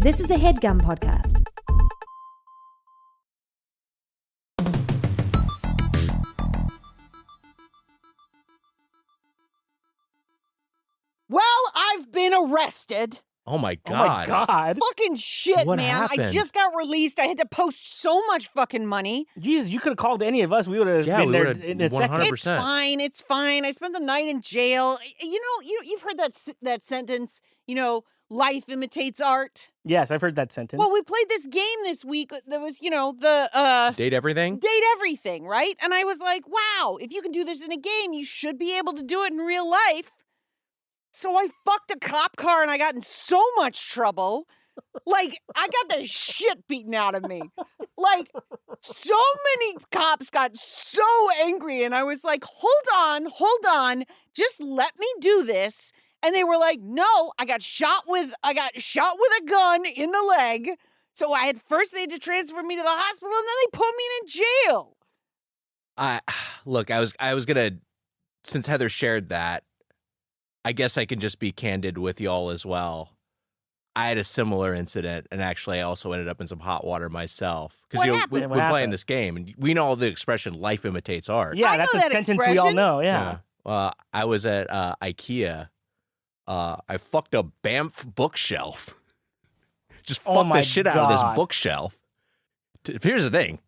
This is a HeadGum podcast. Well, I've been arrested. Oh my God. Oh my God. Fucking shit, What man. happened? I just got released. I had to post so much fucking money. Jesus, you could have called any of us. We would have been there in a second. 100%. It's fine. It's fine. I spent the night in jail. You've heard that sentence, life imitates art. Yes, I've heard that sentence. Well, we played this game this week that was, the Date everything? Date everything, right? And I was like, wow, if you can do this in a game, you should be able to do it in real life. So I fucked a cop car and I got in so much trouble. Like, I got the shit beaten out of me. Like, so many cops got so angry and I was like, hold on, just let me do this. And they were like, no, I got shot with a gun in the leg. So they had to transfer me to the hospital and then they put me in jail. Look, I was gonna, since Heather shared that, I guess I can just be candid with y'all as well. I had a similar incident, and actually I also ended up in some hot water myself. Because we're playing this game, and we know the expression "life imitates art." Yeah, I that's know a that sentence expression. we all know. Yeah. I was at IKEA. I fucked a Banff bookshelf. Just fucked the shit out of this bookshelf. Here's the thing.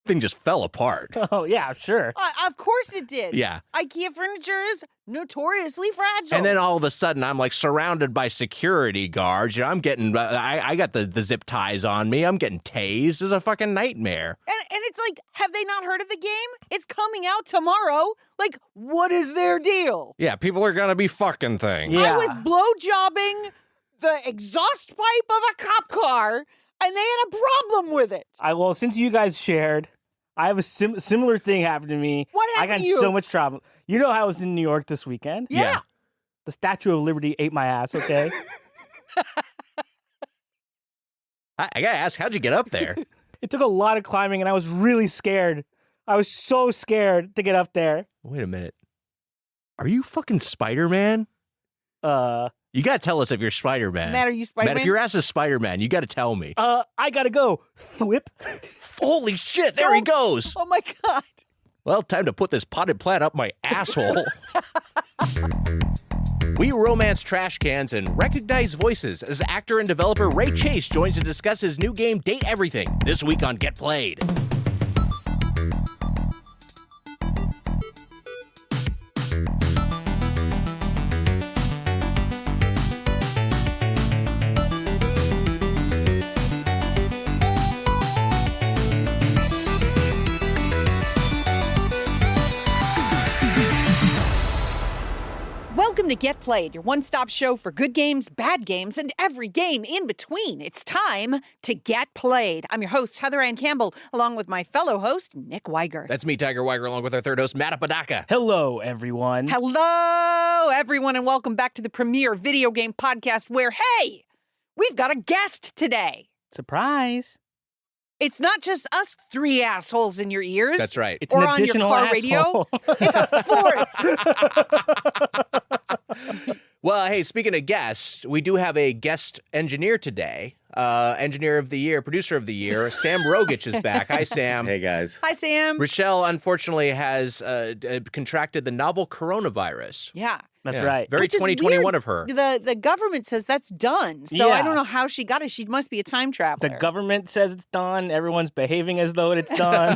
Thing just fell apart. Oh, yeah, sure. Of course it did. Yeah. IKEA furniture is notoriously fragile. And then all of a sudden, I'm like surrounded by security guards. I'm getting, I got the zip ties on me. I'm getting tased. It's a fucking nightmare. And it's like, have they not heard of the game? It's coming out tomorrow. Like, what is their deal? Yeah, people are gonna be fucking things. Yeah. I was blowjobbing the exhaust pipe of a cop car, and they had a problem with it. Well, since you guys shared, I have a similar thing happened to me. What happened I got to in you? so much trouble. You know how I was in New York this weekend? Yeah. The Statue of Liberty ate my ass, okay? I gotta ask, how'd you get up there? It took a lot of climbing, and I was really scared. I was so scared to get up there. Wait a minute. Are you fucking Spider-Man? You gotta tell us if you're Spider-Man. Matt, are you Spider-Man? Matt, if your ass is Spider-Man, you gotta tell me. I gotta go. Thwip. Holy shit, there he goes. Oh, my God. Well, time to put this potted plant up my asshole. We romance trash cans and recognize voices as actor and developer Ray Chase joins to discuss his new game, Date Everything, this week on Get Played. Welcome to Get Played, your one-stop show for good games, bad games, and every game in between. It's time to Get Played. I'm your host, Heather Anne Campbell, along with my fellow host, Nick Wiger. That's me, Tiger Wiger, along with our third host, Matt Apodaca. Hello, everyone. Hello, everyone, and welcome back to the premier video game podcast where, hey, we've got a guest today. Surprise. It's not just us three assholes in your ears. That's right. It's Or an on your additional car asshole. radio. It's a fourth. Well, hey, speaking of guests, we do have a guest engineer today. Engineer of the year, producer of the year, Sam Rogich is back. Hi, Sam. Hey, guys. Hi, Sam. Rochelle, unfortunately, has contracted the novel coronavirus. Yeah. That's Yeah. right. Very Which is 2021 weird. of her. The government says that's done. So I Yeah. don't know how she got it. She must be a time traveler. The government says it's done. Everyone's behaving as though it's done.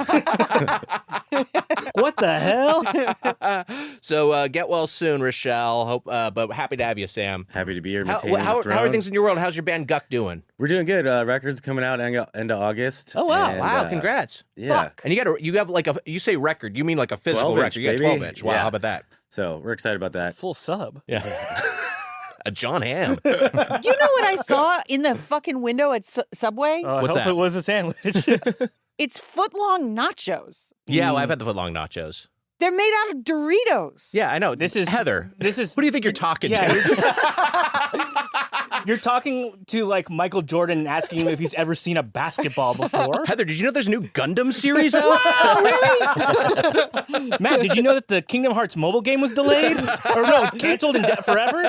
What the hell? So get well soon, Rochelle. Hope, but happy to have you, Sam. Happy to be here. How maintaining the are throne. things in your world? How's your band Guck doing? We're doing good. Records coming out end of August. Oh, wow. And, Wow, congrats. Yeah. Fuck. And you have like you say record, you mean like a physical 12 inch, record. You got baby. 12 inch. Wow, Yeah. how about that? So we're excited about that. Full sub. Yeah. A John Hamm. You know what I saw in the fucking window at Subway? I What's hope that? it was a sandwich. It's footlong nachos. Yeah, well, I've had the footlong nachos. They're made out of Doritos. Yeah, I know. This is Heather. This is Who do you think you're talking yeah, to? You're talking to like Michael Jordan and asking him if he's ever seen a basketball before. Heather, did you know there's a new Gundam series out? Oh, really? Matt, did you know that the Kingdom Hearts mobile game was delayed? Or no, canceled forever?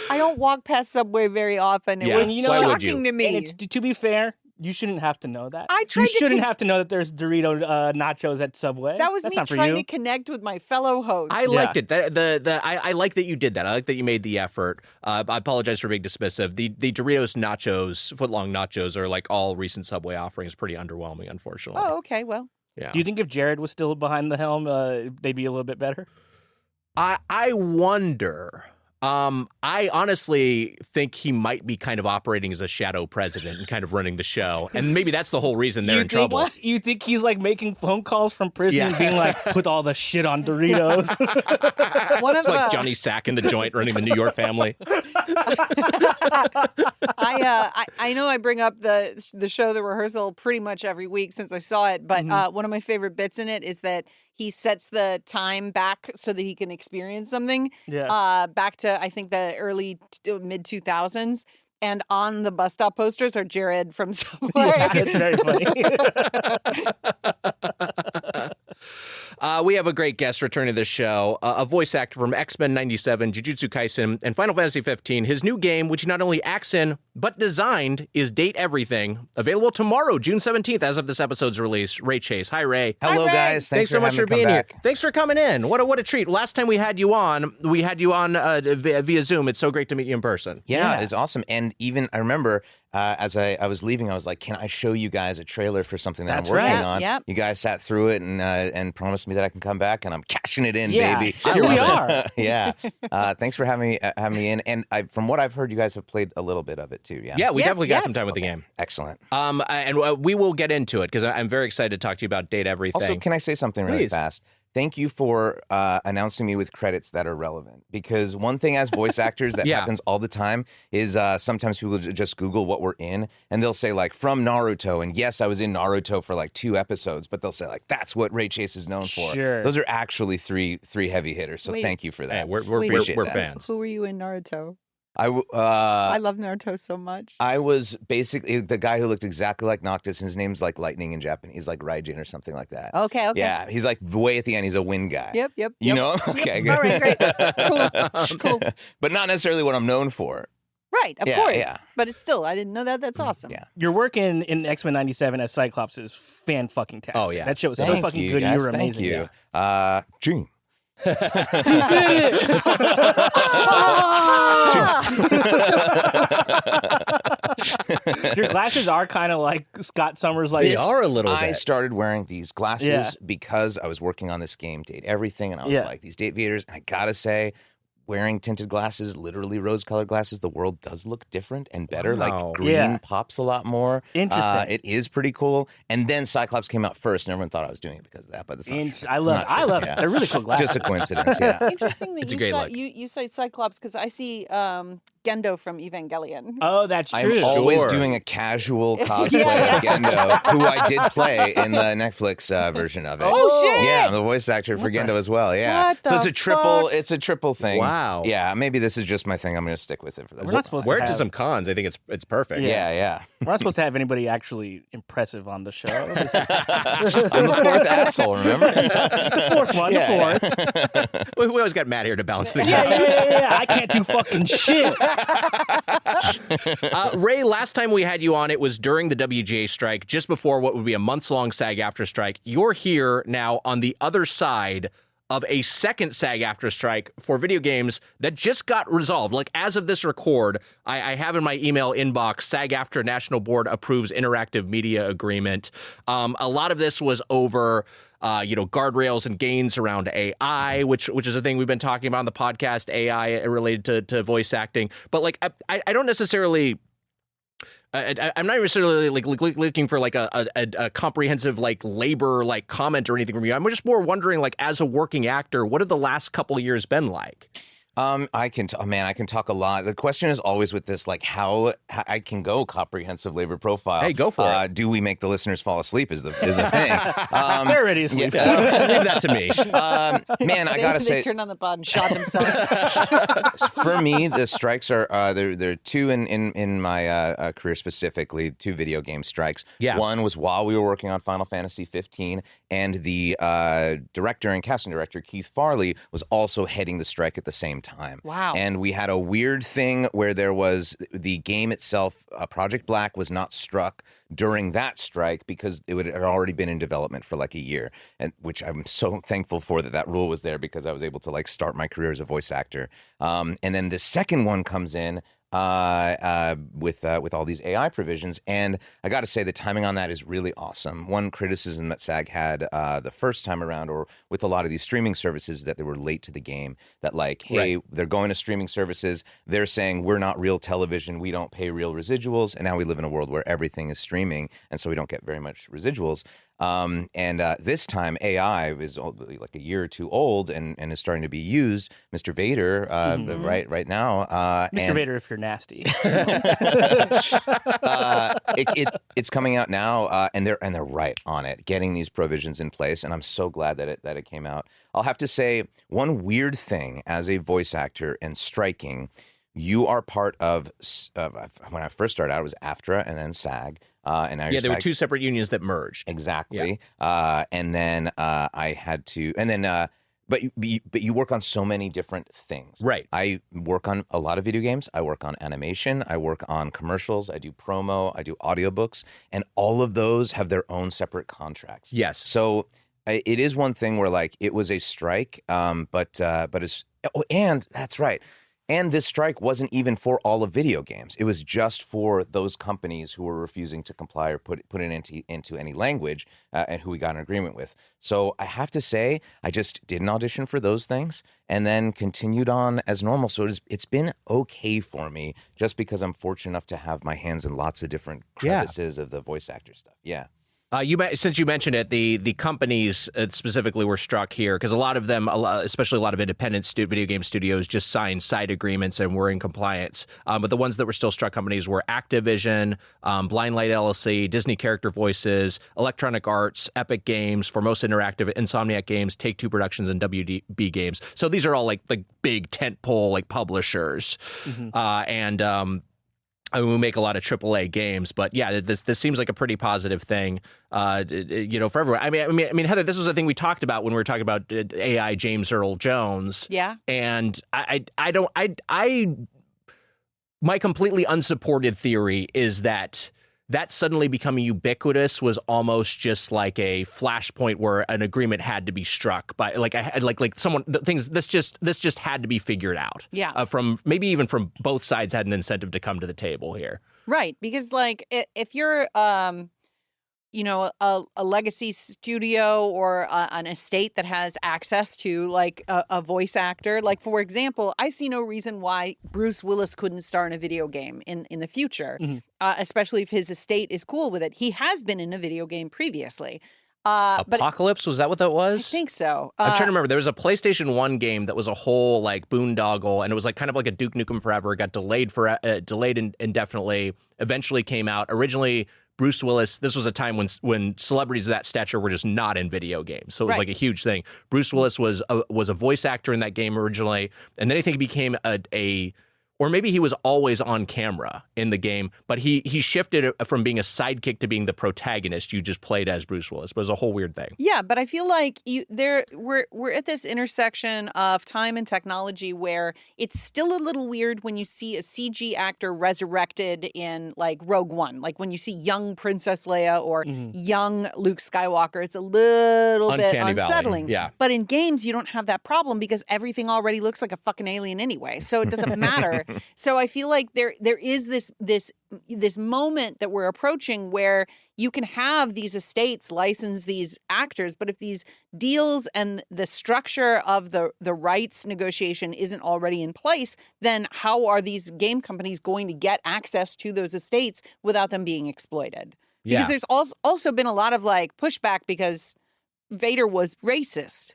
I don't don't walk past Subway very often. It Yeah. was And you know what? shocking to me. And it's, to be fair, you shouldn't have to know that. I tried You to shouldn't have to know that there's Dorito nachos at Subway. that was That's me not for trying you. to connect with my fellow hosts. I liked it. I like that you did that. I like that you made the effort. I apologize for being dismissive. The Doritos nachos, footlong nachos, are like all recent Subway offerings, pretty underwhelming, unfortunately. Oh, okay. Well, Yeah. Do you think if Jared was still behind the helm, they'd be a little bit better? I wonder. I honestly think he might be kind of operating as a shadow president and kind of running the show. And maybe that's the whole reason they're in trouble. You think he's like making phone calls from prison and being like, put all the shit on Doritos? one of It's like Johnny Sack in the joint running the New York family. I know I bring up the show, The Rehearsal, pretty much every week since I saw it, but one of my favorite bits in it is that he sets the time back so that he can experience something. Yeah. Back to, I think, the early mid 2000s. And on the bus stop posters are Jared from Subway. Yeah, it's very funny. We have a great guest returning to the show, a voice actor from X-Men 97, Jujutsu Kaisen, and Final Fantasy 15. His new game, which he not only acts in, but designed, is Date Everything. Available tomorrow, June 17th, as of this episode's release. Ray Chase. Hi, Ray. Hello, Ray. guys. Thanks so much for being here. Thanks for coming in. What a treat. Last time we had you on via Zoom. It's so great to meet you in person. Yeah, it's awesome. And even I remember as I was leaving, I was like, "Can I show you guys a trailer for something that That's I'm working right. on?" Yep. You guys sat through it and promised me that I can come back, and I'm cashing it in, Yeah, baby. here we are. Yeah. Thanks for having me in. And from what I've heard, you guys have played a little bit of it too. Yeah. Yeah, we Yes, definitely got yes. some time with the game. Excellent. And we will get into it because I'm very excited to talk to you about Date Everything. Also, can I say something really Please. fast? Thank you for announcing me with credits that are relevant. Because one thing as voice actors that Yeah. happens all the time is sometimes people just Google what we're in and they'll say like from Naruto. And yes, I was in Naruto for like 2 episodes, but they'll say like that's what Ray Chase is known for. Sure. Those are actually three heavy hitters. So Wait. thank you for Hey, that. we're Appreciate that. fans. Who were you in Naruto? I I love Naruto so much. I was basically the guy who looked exactly like Noctis. His name's like Lightning in Japanese, like Raijin or something like that. Okay. Yeah, he's like way at the end. He's a wind guy. Yep. You know him? Okay, good. All right, great. Cool. But not necessarily what I'm known for. Right, of Yeah, course. yeah. But it's still, I didn't know that. That's awesome. Yeah. Your work in X-Men 97 as Cyclops is fan-fucking-tastic. Oh, yeah. That show was so Thank fucking you, good. guys. You were Thank amazing. you. Yeah. Dream. You did it! Your glasses are kind of like Scott Summers. Like They are a little I bit. started wearing these glasses Yeah. because I was working on this game, Date Everything, and I was Yeah. like, these date aviators. And I gotta say, wearing tinted glasses, literally rose-colored glasses, the world does look different and better. Wow. Like green Yeah. pops a lot more. Interesting. It is pretty cool. And then Cyclops came out first, and everyone thought I was doing it because of that, but it's not true. I love it. Not I true. love Yeah. it. They're really cool glasses. Just a coincidence, yeah. Interesting that It's a you, great say, look. you say Cyclops because I see Gendo from Evangelion. Oh, that's true. I'm always Sure. doing a casual cosplay of Gendo, who I did play in the Netflix version of it. Oh, shit! Yeah, I'm the voice actor for Gendo as well. Yeah, What so it's the a triple. fuck? It's a triple thing. Wow. Yeah, maybe this is just my thing. I'm going to stick with it for the We're not supposed Wear to it to have, some cons. I think it's perfect. Yeah. We're not supposed to have anybody actually impressive on the show. This is I'm the fourth asshole. Remember? the fourth one. Yeah, The fourth. We always got Matt here to balance things Yeah, out. yeah. I can't do fucking shit. Ray, last time we had you on, it was during the WGA strike, just before what would be a months-long SAG-AFTRA strike. You're here now on the other side of a second SAG-AFTRA strike for video games that just got resolved. Like, as of this record, I have in my email inbox, SAG-AFTRA National Board approves interactive media agreement. A lot of this was over guardrails and gains around AI, which is a thing we've been talking about on the podcast, AI related to voice acting. But like, I don't necessarily. I'm not necessarily like looking for like a comprehensive like labor like comment or anything from you. I'm just more wondering, like, as a working actor, what have the last couple of years been like? I can talk a lot. The question is always with this, like how I can go comprehensive labor profile. Hey, go for it. Do we make the listeners fall asleep? Is the thing. They're already asleep. Leave that to me. Man, I gotta they say, turned on the pod and shot themselves. for me, the strikes are there are two in my career specifically, 2 video game strikes. Yeah. One was while we were working on Final Fantasy 15, and the director and casting director Keith Farley was also heading the strike at the same time. Wow. And we had a weird thing where there was the game itself, Project Black, was not struck during that strike because it had already been in development for like a year, and which I'm so thankful for that rule was there because I was able to like start my career as a voice actor. And then the second one comes in with all these AI provisions, and I got to say the timing on that is really awesome. One criticism that SAG had the first time around, or with a lot of these streaming services, that they were late to the game. That like, hey, they're going to streaming services, they're saying we're not real television, we don't pay real residuals, and now we live in a world where everything is streaming, and so we don't get very much residuals. And this time AI is like a year or two old and is starting to be used. Mr. Vader, right now. Mr. Vader, if you're nasty. It's coming out now, and they're right on it, getting these provisions in place, and I'm so glad that it came out. I'll have to say one weird thing as a voice actor and striking. You are part of when I first started out, it was AFTRA and then SAG. And now there were two separate unions that merged. Exactly. Yeah. And then I had to, and then, but you work on so many different things. Right. I work on a lot of video games. I work on animation. I work on commercials. I do promo. I do audiobooks. And all of those have their own separate contracts. Yes. So it is one thing where like it was a strike, but it's, and that's right. And this strike wasn't even for all of video games. It was just for those companies who were refusing to comply or put it into any language and who we got an agreement with. So I have to say, I just did an audition for those things and then continued on as normal. So it's been okay for me just because I'm fortunate enough to have my hands in lots of different crevices of the voice actor stuff. Yeah. Since you mentioned it, the companies specifically were struck here because a lot of them, especially a lot of independent video game studios, just signed side agreements and were in compliance. But the ones that were still struck companies were Activision, Blind Light LLC, Disney Character Voices, Electronic Arts, Epic Games, Formosa Interactive, Insomniac Games, Take-Two Productions, and WB Games. So these are all like big tentpole like publishers, we make a lot of AAA games, but yeah, this seems like a pretty positive thing, for everyone. I mean, Heather, this was a thing we talked about when we were talking about AI James Earl Jones. Yeah. And my completely unsupported theory is that suddenly becoming ubiquitous was almost just like a flashpoint where an agreement had to be struck by this just had to be figured out. Yeah. From maybe even from both sides had an incentive to come to the table here. Right. Because like if you're, a legacy studio or an estate that has access to like a voice actor, like for example, I see no reason why Bruce Willis couldn't star in a video game in the future, especially if his estate is cool with it. He has been in a video game previously. Apocalypse, was that what that was? I think so. I'm trying to remember. There was a PlayStation 1 game that was a whole like boondoggle, and it was like kind of like a Duke Nukem Forever. It got delayed indefinitely. Eventually came out. Originally, Bruce Willis, this was a time when celebrities of that stature were just not in video games. So it was like a huge thing. Bruce Willis was a voice actor in that game originally, and then I think he became or maybe he was always on camera in the game, but he shifted from being a sidekick to being the protagonist. You just played as Bruce Willis. It was a whole weird thing. Yeah, but I feel like we're at this intersection of time and technology where it's still a little weird when you see a CG actor resurrected in like Rogue One. Like when you see young Princess Leia or young Luke Skywalker, it's a little Uncanny bit unsettling. Valley. Yeah. But in games, you don't have that problem because everything already looks like a fucking alien anyway. So it doesn't matter. So I feel like there is this moment that we're approaching where you can have these estates license these actors, but if these deals and the structure of the rights negotiation isn't already in place, then how are these game companies going to get access to those estates without them being exploited? Because there's also been a lot of like pushback because Vader was racist.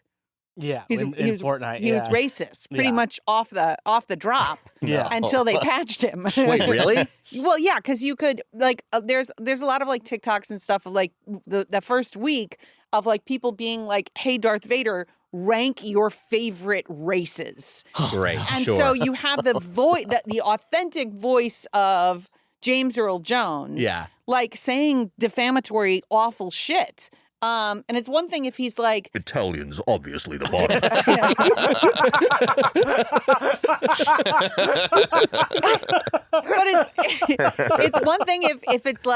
Yeah, in Fortnite. He was racist, pretty much off the drop. Until they patched him. Wait, really? Well, yeah, because you could like there's a lot of like TikToks and stuff of like the first week of like people being like, "Hey, Darth Vader, rank your favorite races." Great, and sure. so you have the the authentic voice of James Earl Jones, like saying defamatory, awful shit. And it's one thing if he's like, Italian's obviously the bottom. but it's one thing if it's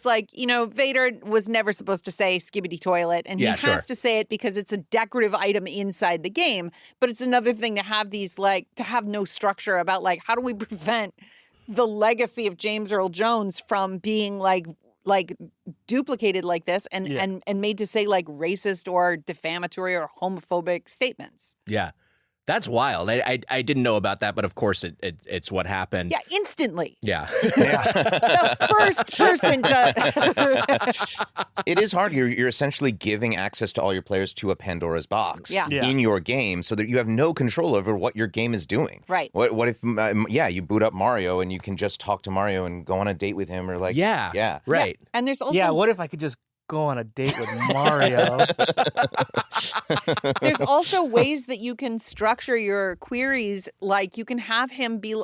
like Vader was never supposed to say skibbity toilet, and he has to say it because it's a decorative item inside the game. But it's another thing to have these to have no structure about how do we prevent the legacy of James Earl Jones from being like duplicated like this and made to say racist or defamatory or homophobic statements. Yeah. That's wild. I didn't know about that, but of course it's what happened. Yeah, instantly. Yeah. The first person to... It is hard. You're essentially giving access to all your players to a Pandora's box in your game so that you have no control over what your game is doing. Right. What if, you boot up Mario and you can just talk to Mario and go on a date with him or right. Yeah. And there's also... Yeah, what if I could just go on a date with Mario? There's also ways that you can structure your queries. You can have him be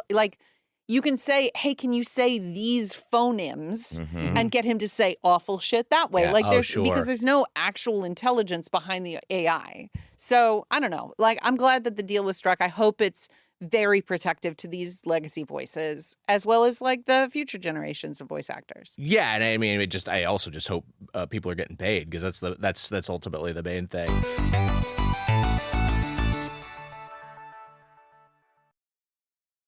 you can say, hey, can you say these phonemes and get him to say awful shit that way? Because there's no actual intelligence behind the AI. So I don't know. I'm glad that the deal was struck. I hope it's very protective to these legacy voices as well as the future generations of voice actors. Yeah, and I mean, I also just hope people are getting paid because that's ultimately the main thing.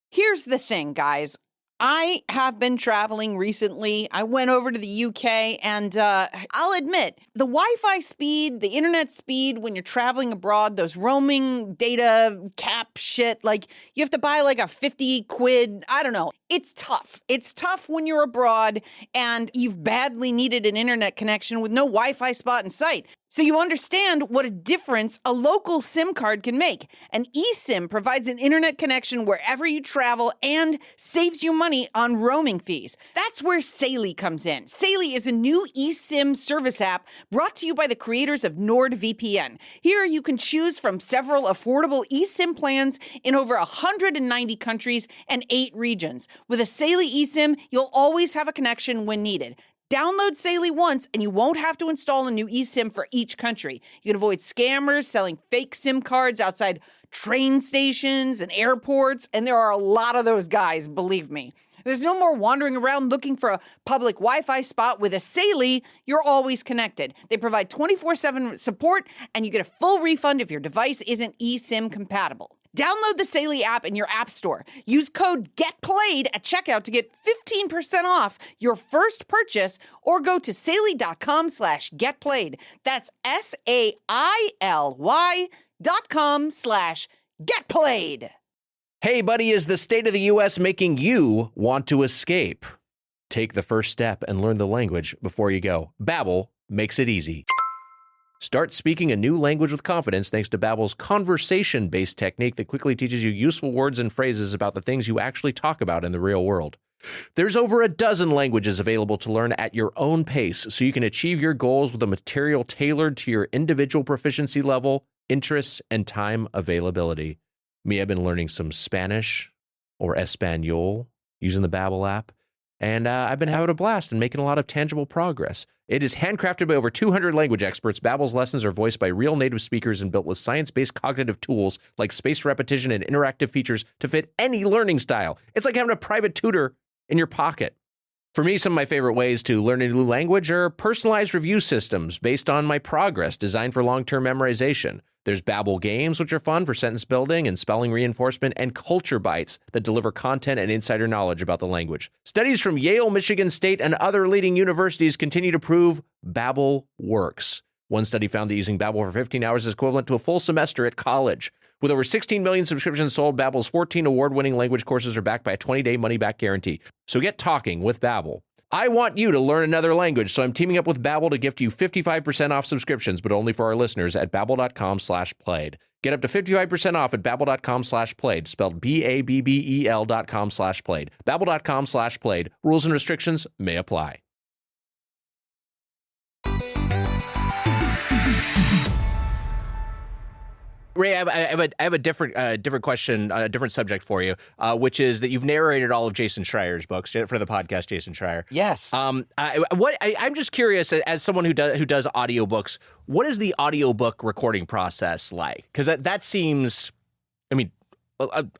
Here's the thing, guys. I have been traveling recently. I went over to the UK and I'll admit the Wi-Fi speed, the internet speed when you're traveling abroad, those roaming data cap shit, you have to buy a 50 quid. I don't know. It's tough. It's tough when you're abroad and you've badly needed an internet connection with no Wi-Fi spot in sight. So you understand what a difference a local SIM card can make. An eSIM provides an internet connection wherever you travel and saves you money on roaming fees. That's where Saley comes in. Saley is a new eSIM service app brought to you by the creators of NordVPN. Here you can choose from several affordable eSIM plans in over 190 countries and 8 regions. With a Saley eSIM, you'll always have a connection when needed. Download Saley once and you won't have to install a new eSIM for each country. You can avoid scammers selling fake SIM cards outside train stations and airports, and there are a lot of those guys, believe me. There's no more wandering around looking for a public Wi-Fi spot. With a Saley, you're always connected. They provide 24/7 support, and you get a full refund if your device isn't eSIM compatible. Download the Saley app in your app store. Use code GETPLAYED at checkout to get 15% off your first purchase or go to saley.com/getplayed. That's SAILY.com/getplayed. Hey, buddy, is the state of the U.S. making you want to escape? Take the first step and learn the language before you go. Babbel makes it easy. Start speaking a new language with confidence thanks to Babbel's conversation-based technique that quickly teaches you useful words and phrases about the things you actually talk about in the real world. There's over a dozen languages available to learn at your own pace, so you can achieve your goals with a material tailored to your individual proficiency level, interests, and time availability. Me, I've been learning some Spanish or Espanol using the Babbel app, and I've been having a blast and making a lot of tangible progress. It is handcrafted by over 200 language experts. Babbel's lessons are voiced by real native speakers and built with science-based cognitive tools like spaced repetition and interactive features to fit any learning style. It's like having a private tutor in your pocket. For me, some of my favorite ways to learn a new language are personalized review systems based on my progress, designed for long-term memorization. There's Babbel Games, which are fun for sentence building and spelling reinforcement, and Culture Bites that deliver content and insider knowledge about the language. Studies from Yale, Michigan State, and other leading universities continue to prove Babbel works. One study found that using Babbel for 15 hours is equivalent to a full semester at college. With over 16 million subscriptions sold, Babbel's 14 award-winning language courses are backed by a 20-day money-back guarantee. So get talking with Babbel. I want you to learn another language, so I'm teaming up with Babbel to gift you 55% off subscriptions, but only for our listeners at babbel.com/played. Get up to 55% off at babbel.com/played, spelled BABBEL.com/played. Babbel.com/played. Rules and restrictions may apply. Ray, I have a different question, a different subject for you, which is that you've narrated all of Jason Schreier's books for the podcast, Jason Schreier. Yes. I'm just curious, as someone who does audiobooks, what is the audiobook recording process like? Because that seems, I mean,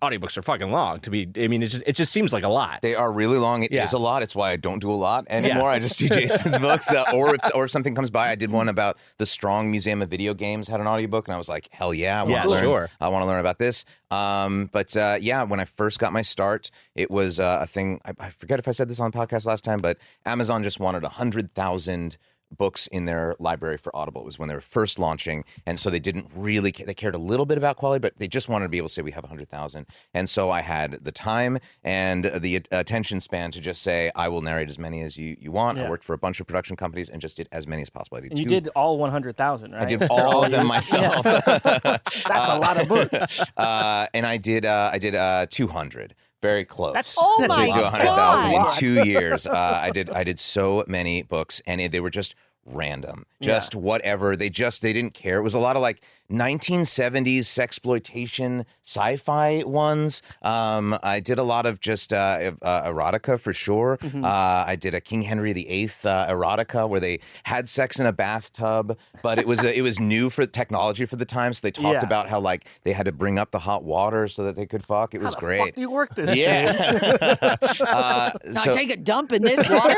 audiobooks are fucking long it just seems like a lot. They are really long. It is a lot. It's why I don't do a lot anymore. I just do Jason's books. Or if something comes by, I did one about the Strong Museum of Video Games, had an audiobook, and I was like, hell yeah, I want to learn about this. But when I first got my start, it was a thing. I forget if I said this on the podcast last time, but Amazon just wanted 100,000 books in their library for Audible. It was when they were first launching, and so they didn't really they cared a little bit about quality, but they just wanted to be able to say we have 100,000. And so I had the time and the attention span to just say I will narrate as many as you want. I worked for a bunch of production companies and just did as many as possible. And you did all 100,000, right? I did all of them myself. That's a lot of books. And I did 200. Very close. That's oh to my 100,000 in God. 2 years. I did so many books, and they were just random, just whatever. They didn't care. It was a lot of like 1970s sexploitation sci-fi ones. I did a lot of just erotica for sure. I did a King Henry VIII erotica where they had sex in a bathtub, but it was new for technology for the time. So they talked about how like they had to bring up the hot water so that they could fuck. It was great. How the fuck do you work this? Yeah. Now I take a dump in this water.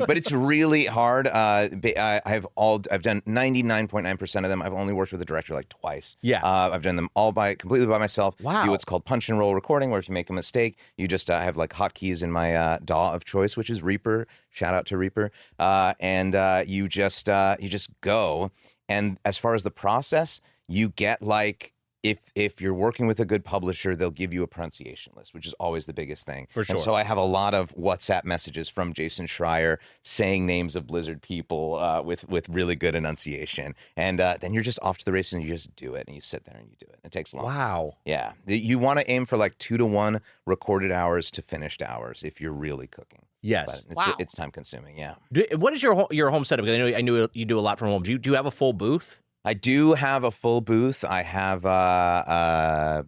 But it's really hard. I've done 99.9% of them. I've only worked with a director like twice. I've done them all completely by myself. Wow. Do what's called punch and roll recording, where if you make a mistake, you just have like hotkeys in my DAW of choice, which is Reaper. Shout out to Reaper. And you just go. And as far as the process, you get like. If you're working with a good publisher, they'll give you a pronunciation list, which is always the biggest thing. For sure. And so I have a lot of WhatsApp messages from Jason Schreier saying names of Blizzard people with really good enunciation. And then you're just off to the races and you just do it. And you sit there and you do it. It takes a long time. Wow. Yeah. You want to aim for like 2-to-1 recorded hours to finished hours if you're really cooking. Yes. But it's time consuming, yeah. What is your home setup? Because I know you do a lot from home. Do you have a full booth? I do have a full booth. I have a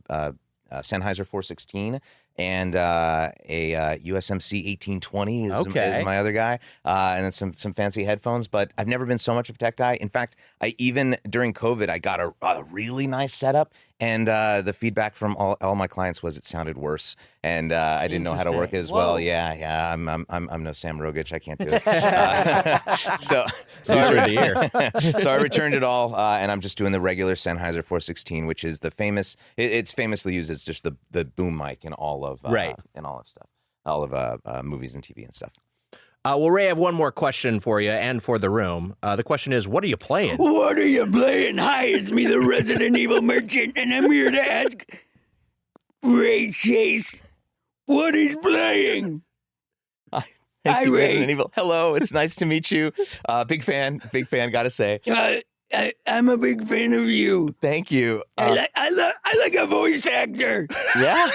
Sennheiser 416 and a USMC 1820 is my other guy, and then some fancy headphones. But I've never been so much of a tech guy. In fact, even during COVID, I got a really nice setup, and the feedback from all my clients was it sounded worse, and I didn't know how to work it as well. Yeah. I'm no Sam Rogich. I can't do it. So I returned it all, and I'm just doing the regular Sennheiser 416, which is the famous. It's famously used as just the boom mic in all of stuff, all of movies and TV and stuff. Well, Ray, I have one more question for you and for the room. The question is, what are you playing? What are you playing? Hi, it's me, the Resident Evil merchant, and I'm here to ask Ray Chase what he's playing. Thank you, Ray. Resident Evil. Hello, it's nice to meet you. Big fan, gotta say. I'm a big fan of you. Thank you. I like a voice actor. Yeah.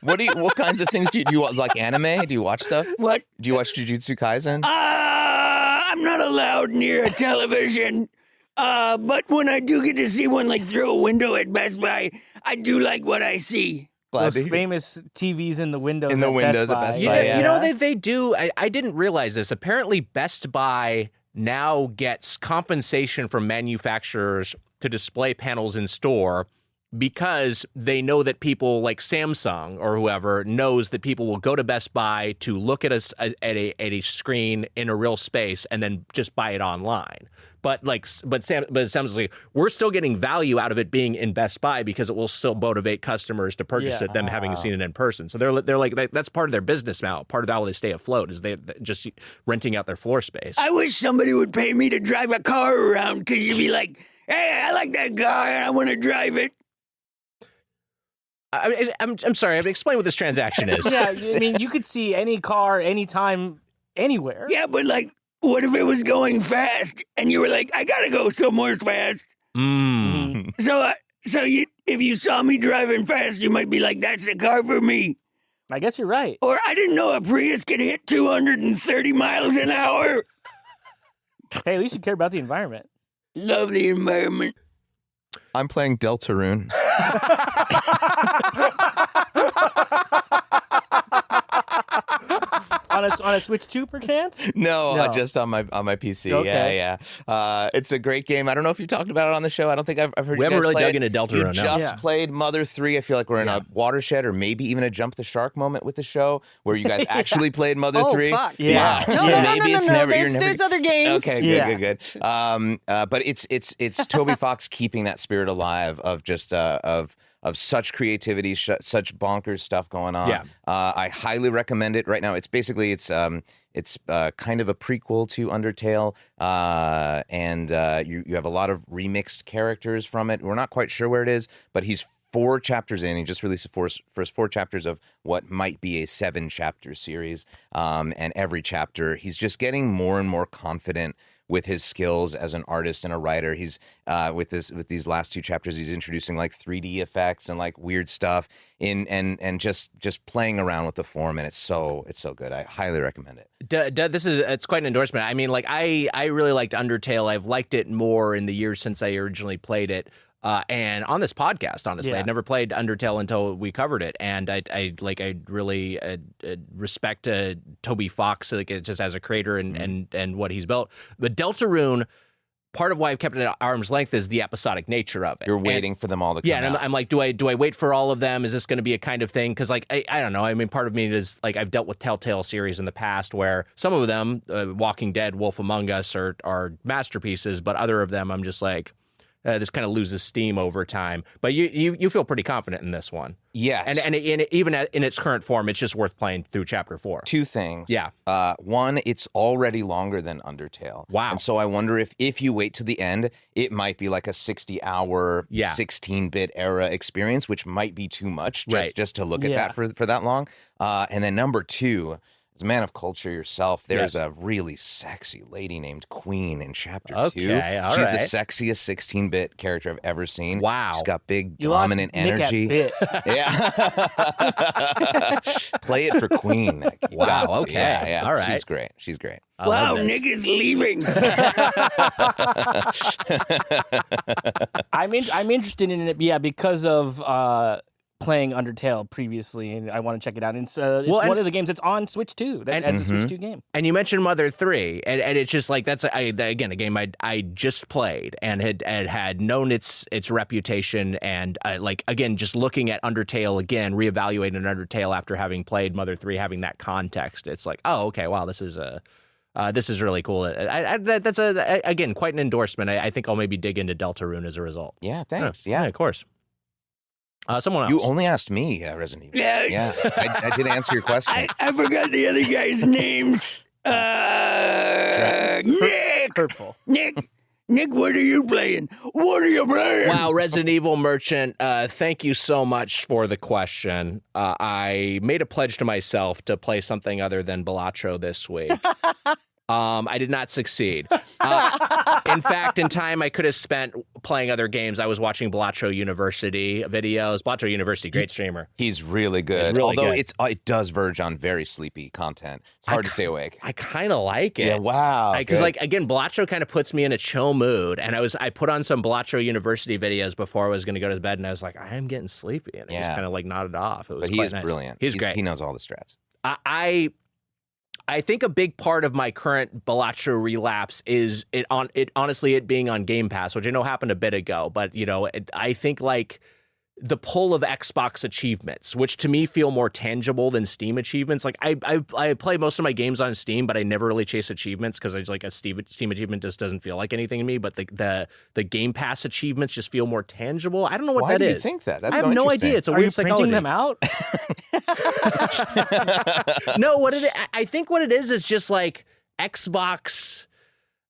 What kinds of things do you watch? Like anime? Do you watch stuff? What? Do you watch Jujutsu Kaisen? I'm not allowed near a television. But when I do get to see one like through a window at Best Buy, I do like what I see. Those famous TVs in the windows. In the windows at Best Buy. You know, they do. I didn't realize this. Apparently, Best Buy now gets compensation from manufacturers to display panels in store because they know that people like Samsung or whoever knows that people will go to Best Buy to look at a screen in a real space and then just buy it online. But Samsung's like, we're still getting value out of it being in Best Buy because it will still motivate customers to purchase it, them having seen it in person. So they're like that's part of their business now. Part of how they stay afloat is they just renting out their floor space. I wish somebody would pay me to drive a car around because you'd be like, hey, I like that car and I want to drive it. I'm sorry. I mean, explain what this transaction is. Yeah, I mean, you could see any car, anytime, anywhere. Yeah, but like, what if it was going fast and you were like, I gotta go somewhere fast? So if you saw me driving fast, you might be like, that's the car for me. I guess you're right. Or I didn't know a Prius could hit 230 miles an hour. Hey, at least you care about the environment. Love the environment. I'm playing Deltarune. On a Switch 2, perchance? No, just on my PC. Okay. Yeah. It's a great game. I don't know if you talked about it on the show. I don't think I've heard We you haven't guys really play dug it. into Deltarune, no. You just Yeah. played Mother 3. I feel like we're in a watershed or maybe even a jump the shark moment with the show where you guys actually played Mother 3. Fuck. Yeah. No, Yeah. Maybe it's no. never. You're never There's other games. Okay, Yeah. good. But it's Toby Fox keeping that spirit alive of just of such creativity, such bonkers stuff going on. Yeah. I highly recommend it right now. It's basically it's kind of a prequel to Undertale, and you have a lot of remixed characters from it. We're not quite sure where it is, but he's 4 chapters in. He just released the first 4 chapters of what might be a 7-chapter series, and every chapter he's just getting more and more confident with his skills as an artist and a writer. He's with these last 2 chapters, he's introducing like 3D effects and like weird stuff and just playing around with the form, and it's so good. I highly recommend it. It's quite an endorsement. I mean, like I really liked Undertale. I've liked it more in the years since I originally played it. And on this podcast, honestly, I'd never played Undertale until we covered it, and I really respect Toby Fox, like just as a creator and what he's built. But Deltarune, part of why I've kept it at arm's length is the episodic nature of it. You're waiting for them all to come and out. I'm like, do I wait for all of them? Is this going to be a kind of thing? Because like I don't know. I mean, part of me is like I've dealt with Telltale series in the past where some of them, Walking Dead, Wolf Among Us, are masterpieces, but other of them I'm just like. This kind of loses steam over time, but you feel pretty confident in this one. Yes. And even in its current form, it's just worth playing through chapter 4. 2 things. Yeah. One, it's already longer than Undertale. Wow. And so I wonder if you wait to the end, it might be like a 60-hour, 16-bit era experience, which might be too much just to look at that for that long. And then number 2, as a man of culture yourself, there's a really sexy lady named Queen in chapter 2. Okay, all She's right. the sexiest 16-bit character I've ever seen. Wow. She's got big, You lost dominant Nick at energy. bit. Yeah. Play it for Queen, Nick. You Wow, got to. okay. Yeah. All right. She's great. I Wow, love this. Nick is leaving. I'm interested in it, because of playing Undertale previously, and I want to check it out. And it's one of the games that's on Switch 2, as a Switch 2 game. And you mentioned Mother 3, and it's just like that's again a game I just played and had known its reputation, and like again just looking at Undertale again, reevaluating Undertale after having played Mother 3, having that context, it's like, oh, okay, wow, this is really cool. That's again quite an endorsement. I think I'll maybe dig into Deltarune as a result. Yeah, thanks. Yeah, of course. Someone else. You only asked me, Resident Evil. Yeah. I did answer your question. I forgot the other guys' names. Nick. Hurtful. Nick, what are you playing? What are you playing? Wow, Resident Evil Merchant, thank you so much for the question. I made a pledge to myself to play something other than Balatro this week. I did not succeed. In fact, in time I could have spent playing other games. I was watching Balatro University videos. Balatro University, great streamer. He's really good. He's really Although good. it does verge on very sleepy content. It's hard to stay awake. I kind of like it. Yeah, wow. Because good. like again, Balatro kind of puts me in a chill mood, and I put on some Balatro University videos before I was going to go to bed, and I was like, I am getting sleepy, and I just kind of like nodded off. It was But he quite is nice. brilliant. He's great. He knows all the strats. I think a big part of my current Balatro relapse is honestly it being on Game Pass, which I know happened a bit ago, but I think like the pull of Xbox achievements, which to me feel more tangible than Steam achievements. Like I play most of my games on Steam, but I never really chase achievements because it's like a Steam achievement just doesn't feel like anything to me. But the Game Pass achievements just feel more tangible. I don't know what Why that do is. you think that? That's I have so no interesting. idea. It's a Are weird you psychology. printing them out? No, I think what it is just like Xbox.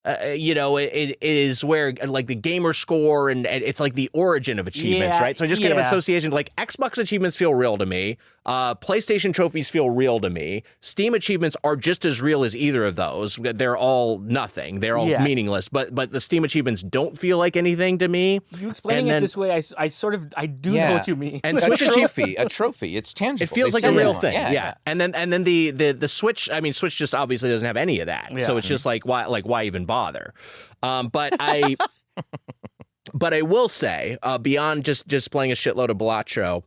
It is where like the gamer score and it's like the origin of achievements, Yeah, right? So I just kind of yeah. association like Xbox achievements feel real to me. PlayStation trophies feel real to me. Steam achievements are just as real as either of those. They're all nothing. They're all meaningless. But the Steam achievements don't feel like anything to me. You explaining it this way, I do know what you mean. And a trophy. It's tangible. It feels like a real thing. Yeah. And then the Switch. I mean, Switch just obviously doesn't have any of that. Yeah. So it's just like why even bother? But I will say beyond just playing a shitload of Balatro,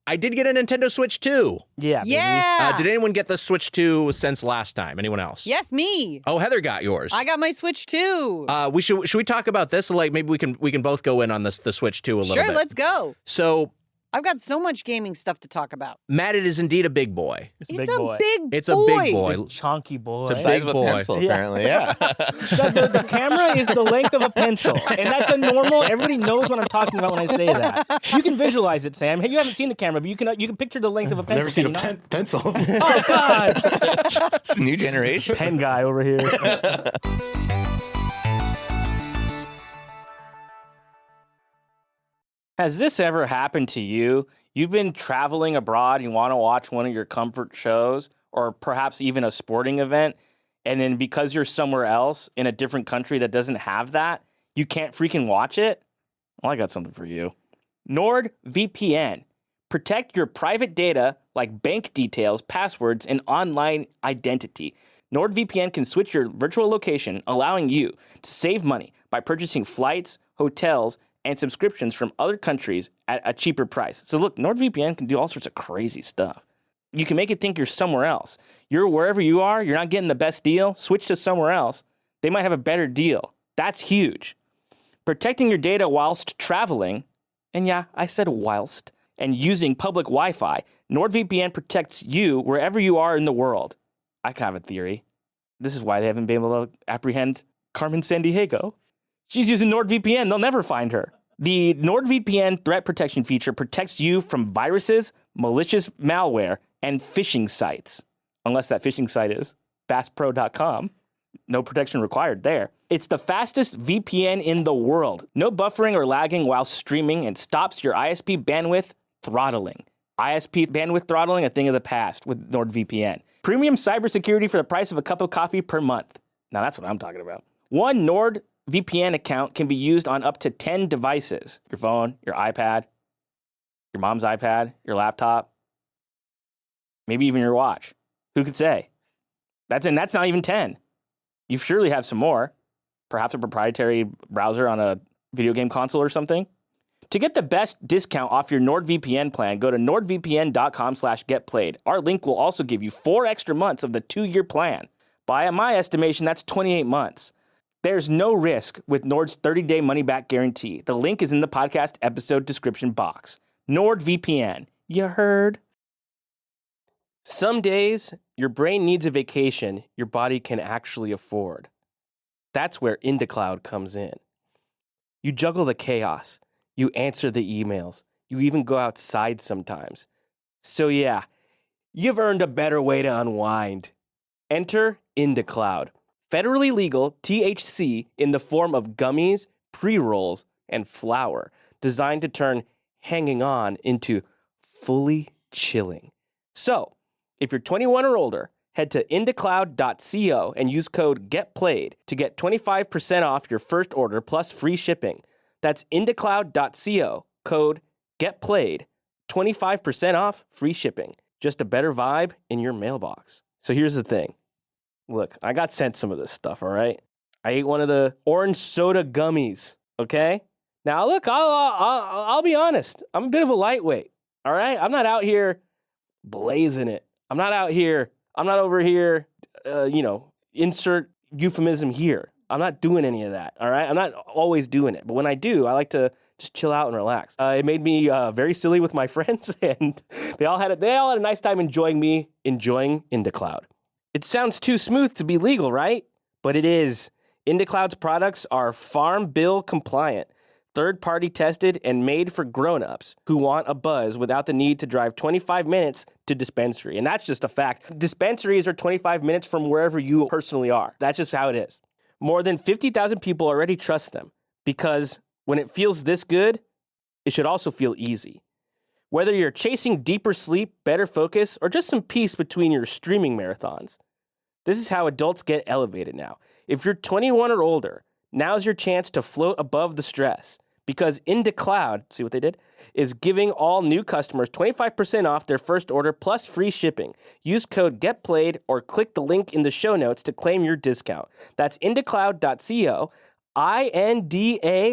I did get a Nintendo Switch 2. Yeah. Yeah. Did anyone get the Switch 2 since last time? Anyone else? Yes, me. Oh, Heather got yours. I got my Switch 2. Should we talk about this? Like maybe we can both go in on the Switch 2 a little bit. Sure, let's go. So I've got so much gaming stuff to talk about. Matt, it is indeed a big boy. It's a big boy. It's a big boy. Big chunky boy. It's the size of a pencil, apparently. Yeah. The camera is the length of a pencil, and that's a normal. Everybody knows what I'm talking about when I say that. You can visualize it, Sam. You haven't seen the camera, but you can picture the length of a pencil. Never seen a pencil. Oh God! It's a new generation. Pen guy over here. Has this ever happened to you? You've been traveling abroad, you want to watch one of your comfort shows, or perhaps even a sporting event, and then because you're somewhere else in a different country that doesn't have that, you can't freaking watch it? Well, I got something for you. NordVPN. Protect your private data like bank details, passwords, and online identity. NordVPN can switch your virtual location, allowing you to save money by purchasing flights, hotels, and subscriptions from other countries at a cheaper price. So look, NordVPN can do all sorts of crazy stuff. You can make it think you're somewhere else. You're wherever you are, you're not getting the best deal, switch to somewhere else. They might have a better deal. That's huge. Protecting your data whilst traveling, and yeah, I said whilst, and using public Wi-Fi, NordVPN protects you wherever you are in the world. I have a theory. This is why they haven't been able to apprehend Carmen Sandiego. She's using NordVPN. They'll never find her. The NordVPN threat protection feature protects you from viruses, malicious malware, and phishing sites. Unless that phishing site is basspro.com. No protection required there. It's the fastest VPN in the world. No buffering or lagging while streaming, and stops your ISP bandwidth throttling. ISP bandwidth throttling, a thing of the past with NordVPN. Premium cybersecurity for the price of a cup of coffee per month. Now that's what I'm talking about. One NordVPN account can be used on up to 10 devices. Your phone, your iPad, your mom's iPad, your laptop, maybe even your watch. Who could say? That's not even 10. You surely have some more. Perhaps a proprietary browser on a video game console or something. To get the best discount off your NordVPN plan, go to nordvpn.com/getplayed. Our link will also give you 4 extra months of the 2-year plan. By my estimation, that's 28 months. There's no risk with Nord's 30-day money-back guarantee. The link is in the podcast episode description box. NordVPN. You heard? Some days, your brain needs a vacation your body can actually afford. That's where IndaCloud comes in. You juggle the chaos. You answer the emails. You even go outside sometimes. So yeah, you've earned a better way to unwind. Enter IndaCloud. Federally legal THC in the form of gummies, pre-rolls, and flour, designed to turn hanging on into fully chilling. So, if you're 21 or older, head to indacloud.co and use code GETPLAYED to get 25% off your first order plus free shipping. That's indacloud.co, code GETPLAYED, 25% off, free shipping. Just a better vibe in your mailbox. So here's the thing. Look, I got sent some of this stuff, all right? I ate one of the orange soda gummies, okay? Now, look, I'll be honest. I'm a bit of a lightweight, all right? I'm not out here blazing it. I'm not over here, insert euphemism here. I'm not doing any of that, all right? I'm not always doing it. But when I do, I like to just chill out and relax. It made me very silly with my friends, and they all had a nice time enjoying IndaCloud. It sounds too smooth to be legal, right? But it is. IndaCloud's products are Farm Bill compliant, third-party tested, and made for grown-ups who want a buzz without the need to drive 25 minutes to dispensary. And that's just a fact. Dispensaries are 25 minutes from wherever you personally are. That's just how it is. More than 50,000 people already trust them because when it feels this good, it should also feel easy. Whether you're chasing deeper sleep, better focus, or just some peace between your streaming marathons. This is how adults get elevated now. If you're 21 or older, now's your chance to float above the stress. Because Into Cloud, see what they did, is giving all new customers 25% off their first order plus free shipping. Use code GetPlayed or click the link in the show notes to claim your discount. That's indacloud.co, INDACLOUD.co.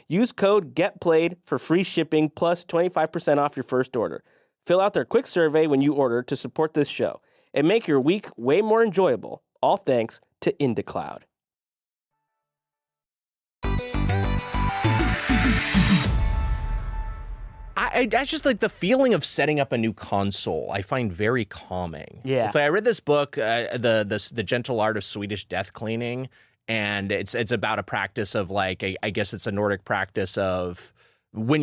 Use code GetPlayed for free shipping plus 25% off your first order. Fill out their quick survey when you order to support this show and make your week way more enjoyable. All thanks to Into Cloud. I just like the feeling of setting up a new console. I find very calming. Yeah. It's like I read this book, the Gentle Art of Swedish Death Cleaning, and it's about a practice of like I guess it's a Nordic practice of when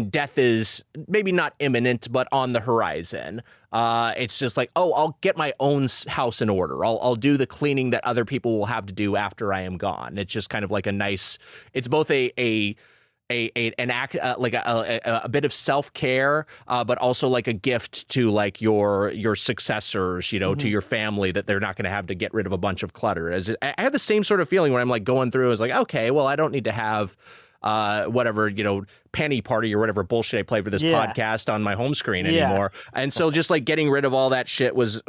death is maybe not imminent but on the horizon. It's just like, oh, I'll get my own house in order. I'll do the cleaning that other people will have to do after I am gone. It's just kind of like a nice. It's both an act like a bit of self-care, but also like a gift to like your successors, you know, to your family, that they're not going to have to get rid of a bunch of clutter. I have the same sort of feeling when I'm like going through. It's like, okay, well, I don't need to have whatever, you know, penny party or whatever bullshit I play for this podcast on my home screen anymore. And so just like getting rid of all that shit was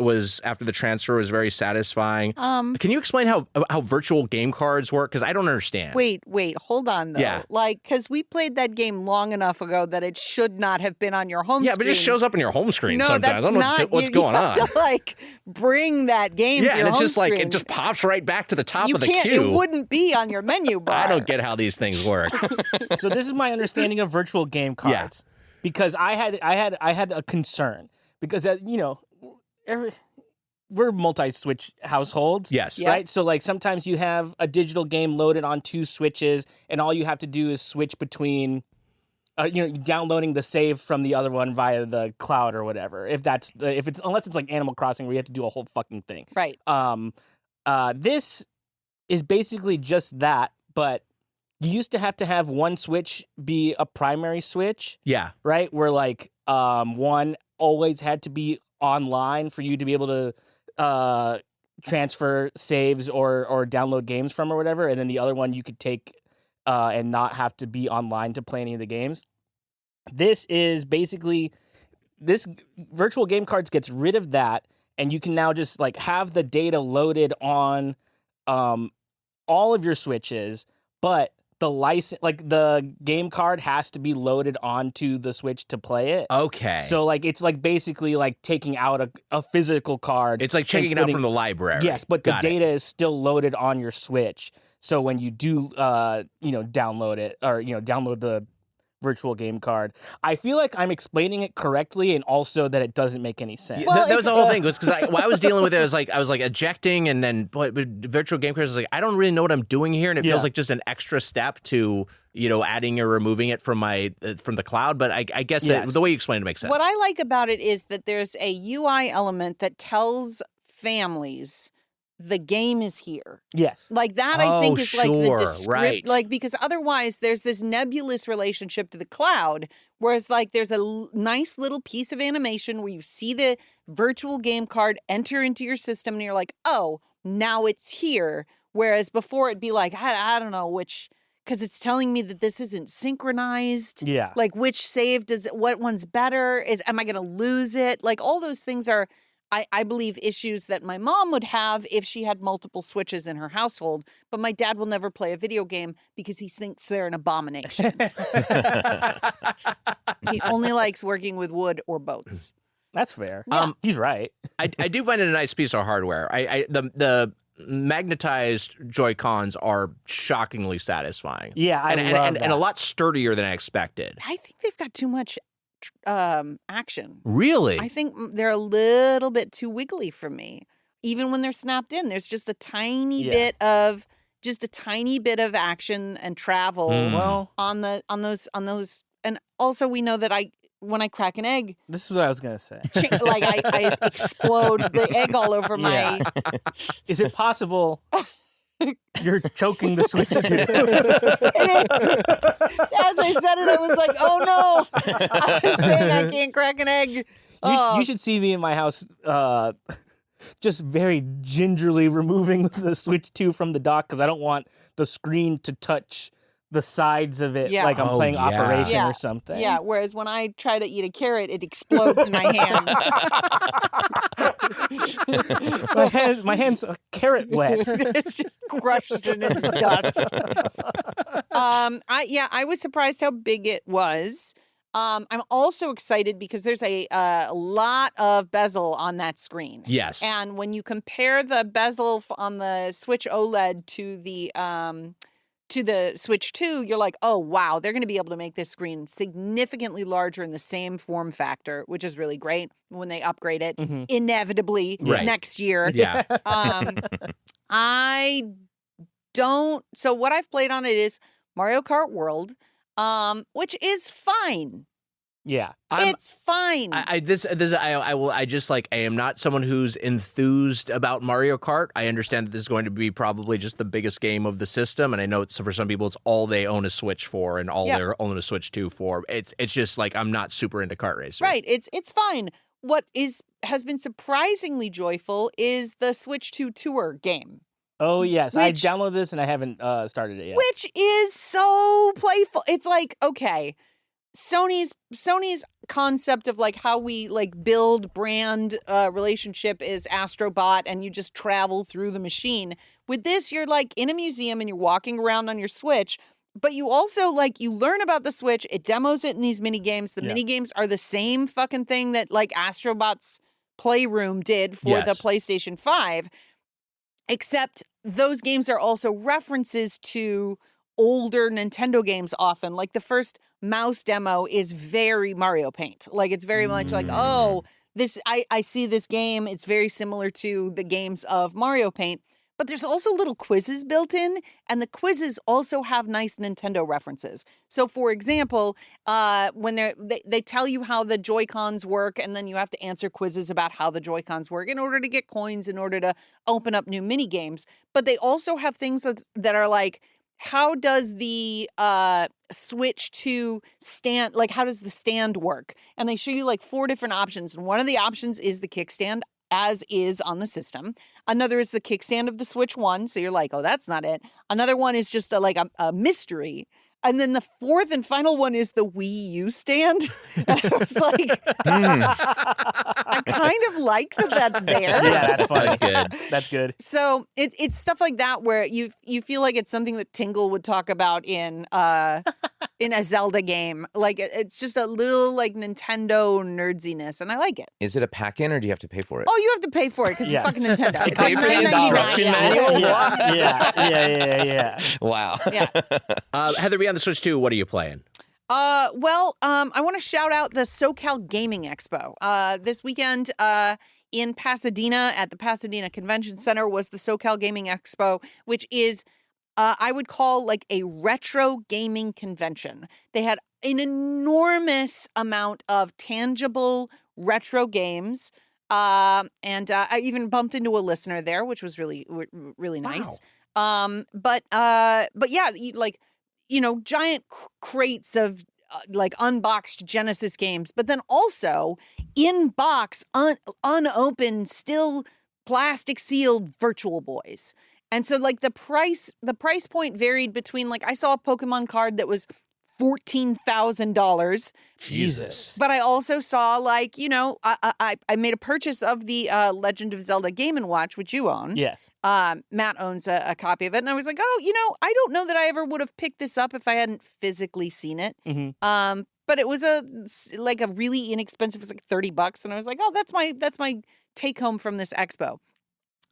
after the transfer was very satisfying. Can you explain how virtual game cards work? Because I don't understand. Wait, hold on though. Yeah. Like, because we played that game long enough ago that it should not have been on your home screen. Yeah, but it just shows up on your home screen sometimes. That's I don't know what's going on. You have to, like, bring that game to your and it's home just screen. like it just pops right back to the top of the It queue. wouldn't be on your menu bar. I don't get how these things work. So this is my understanding of virtual game cards, because I had a concern because you know, we're multi-switch households. Yes. Right. So like sometimes you have a digital game loaded on 2 switches, and all you have to do is switch between, downloading the save from the other one via the cloud or whatever. Unless it's like Animal Crossing where you have to do a whole fucking thing. Right. This is basically just that, but you used to have one switch be a primary switch. Yeah. Right? Where like one always had to be online for you to be able to transfer saves or download games from or whatever, and then the other one you could take and not have to be online to play any of the games. This is basically, this virtual game cards gets rid of that, and you can now just like have the data loaded on all of your switches, but the license, like the game card has to be loaded onto the Switch to play it. Okay. So like it's like basically like taking out a physical card. It's like checking it out from the library. Yes, but the data is still loaded on your Switch. So when you do download it or download the virtual game card, I feel like I'm explaining it correctly, and also that it doesn't make any sense. That was the whole thing. Was because I was dealing with it. I was like ejecting, and then virtual game cards. I was like, I don't really know what I'm doing here, and it feels like just an extra step to adding or removing it from the cloud. But I guess the way you explained it makes sense. What I like about it is that there's a UI element that tells families the game is here. Yes. Like that, I think, is like the descript, right. like, because otherwise there's this nebulous relationship to the cloud, whereas like there's a nice little piece of animation where you see the virtual game card enter into your system and you're like, oh, now it's here. Whereas before it'd be like, I don't know which, because it's telling me that this isn't synchronized. Yeah. Like which save what one's better? Am I going to lose it? Like all those things are, I believe, issues that my mom would have if she had multiple Switches in her household, but my dad will never play a video game because he thinks they're an abomination. He only likes working with wood or boats. That's fair. Yeah. He's right. I do find it a nice piece of hardware. The magnetized Joy-Cons are shockingly satisfying. Yeah, I love that. And a lot sturdier than I expected. I think they've got too much action. Really? I think they're a little bit too wiggly for me. Even when they're snapped in, there's just a tiny bit of action and travel Well, on those. And also, we know that when I crack an egg, this is what I was gonna say. I explode the egg all over my. Is it possible You're choking the Switch too. As I said it, I was like, oh no. I was saying I can't crack an egg. You should see me in my house just very gingerly removing the Switch 2 from the dock because I don't want the screen to touch the sides of it like I'm playing Operation or something. Yeah, whereas when I try to eat a carrot, it explodes in my hand. my hand's carrot wet. It's just crushes it into dust. I was surprised how big it was. I'm also excited because there's a lot of bezel on that screen. Yes. And when you compare the bezel on the Switch OLED to the Switch 2, you're like, oh, wow, they're going to be able to make this screen significantly larger in the same form factor, which is really great when they upgrade it inevitably next year. Yeah. So what I've played on it is Mario Kart World, which is fine. Yeah. It's fine. I am not someone who's enthused about Mario Kart. I understand that this is going to be probably just the biggest game of the system, and I know it's for some people it's all they own a Switch for and all they own a Switch 2 for. It's just like I'm not super into kart racing. Right. It's fine. What has been surprisingly joyful is the Switch 2 Tour game. Oh yes, I downloaded this and I haven't started it yet. Which is so playful. It's like, okay, Sony's concept of like how we like build brand relationship is Astrobot and you just travel through the machine. With this, you're like in a museum and you're walking around on your Switch, but you also like you learn about the Switch. It demos it in these mini games. The mini games are the same fucking thing that like Astrobot's Playroom did for the PlayStation 5, except those games are also references to older Nintendo games often. Like the first mouse demo is very Mario Paint. Like it's very much like, oh, this I see this game. It's very similar to the games of Mario Paint. But there's also little quizzes built in, and the quizzes also have nice Nintendo references. So, for example, when they tell you how the Joy-Cons work, and then you have to answer quizzes about how the Joy-Cons work in order to get coins, in order to open up new mini games. But they also have things that are like, how does the Switch to stand, like how does the stand work? And they show you like 4 different options. And one of the options is the kickstand, as is on the system. Another is the kickstand of the Switch 1. So you're like, oh, that's not it. Another one is just a mystery. And then the 4th and final one is the Wii U stand. And I was like, I kind of like that that's there. Yeah, that's funny. That's good. So it's stuff like that where you feel like it's something that Tingle would talk about in a Zelda game. Like it's just a little like Nintendo nerdziness, and I like it. Is it a pack-in or do you have to pay for it? Oh, you have to pay for it because it's fucking Nintendo. It Pay costs for the $9.99. instruction manual? Yeah. Wow. Yeah. Heather, beyond the Switch 2, what are you playing? I want to shout out the SoCal Gaming Expo. This weekend in Pasadena at the Pasadena Convention Center was the SoCal Gaming Expo, which is, I would call like a retro gaming convention. They had an enormous amount of tangible retro games. And I even bumped into a listener there, which was really, really nice. Wow. But yeah, giant crates of like unboxed Genesis games, but then also in box, unopened, still plastic sealed Virtual Boys. And so like the price point varied between like I saw a Pokemon card that was $14,000. Jesus. But I also saw like, I made a purchase of the Legend of Zelda Game & Watch, which you own. Yes. Matt owns a copy of it. And I was like, oh, I don't know that I ever would have picked this up if I hadn't physically seen it. Mm-hmm. But it was a really inexpensive, it was like $30. And I was like, oh, that's my take home from this expo.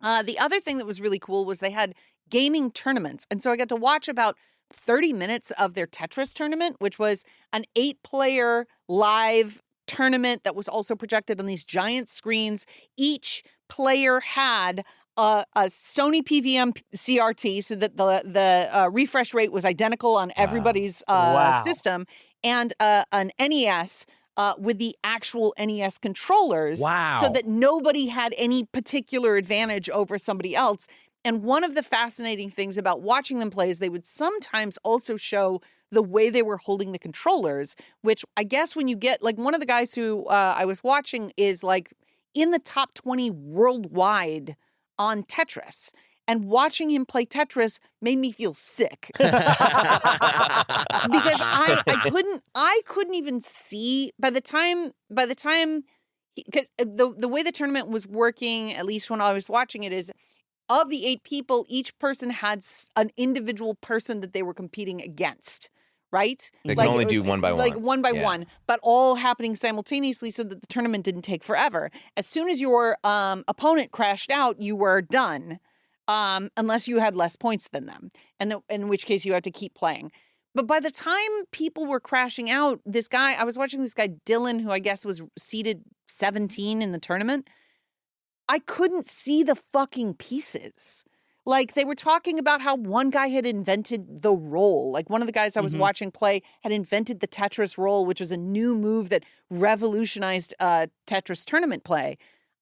The other thing that was really cool was they had gaming tournaments. And so I got to watch about 30 minutes of their Tetris tournament, which was an 8-player live tournament that was also projected on these giant screens. Each player had a Sony PVM CRT so that the refresh rate was identical on everybody's system, and an NES with the actual NES controllers, Wow. so that nobody had any particular advantage over somebody else. And one of the fascinating things about watching them play is they would sometimes also show the way they were holding the controllers, which I guess when you get, like, one of the guys who I was watching is like in the top 20 worldwide on Tetris. And watching him play Tetris made me feel sick because I couldn't even see by the time because the way the tournament was working, at least when I was watching it, is of the 8 people, each person had an individual person that they were competing against. Right? They can only do one by one. Like one by one, but all happening simultaneously so that the tournament didn't take forever. As soon as your opponent crashed out, you were done. Unless you had less points than them, and in which case you have to keep playing. But by the time people were crashing out, I was watching this guy, Dylan, who I guess was seeded 17 in the tournament. I couldn't see the fucking pieces. Like, they were talking about how one guy had invented the roll. Like, one of the guys I was watching play had invented the Tetris roll, which was a new move that revolutionized Tetris tournament play.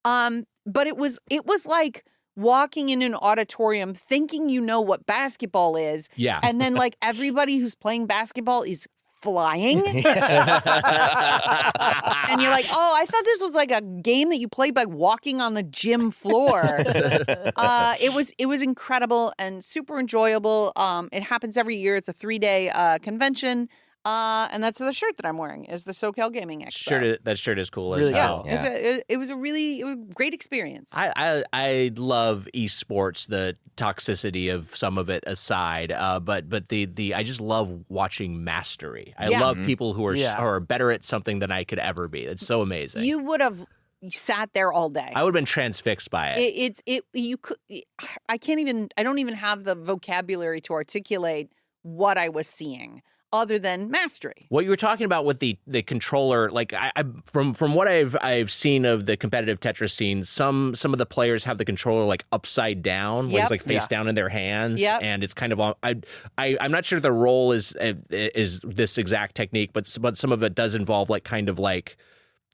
But it was like walking in an auditorium thinking you know what basketball is. Yeah. And then, like, everybody who's playing basketball is flying. And you're like, oh, I thought this was like a game that you played by walking on the gym floor. It was incredible and super enjoyable. It happens every year. It's a 3-day convention. And that's the shirt that I'm wearing, is the SoCal Gaming Expo. That shirt is cool Really as hell. Yeah. It was a great experience. I love esports, the toxicity of some of it aside, but I just love watching mastery. I love people who are better at something than I could ever be. It's so amazing. You would have sat there all day. I would have been transfixed by it. I don't even have the vocabulary to articulate what I was seeing, other than mastery. What you were talking about with the controller, like from what I've seen of the competitive Tetris scene, some of the players have the controller like upside down, like it's like face down in their hands, and it's kind of on. I'm not sure the roll is this exact technique, but some of it does involve like kind of like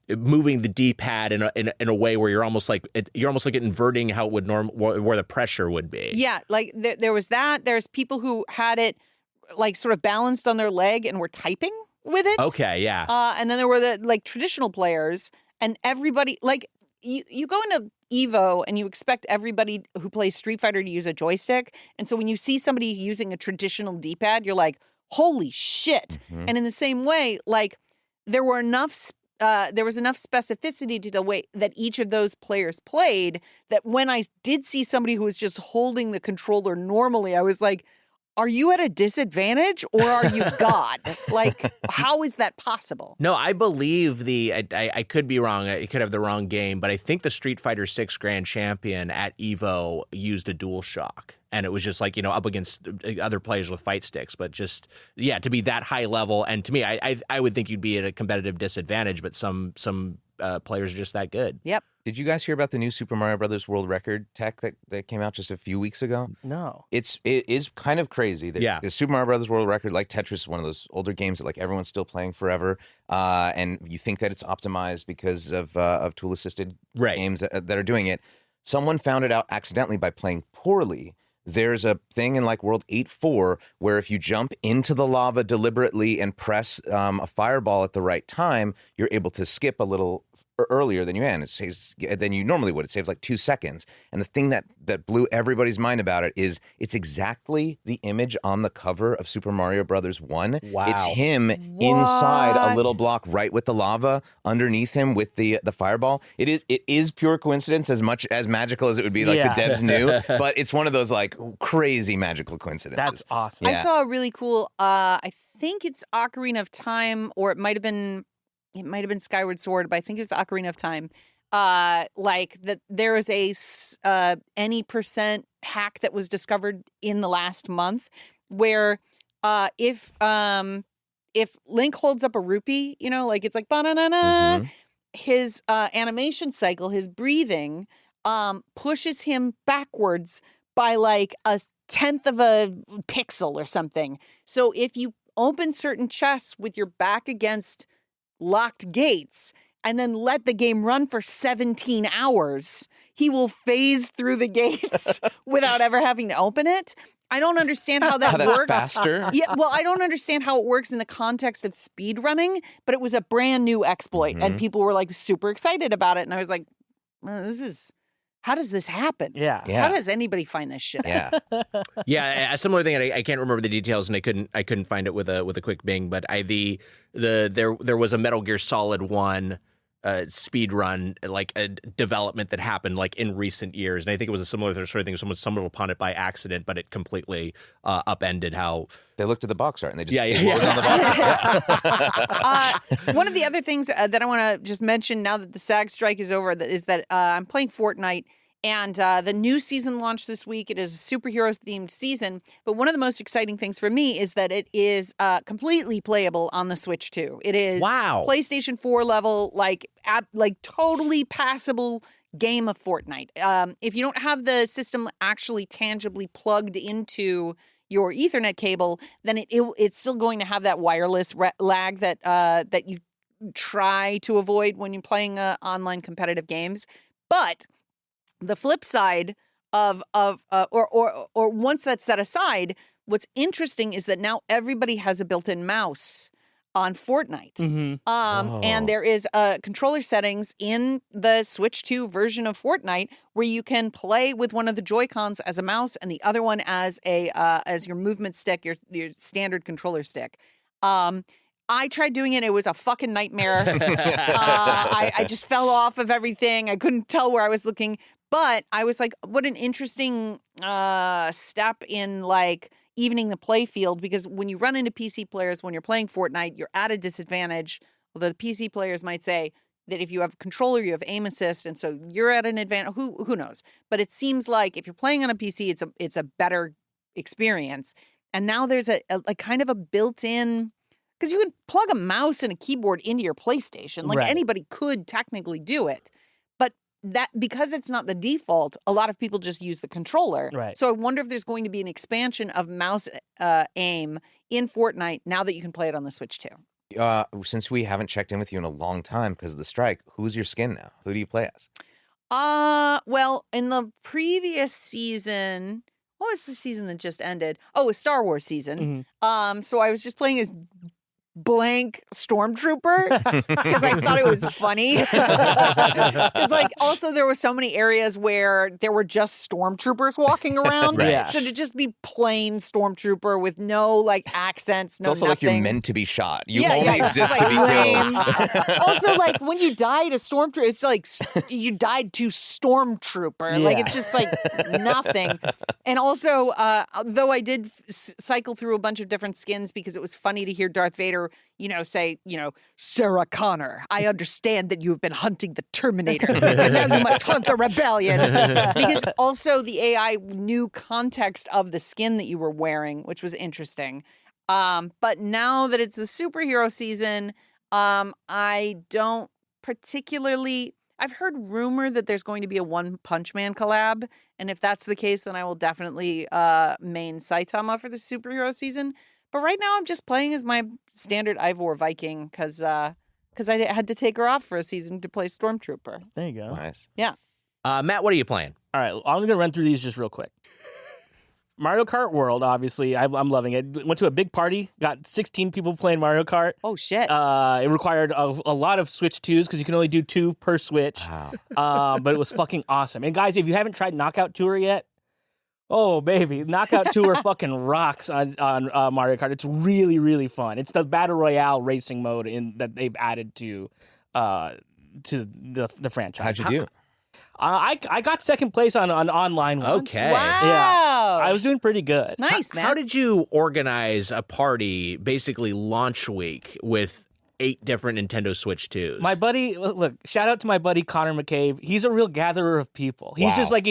moving the D-pad in a way where you're almost like inverting how it would where the pressure would be. Yeah, like there was that. There's people who had it like sort of balanced on their leg and were typing with it. Okay, yeah. And then there were the like traditional players, and everybody, like, you go into Evo and you expect everybody who plays Street Fighter to use a joystick. And so when you see somebody using a traditional D-pad, you're like, holy shit. Mm-hmm. And in the same way, like, there was enough specificity to the way that each of those players played that when I did see somebody who was just holding the controller normally, I was like, are you at a disadvantage or are you God? Like, how is that possible? No, I believe I could be wrong. I could have the wrong game, but I think the Street Fighter 6 Grand Champion at Evo used a DualShock. And it was just like, up against other players with fight sticks. But just, to be that high level. And to me, I would think you'd be at a competitive disadvantage, but some players are just that good. Yep. Did you guys hear about the new Super Mario Brothers World Record tech that came out just a few weeks ago? No. It is kind of crazy. The Super Mario Brothers World Record, like Tetris, one of those older games that like everyone's still playing forever. And you think that it's optimized because of tool-assisted games that are doing it. Someone found it out accidentally by playing poorly. There's a thing in like World 8.4 where if you jump into the lava deliberately and press a fireball at the right time, you're able to skip a little earlier than you normally would. It saves like 2 seconds. And the thing that blew everybody's mind about it is it's exactly the image on the cover of Super Mario Brothers 1. Wow. It's him inside a little block right with the lava underneath him with the fireball. It is pure coincidence, as much as magical as it would be like the devs knew, but it's one of those like crazy magical coincidences. That's awesome. I saw a really cool, I think it's Ocarina of Time, or it might have been Skyward Sword, but I think it was Ocarina of Time. Like that, there is a any % hack that was discovered in the last month, where if Link holds up a rupee, like it's like ba-na-na-na, his animation cycle, his breathing, pushes him backwards by like a 1/10 of a pixel or something. So if you open certain chests with your back against locked gates and then let the game run for 17 hours, he will phase through the gates without ever having to open it. I don't understand how that that's works. faster. Yeah, well, I don't understand how it works in the context of speed running, but it was a brand new exploit, and people were like super excited about it. And I was like, how does this happen? Yeah. Yeah. How does anybody find this shit? Yeah. Yeah, a similar thing. I can't remember the details, and I couldn't find it with a quick Bing. But there was a Metal Gear Solid 1 speed run, like a development that happened like in recent years, and I think it was a similar sort of thing. Someone stumbled upon it by accident, but it completely upended how They looked at the box art and they just Yeah. on the box art. One of the other things that I want to just mention now that the SAG strike is over is that I'm playing Fortnite, and the new season launched this week. It is a superhero-themed season, but one of the most exciting things for me is that it is completely playable on the Switch 2. It is Wow. PlayStation 4 level, like totally passable game of Fortnite. If you don't have the system actually tangibly plugged into your Ethernet cable, then it's still going to have that wireless lag that you try to avoid when you're playing online competitive games. But the flip side of or once that's set aside, what's interesting is that now everybody has a built-in mouse on Fortnite. And there is controller settings in the Switch 2 version of Fortnite where you can play with one of the Joy-Cons as a mouse and the other one as as your movement stick, your standard controller stick. I tried doing it. It was a fucking nightmare. I just fell off of everything. I couldn't tell where I was looking. But I was like, what an interesting step in like evening the play field, because when you run into PC players, when you're playing Fortnite, you're at a disadvantage. Although the PC players might say that if you have a controller, you have aim assist, and so you're at an advantage. Who knows? But it seems like if you're playing on a PC, it's a better experience. And now there's a kind of a built-in, because you can plug a mouse and a keyboard into your PlayStation. Like anybody could technically do it. But that, because it's not the default, a lot of people just use the controller. Right. So I wonder if there's going to be an expansion of mouse aim in Fortnite now that you can play it on the Switch too. Since we haven't checked in with you in a long time because of the strike, who's your skin now? Who do you play as? Well, in the previous season, what was the season that just ended? Oh, it was Star Wars season. So I was just playing as blank stormtrooper because I thought it was funny. Because like also there were so many areas where there were just stormtroopers walking around. Right. So to just be plain stormtrooper with no like accents, It's no also nothing. like you're meant to be shot. You Yeah, only yeah, it's exist just, to be like, killed. lame. Also, like when you die to stormtrooper, it's like you died to stormtrooper. Like Yeah. it's just like nothing. And also, though I did cycle through a bunch of different skins because it was funny to hear Darth Vader, say, Sarah Connor, I understand that you have been hunting the Terminator, but now you must hunt the rebellion. Because also the AI knew context of the skin that you were wearing, which was interesting. But now that it's a superhero season, I don't particularly. I've heard rumor that there's going to be a One Punch Man collab, and if that's the case, then I will definitely main Saitama for the superhero season. But right now, I'm just playing as my standard Ivor Viking because I had to take her off for a season to play Stormtrooper. There you go. Nice. Matt, what are you playing? All right, I'm going to run through these just real quick. Mario Kart World, obviously, I'm loving it. Went to a big party, got 16 people playing Mario Kart. Oh, shit. It required a lot of Switch 2s because you can only do 2 per Switch. Wow. But it was fucking awesome. And guys, if you haven't tried Knockout Tour yet, oh, baby, Knockout Tour fucking rocks on Mario Kart. It's really, really fun. It's the Battle Royale racing mode that they've added to the franchise. How'd you do? I got second place on online one. Okay. Wow. I was doing pretty good. Nice, man. How did you organize a party, basically launch week, with 8 different Nintendo Switch 2s? My buddy, look, shout out to my buddy Connor McCabe. He's a real gatherer of people. He's Wow. just like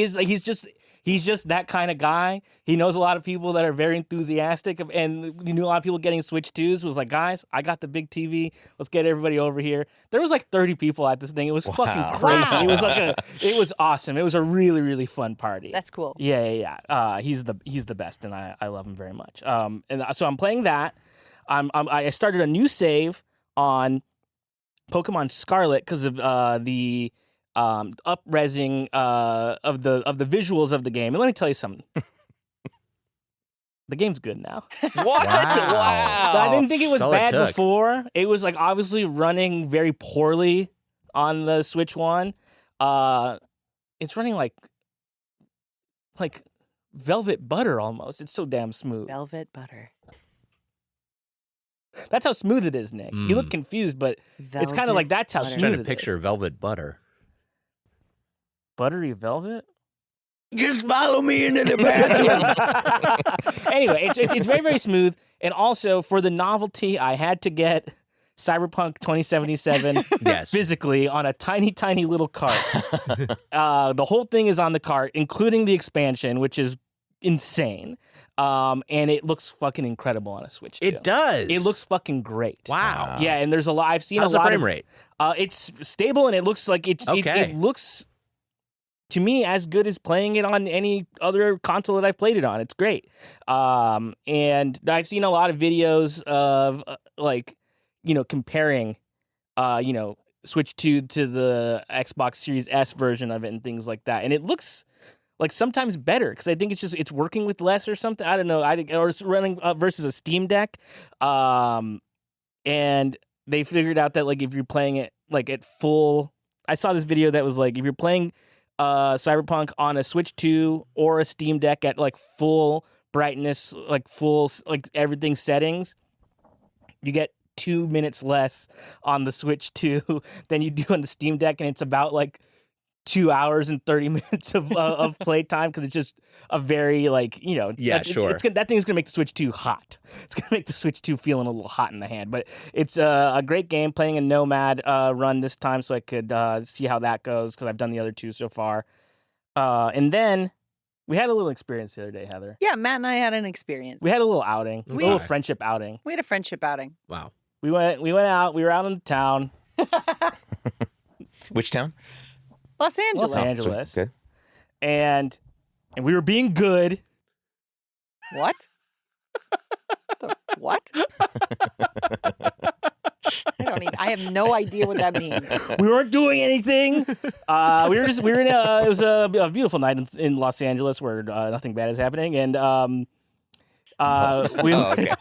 he's just that kind of guy. He knows a lot of people that are very enthusiastic, and he knew a lot of people getting Switch 2s. Was like, guys, I got the big TV. Let's get everybody over here. There was like 30 people at this thing. It was fucking crazy. Wow. It was awesome. It was a really, really fun party. That's cool. Yeah. He's the best, and I love him very much. And so I'm playing that. I started a new save on Pokemon Scarlet because of the up-resing of the visuals of the game. And let me tell you something. The game's good now. What? Wow. I didn't think it was That's all it bad took. before. It was like obviously running very poorly on the Switch One. It's running like velvet butter almost. It's so damn smooth. Velvet butter. That's how smooth it is, Nick. You look confused, but it's kind of like that's how butter. smooth Trying it to is. picture velvet butter. Buttery velvet. Just follow me into the bathroom. Anyway, it's very, very smooth. And also, for the novelty, I had to get Cyberpunk 2077 Yes. physically on a tiny, tiny little cart. The whole thing is on the cart, including the expansion, which is insane. And it looks fucking incredible on a Switch, too. It does. It looks fucking great. Wow. Yeah, and there's a lot. I've seen How's a lot the frame of, rate? It's stable, and it looks like it Okay. looks to me as good as playing it on any other console that I've played it on. It's great. And I've seen a lot of videos of comparing Switch 2 to the Xbox Series S version of it and things like that. And it looks like sometimes better because I think it's working with less or something. I don't know. Or it's running versus a Steam Deck. And they figured out that like if you're playing it like at full, I saw this video that was like if you're playing Cyberpunk on a Switch 2 or a Steam Deck at like full brightness, like full like everything settings, you get 2 minutes less on the Switch 2 than you do on the Steam Deck, and it's about like 2 hours and 30 minutes of playtime because it's just a very Sure. That thing's gonna make the Switch 2 hot. It's gonna make the Switch 2 feeling a little hot in the hand. But it's a great game. Playing a Nomad run this time so I could see how that goes because I've done the other two so far. And then we had a little experience the other day, Heather. Yeah, Matt and I had an experience. We had a little outing, a Okay. little friendship outing. We had a friendship outing. Wow. We went out. We were out in the town, Which town? Los Angeles. Los Angeles, Good. and we were being good. What? What? I have no idea what that means. We weren't doing anything. We were in it was a beautiful night in Los Angeles where nothing bad is happening, and we Okay.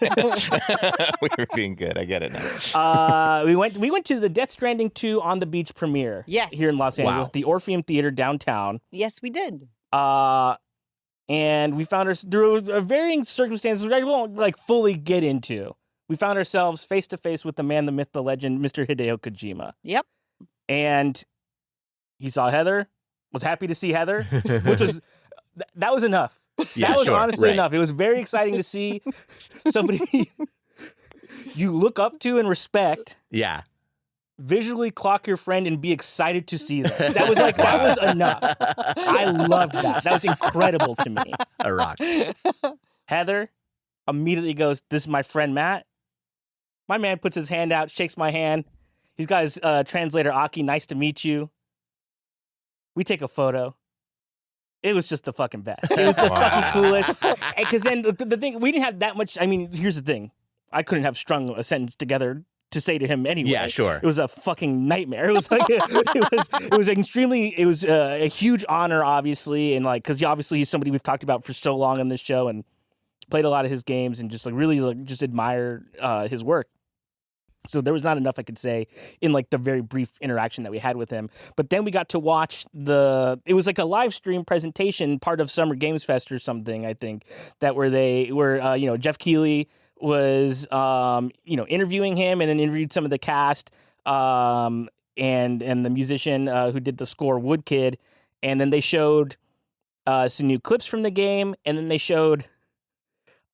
We were being good. I get it now. we went to the Death Stranding 2 on the beach premiere. Yes. Here in Los Angeles, Wow. the Orpheum Theater downtown. Yes, we did. And we found ourselves through varying circumstances, which I won't like fully get into. We found ourselves face to face with the man, the myth, the legend, Mr. Hideo Kojima. Yep. And he saw Heather, was happy to see Heather, which was that was enough. Yeah, that was sure, honestly right. enough. It was very exciting to see somebody you look up to and respect Yeah. visually clock your friend and be excited to see them. That was enough. I loved that. That was incredible to me. I rocked. Heather immediately goes, "This is my friend Matt." My man puts his hand out, shakes my hand. He's got his translator, Aki. Nice to meet you. We take a photo. It was just the fucking best. It was the fucking coolest. Because then the thing, we didn't have that much. I mean, here's the thing. I couldn't have strung a sentence together to say to him anyway. Yeah, sure. It was a fucking nightmare. It was like it was a huge honor, obviously, and like because obviously he's somebody we've talked about for so long on this show and played a lot of his games and just like really like just admire his work. So there was not enough I could say in like the very brief interaction that we had with him. But then we got to watch it was like a live stream presentation, part of Summer Games Fest or something, I think, that where Jeff Keighley was interviewing him and then interviewed some of the cast and the musician who did the score, Woodkid, and then they showed some new clips from the game, and then they showed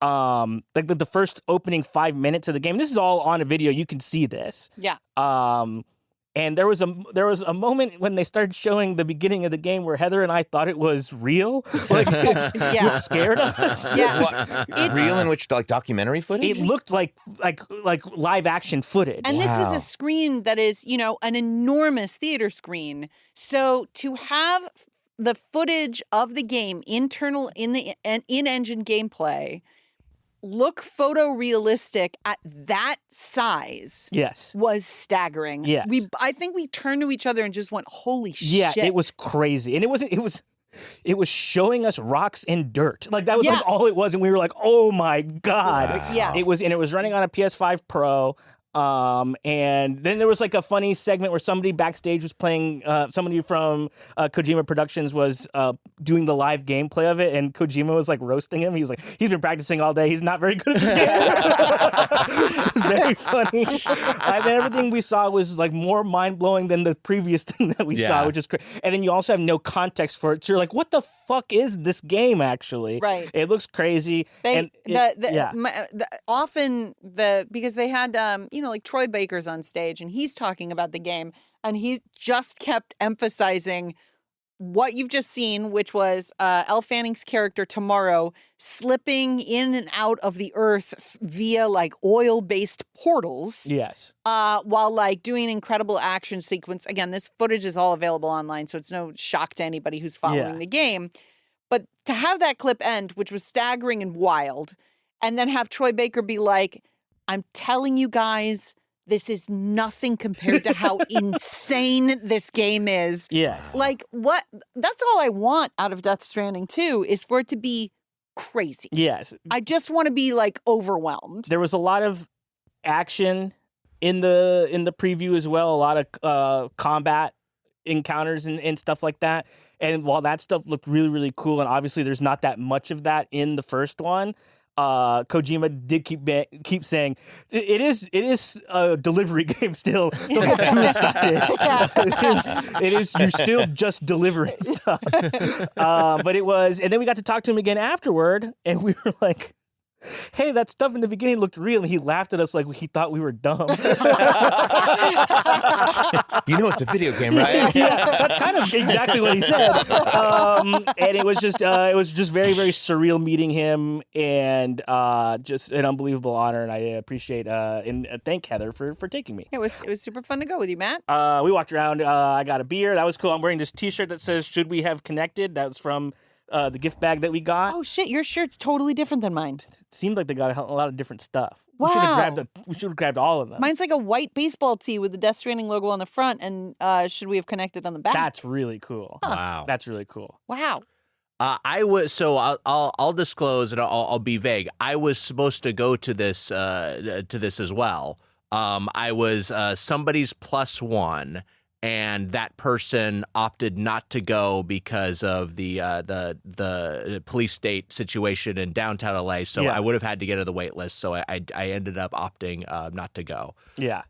like the first opening 5 minutes of the game. This is all on a video. You can see this. Yeah. And there was a moment when they started showing the beginning of the game where Heather and I thought it was real. Like, Yeah. it scared us. Yeah. What, real in which like documentary footage? It looked like live action footage. And this was Wow. a screen that is, an enormous theater screen. So to have the footage of the game internal in the in-engine gameplay look photorealistic at that size Yes. was staggering. Yes. I think we turned to each other and just went, holy Yeah, shit. it was crazy. And it was showing us rocks and dirt. Like that was like all it was, and we were like, "Oh my god!" Wow. Yeah. It was running on a PS5 Pro. And then there was like a funny segment where somebody backstage was playing. Somebody from Kojima Productions was doing the live gameplay of it, and Kojima was like roasting him. He was like, "He's been practicing all day. He's not very good at the game." Which is very funny. And then everything we saw was like more mind blowing than the previous thing that we saw, which is crazy. And then you also have no context for it, so you're like, "What the fuck is this game actually?" Right. It looks crazy. Because they had like Troy Baker's on stage and he's talking about the game, and he just kept emphasizing what you've just seen, which was Elle Fanning's character Tomorrow slipping in and out of the earth via like oil-based portals. Yes. While like doing an incredible action sequence. Again, this footage is all available online, so it's no shock to anybody who's following the game. But to have that clip end, which was staggering and wild, and then have Troy Baker be like, "I'm telling you guys, this is nothing compared to how insane this game is." Yes. Like, what? That's all I want out of Death Stranding 2 is for it to be crazy. Yes. I just want to be like overwhelmed. There was a lot of action in the preview as well, a lot of combat encounters and stuff like that. And while that stuff looked really, really cool, and obviously there's not that much of that in the first one, Kojima did keep saying it is a delivery game still. Don't get too excited. It is you're still just delivering stuff. But it was, and then we got to talk to him again afterward, and we were like, "Hey, that stuff in the beginning looked real," and he laughed at us like he thought we were dumb. You know it's a video game, right? Yeah, that's kind of exactly what he said. And it was just very, very surreal meeting him, and just an unbelievable honor. And I appreciate and thank Heather for taking me. It was super fun to go with you, Matt. We walked around. I got a beer. That was cool. I'm wearing this T-shirt that says "Should we have connected?" That was from the gift bag that we got. Oh shit, your shirt's totally different than mine. It seemed like they got a lot of different stuff. Wow. We should have grabbed all of them. Mine's like a white baseball tee with the Death Stranding logo on the front, and "Should we have connected?" on the back. That's really cool. Wow. That's really cool. Wow. I'll disclose and I'll be vague. I was supposed to go to this as well. I was somebody's plus one, and that person opted not to go because of the police state situation in downtown LA. So I would have had to get to the wait list. So I ended up opting not to go. Yeah.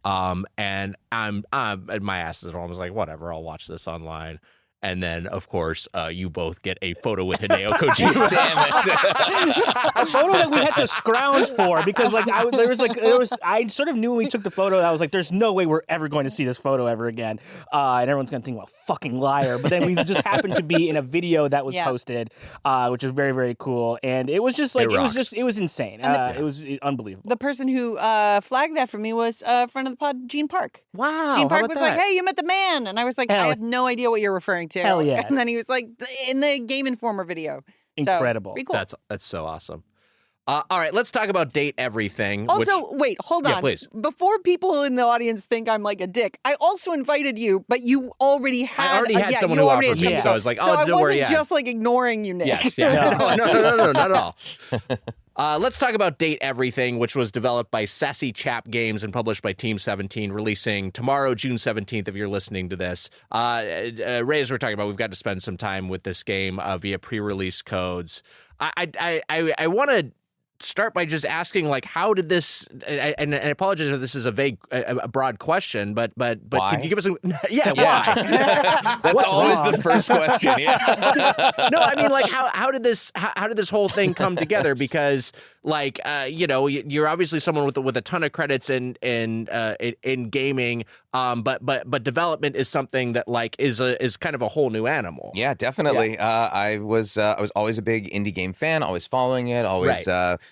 And I'm my ass is almost like, whatever, I'll watch this online. And then, of course, you both get a photo with Hideo Kojima. Damn it. A photo that we had to scrounge for because, like, I sort of knew when we took the photo, I was like, there's no way we're ever going to see this photo ever again. And everyone's going to think, well, fucking liar. But then we just happened to be in a video that was posted, which is very, very cool. And it was just like, it was insane. It was unbelievable. The person who flagged that for me was a friend of the pod, Gene Park. Wow. Gene Park was like, "Hey, you met the man." And I was like, I have no idea what you're referring to. Hell yes. And then he was like, "In the Game Informer video." Incredible. So, pretty cool. That's so awesome. All right, let's talk about Date Everything. Also, wait, hold on. Yeah, please. Before people in the audience think I'm like a dick, I also invited you, but you already had. I already had someone who offered me, so I was like, "Oh, so I don't worry." wasn't just like ignoring you, Nick. Yes, yeah. No, not at all. Let's talk about Date Everything, which was developed by Sassy Chap Games and published by Team 17, releasing tomorrow, June 17th, if you're listening to this. Ray, as we're talking about, we've got to spend some time with this game via pre-release codes. I want to start by just asking, like, how did this? And I apologize if this is a broad question, but Why? can you give us why? That's always the first question. Yeah. No, I mean, like, how did this whole thing come together? Because, like, you're obviously someone with a ton of credits in gaming, but development is something that, like, is kind of a whole new animal. Yeah, definitely. Yeah. I was always a big indie game fan, always following it, always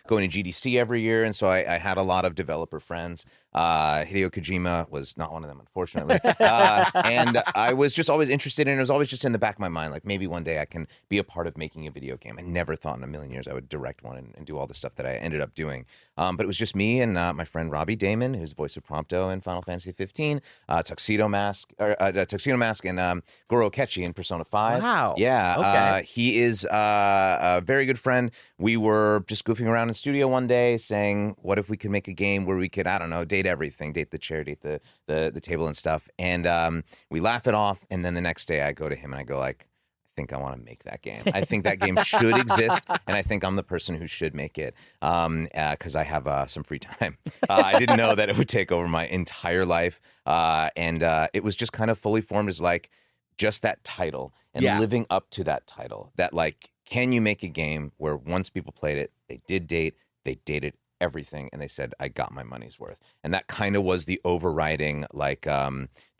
going to GDC every year, and so I had a lot of developer friends. Hideo Kojima was not one of them, unfortunately. And I was just always interested in it. It was always just in the back of my mind, like, maybe one day I can be a part of making a video game. I never thought in a million years I would direct one and do all the stuff that that I ended up doing. But it was just me and my friend Robbie Damon, who's the voice of Prompto in Final Fantasy 15, Tuxedo Mask, and Goro Akechi in Persona 5. Wow. Yeah. Okay. He is a very good friend. We were just goofing around in studio one day saying, what if we could make a game where we could, I don't know, date everything, date the chair, date the table and stuff. And we laugh it off. And then the next day I go to him and I go like, I think I want to make that game. I think that game should exist, and I think I'm the person who should make it because I have some free time. I didn't know that it would take over my entire life, and it was just kind of fully formed as like just that title and living up to that title. That like, can you make a game where once people played it, they did date, they dated everything, and they said, I got my money's worth. And that kind of was the overriding like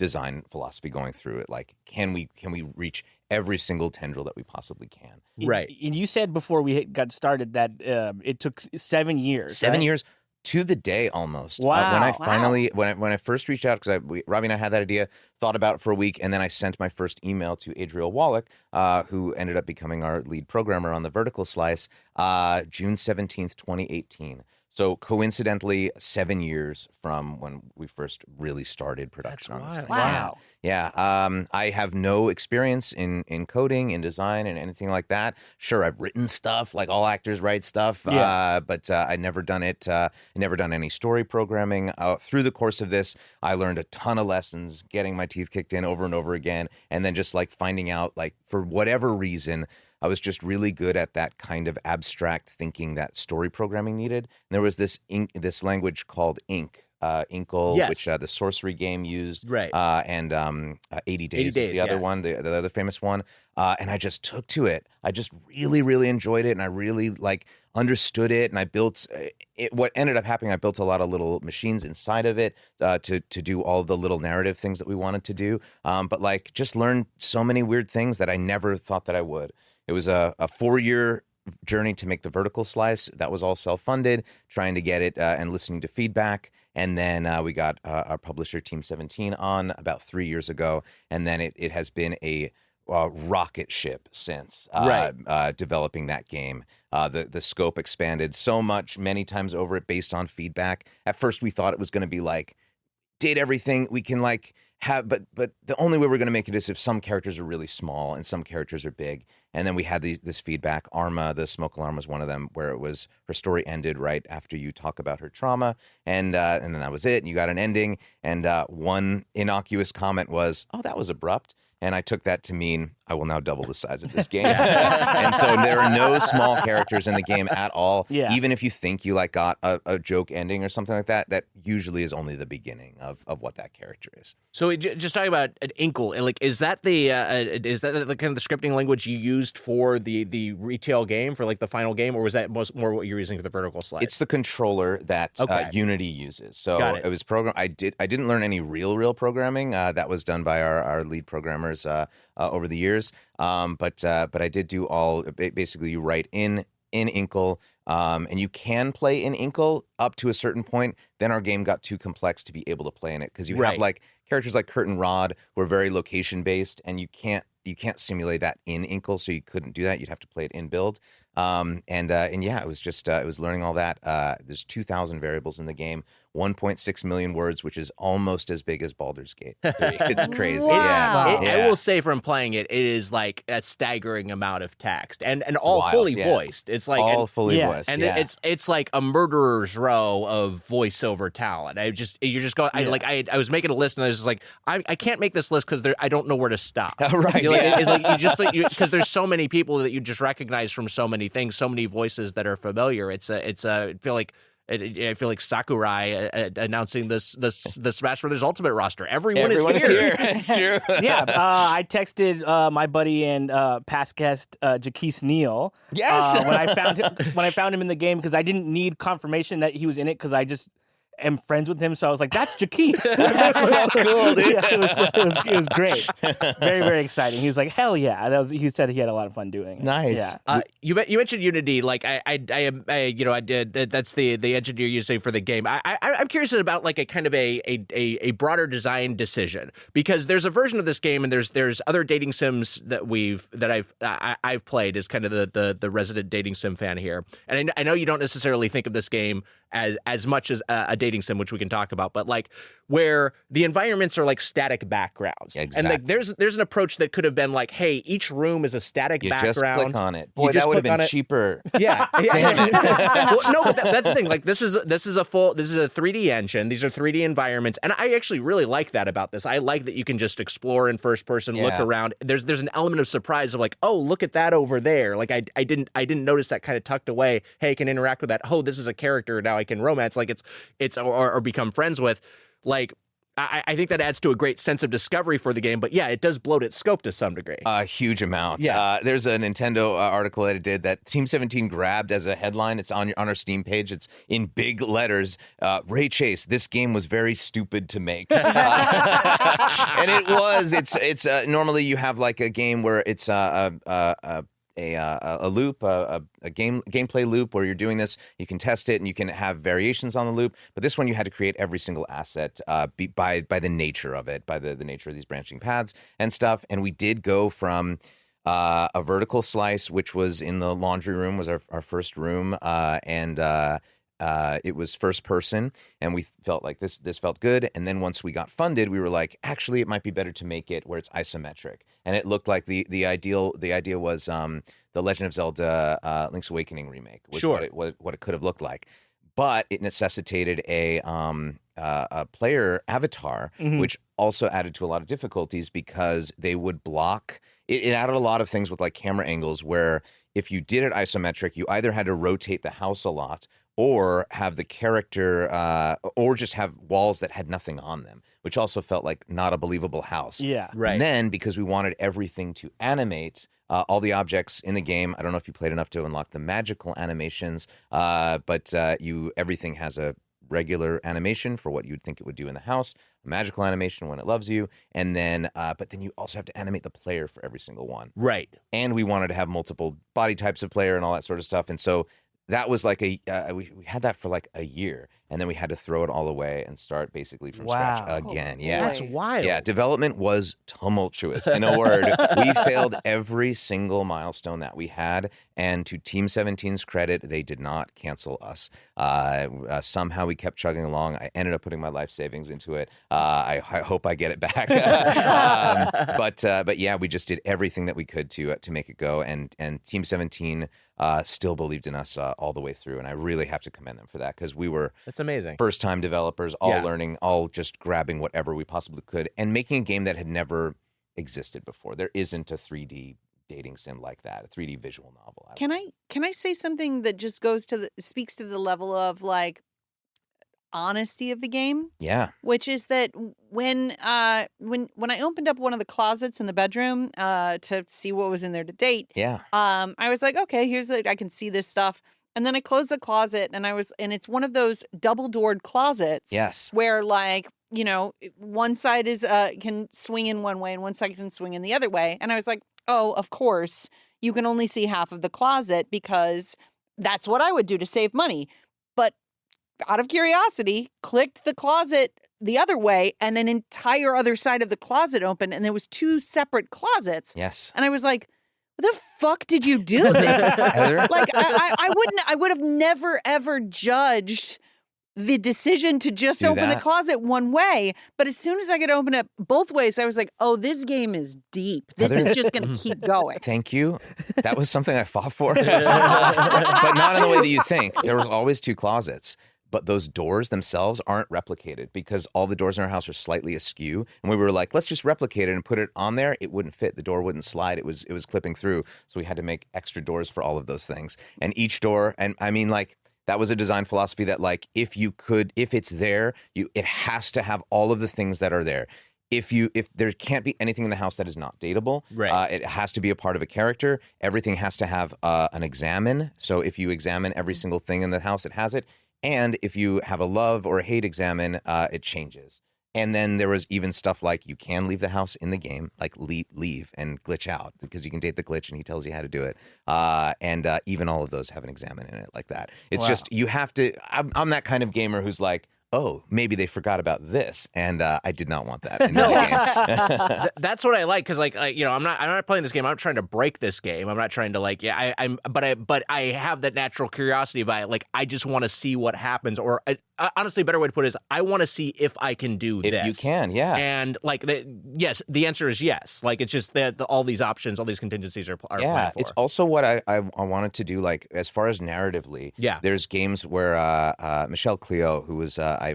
design philosophy going through it. Like, can we reach every single tendril that we possibly can? Right. And you said before we got started that it took 7 years. 7 right? years to the day almost. Wow. When I finally, when I first reached out, because Robbie and I had that idea, thought about it for a week, and then I sent my first email to Adriel Wallach, who ended up becoming our lead programmer on the Vertical Slice, June 17th, 2018. So coincidentally, 7 years from when we first really started production on this thing. Wow. Yeah. I have no experience in coding, in design, and anything like that. Sure, I've written stuff, like all actors write stuff, but I'd never done it. Never done any story programming. Through the course of this, I learned a ton of lessons, getting my teeth kicked in over and over again, and then just like finding out, like, for whatever reason, I was just really good at that kind of abstract thinking that story programming needed. And there was this language called Ink, Inkle, which the sorcery game used, Right. And 80 Days is the other one, the other famous one. And I just took to it. I just really, really enjoyed it, and I really like understood it. And I built it. What ended up happening, I built a lot of little machines inside of it to do all the little narrative things that we wanted to do. But like, just learned so many weird things that I never thought that I would. It was a 4-year journey to make the Vertical Slice. That was all self-funded, trying to get it and listening to feedback. And then we got our publisher, Team 17, on about 3 years ago. And then it has been a rocket ship since developing that game. The scope expanded so much, many times over it, based on feedback. At first, we thought it was going to be like, did everything we can like have, but the only way we're going to make it is if some characters are really small and some characters are big. And then we had this feedback. Arma, the smoke alarm, was one of them, where it was her story ended right after you talk about her trauma, and then that was it. And you got an ending. And one innocuous comment was, "Oh, that was abrupt." And I took that to mean I will now double the size of this game. And so there are no small characters in the game at all. Yeah. Even if you think you like got a joke ending or something like that, that usually is only the beginning of what that character is. So just talking about an Inkle, like, is that the kind of the scripting language you used for the retail game, for like the final game, or was that more what you're using for the Vertical Slice? It's the controller that Unity uses. So it was I didn't learn any real programming. That was done by our lead programmers over the years. But I did do all. Basically, you write in Inkle, and you can play in Inkle up to a certain point. Then our game got too complex to be able to play in it, because you have like characters like Kurt and Rod who are very location based, and you can't simulate that in Inkle, so you couldn't do that. You'd have to play it in build. And yeah, it was just it was learning all that. There's 2,000 variables in the game, 1.6 million words, which is almost as big as Baldur's Gate. It's crazy. Wow. I will say, from playing it, it is like a staggering amount of text and all fully voiced. It's like all fully voiced, and it's like a murderer's row of voiceover talent. You're just going. I was making a list, and I was just like, I can't make this list because I don't know where to stop. Right. It's like you just because there's so many people that you just recognize from so many things, so many voices that are familiar. I feel like Sakurai announcing the Smash Brothers Ultimate roster. Everyone is here. It's true. Yeah, I texted my buddy and past guest Jaquise Neal. Yes. When I found him in the game, because I didn't need confirmation that he was in it, because am friends with him, so I was like, "That's Jaquise." That's so cool, dude. Yeah, it was great. Very, very exciting. He was like, "Hell yeah!" He said he had a lot of fun doing it. Nice. Yeah. You mentioned Unity. Like I did. That's the engine you're using for the game. I'm curious about like a kind of a broader design decision, because there's a version of this game, and there's other dating sims that I've played as kind of the resident dating sim fan here. And I know you don't necessarily think of this game as much as a dating sim, which we can talk about, but like where the environments are like static backgrounds. Exactly. And like there's an approach that could have been like, hey, each room is a static You background. just click on it. Boy, You just that would have click on been it. cheaper. Yeah. Damn it. Well, no, but that's the thing. Like this is a 3D engine. These are 3D environments, and I actually really like that about this. I like that you can just explore in first person, look Yeah. around. There's an element of surprise of like, oh, look at that over there. Like I didn't notice that kind of tucked away. Hey, I can interact with that. Oh, this is a character now I can romance. Like it's or become friends with. Like I think that adds to a great sense of discovery for the game. But yeah, it does bloat its scope to some degree. A huge amount. Yeah. There's a Nintendo article that it did that Team 17 grabbed as a headline. It's on our Steam page. It's in big letters. Ray Chase, this game was very stupid to make. And it was. It's normally you have like a game where it's a loop, a gameplay loop where you're doing this. You can test it and you can have variations on the loop. But this one, you had to create every single asset by the nature of it, by the nature of these branching paths and stuff. And we did go from a vertical slice, which was in the laundry room, was our first room, and it was first person, and we felt like this felt good. And then once we got funded, we were like, actually, it might be better to make it where it's isometric. And it looked like the idea was the Legend of Zelda Link's Awakening remake. Was Sure. what it could have looked like. But it necessitated a player avatar, which also added to a lot of difficulties because they would block. It added a lot of things with like camera angles where if you did it isometric, you either had to rotate the house a lot or have the character or just have walls that had nothing on them, which also felt like not a believable house. Yeah. Right. And then because we wanted everything to animate, all the objects in the game, I don't know if you played enough to unlock the magical animations, but everything has a regular animation for what you'd think it would do in the house, a magical animation when it loves you, and then but then you also have to animate the player for every single one. Right. And we wanted to have multiple body types of player and all that sort of stuff. And so that was like we had that for like a year, and then we had to throw it all away and start basically from scratch again. Yeah. That's wild. Yeah, development was tumultuous. In a word, we failed every single milestone that we had, and to Team 17's credit, they did not cancel us. Somehow we kept chugging along. I ended up putting my life savings into it. I hope I get it back. But yeah, we just did everything that we could to make it go, and Team 17 still believed in us all the way through, and I really have to commend them for that because we were That's amazing. first-time developers, all learning, all just grabbing whatever we possibly could, and making a game that had never existed before. There isn't a 3D dating sim like that, a 3D visual novel. Can I say something that just speaks to the level of like honesty of the game? Yeah. Which is that when I opened up one of the closets in the bedroom to see what was in there to date, Yeah. I was like, okay, I can see this stuff. And then I closed the closet and it's one of those double-doored closets. Yes. Where like, one side is can swing in one way and one side can swing in the other way. And I was like, oh, of course, you can only see half of the closet because that's what I would do to save money. But out of curiosity, clicked the closet the other way and an entire other side of the closet opened and there was two separate closets. Yes. And I was like, what the fuck did you do this? Heather? Like I would have never ever judged the decision to just Do open the that. closet one way. But as soon as I could open it both ways, I was like, oh, this game is deep. This Heather? is just going to keep going. Thank you. That was something I fought for. But not in the way that you think. There was always two closets. But those doors themselves aren't replicated because all the doors in our house are slightly askew. And we were like, let's just replicate it and put it on there. It wouldn't fit. The door wouldn't slide. It was clipping through. So we had to make extra doors for all of those things. And each door, and I mean, like, that was a design philosophy that, like, if it's there, it has to have all of the things that are there. If there can't be anything in the house that is not dateable, Right. It has to be a part of a character. Everything has to have an examine. So if you examine every single thing in the house, it has it. And if you have a love or a hate examine, it changes. And then there was even stuff like you can leave the house in the game, like leave and glitch out because you can date the glitch and he tells you how to do it. And even all of those have an examine in it like that. It's just you have to. I'm that kind of gamer who's like, oh, maybe they forgot about this, and I did not want that in the game. That's what I like because, like, I'm not playing this game. I'm not trying to break this game. I'm not trying to but I have that natural curiosity of I just want to see what happens. Or honestly, a better way to put it is I want to see if I can do this. If you can, yeah. And yes, the answer is yes. Like it's just that all these options, all these contingencies are planned for. It's also what I wanted to do. Like as far as narratively, there's games where Michelle Cleo, who was I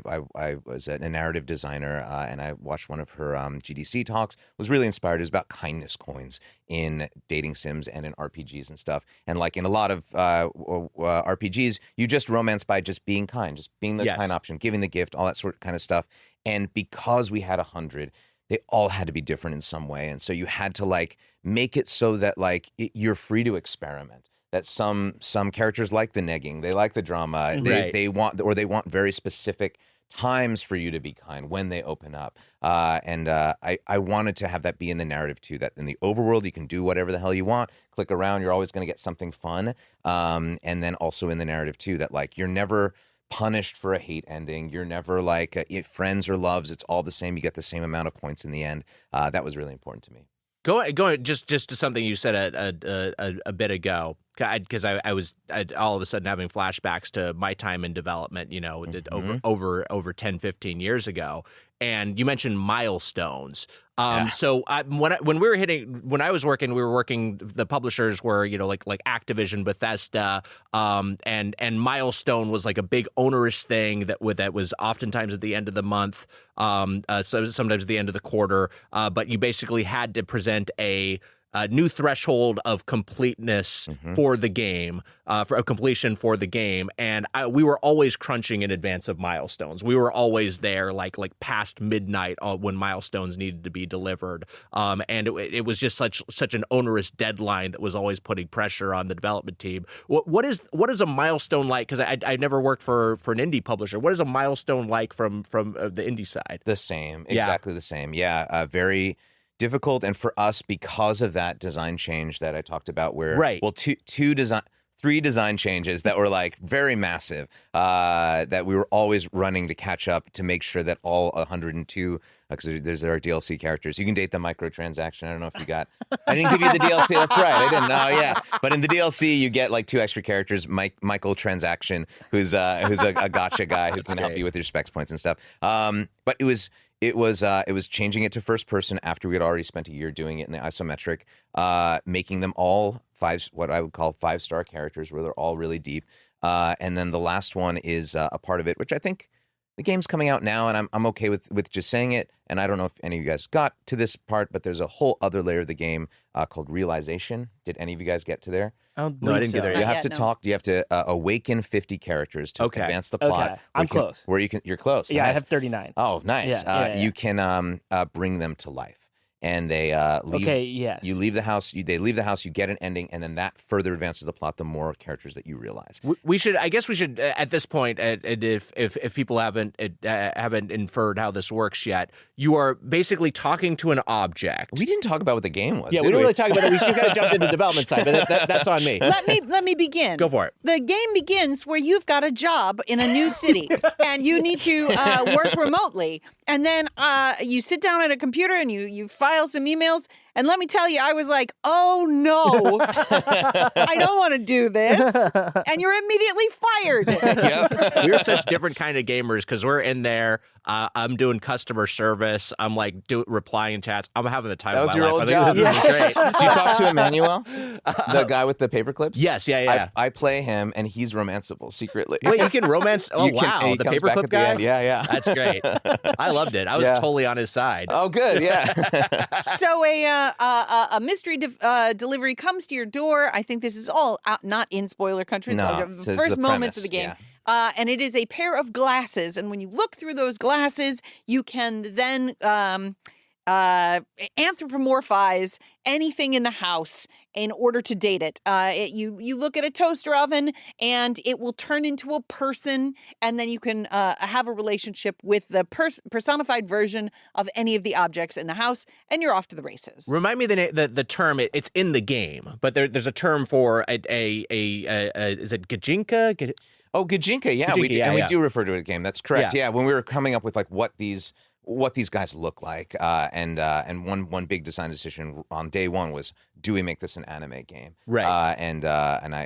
was a narrative designer, and I watched one of her GDC talks, was really inspired. It was about kindness coins in dating sims and in RPGs and stuff. And like in a lot of RPGs, you just romance by just being kind, just being the kind option, giving the gift, all that sort of kind of stuff. And because we had 100, they all had to be different in some way. And so you had to like make it so that like you're free to experiment. That some characters like the negging, they like the drama, they want very specific times for you to be kind when they open up. And I wanted to have that be in the narrative too, that in the overworld you can do whatever the hell you want, click around, you're always going to get something fun. And then also in the narrative too, that like you're never punished for a hate ending. You're never like friends or loves. It's all the same. You get the same amount of points in the end. That was really important to me. Going just to something you said a bit ago, because I was all of a sudden having flashbacks to my time in development, over 10, 15 years ago. And you mentioned milestones. So when I was working, the publishers were, like Activision, Bethesda, and milestone was like a big onerous thing that was oftentimes at the end of the month, so sometimes at the end of the quarter. But you basically had to present a new threshold of completeness for the game, for completion for the game, and we were always crunching in advance of milestones. We were always there, like past midnight when milestones needed to be delivered, and it was just such an onerous deadline that was always putting pressure on the development team. What is a milestone like? Because I never worked for an indie publisher. What is a milestone like from the indie side? The same, exactly the same. Yeah, very difficult, and for us, because of that design change that I talked about, where three design changes that were like very massive, that we were always running to catch up to make sure that all 102, because there are DLC characters. You can date the microtransaction. I don't know if you got. I didn't give you the DLC. That's right. I didn't know. Yeah, but in the DLC, you get like 2 extra characters. Michael Transaction, who's a gotcha guy who can help you with your specs points and stuff. But it was changing it to first person after we had already spent a year doing it in the isometric, making them all what I would call 5-star characters, where they're all really deep. And then the last one is a part of it, which I think the game's coming out now, and I'm okay with just saying it. And I don't know if any of you guys got to this part, but there's a whole other layer of the game called realization. Did any of you guys get to there? No, I didn't get there. You have to talk. You have to awaken 50 characters to advance the plot. Okay. I'm close. You're close. Yeah, nice. I have 39. Oh, nice. Yeah. You can bring them to life, and they leave. Okay. Yes. You leave the house. They leave the house. You get an ending, and then that further advances the plot. The more characters that you realize. I guess we should at this point, if people haven't inferred how this works yet, you are basically talking to an object. We didn't talk about what the game was. Yeah, we didn't really talk about it. We just kind of jumped into the development side, but that's on me. Let me begin. Go for it. The game begins where you've got a job in a new city and you need to work remotely. And then you sit down at a computer and you file some emails. And let me tell you, I was like, oh no, I don't want to do this. And you're immediately fired. Yep. We're such different kind of gamers because we're in there. I'm doing customer service. I'm like replying chats. I'm having the time of my life. That was your old job. This is great. Did you talk to Emmanuel, the guy with the paper clips? Yes, yeah. I play him, and he's romanceable secretly. Wait, you can romance? Oh, wow. He The comes back paperclip at the guy? end. Yeah. That's great. I loved it. I was totally on his side. Oh, good. Yeah. So a mystery delivery comes to your door. I think this is all not in spoiler country. It's No, like it's the the first moments premise, of the game. yeah. And it is a pair of glasses. And when you look through those glasses, you can then anthropomorphize anything in the house in order to date it. You look at a toaster oven and it will turn into a person, and then you can have a relationship with the personified version of any of the objects in the house, and you're off to the races. Remind me the term. It's in the game, but there's a term for a is it Gajinka? Oh, Gajinka, yeah, we do refer to it as a game. That's correct. Yeah, when we were coming up with like what these guys look like, and one big design decision on day one was, do we make this an anime game? Right.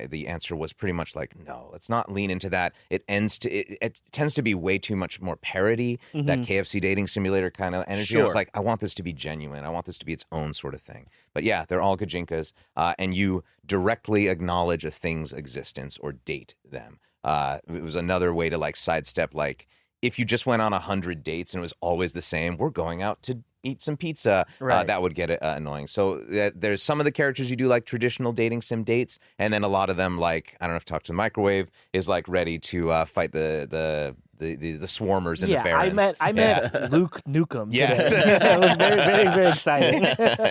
The answer was pretty much like, no, let's not lean into that. It tends to be way too much more parody, that KFC dating simulator kind of energy. Sure. I was like, I want this to be genuine. I want this to be its own sort of thing. But yeah, they're all Gajinkas, and you directly acknowledge a thing's existence or date them. It was another way to like sidestep, like, if you just went on 100 dates and it was always the same, we're going out to eat some pizza, Right. that would get annoying. So there's some of the characters you do like traditional dating sim dates, and then a lot of them, like, I don't know if Talk to the Microwave is like ready to fight the swarmers and the barons. I met Luke Nukem. Yes. Today. It was very, very, very exciting.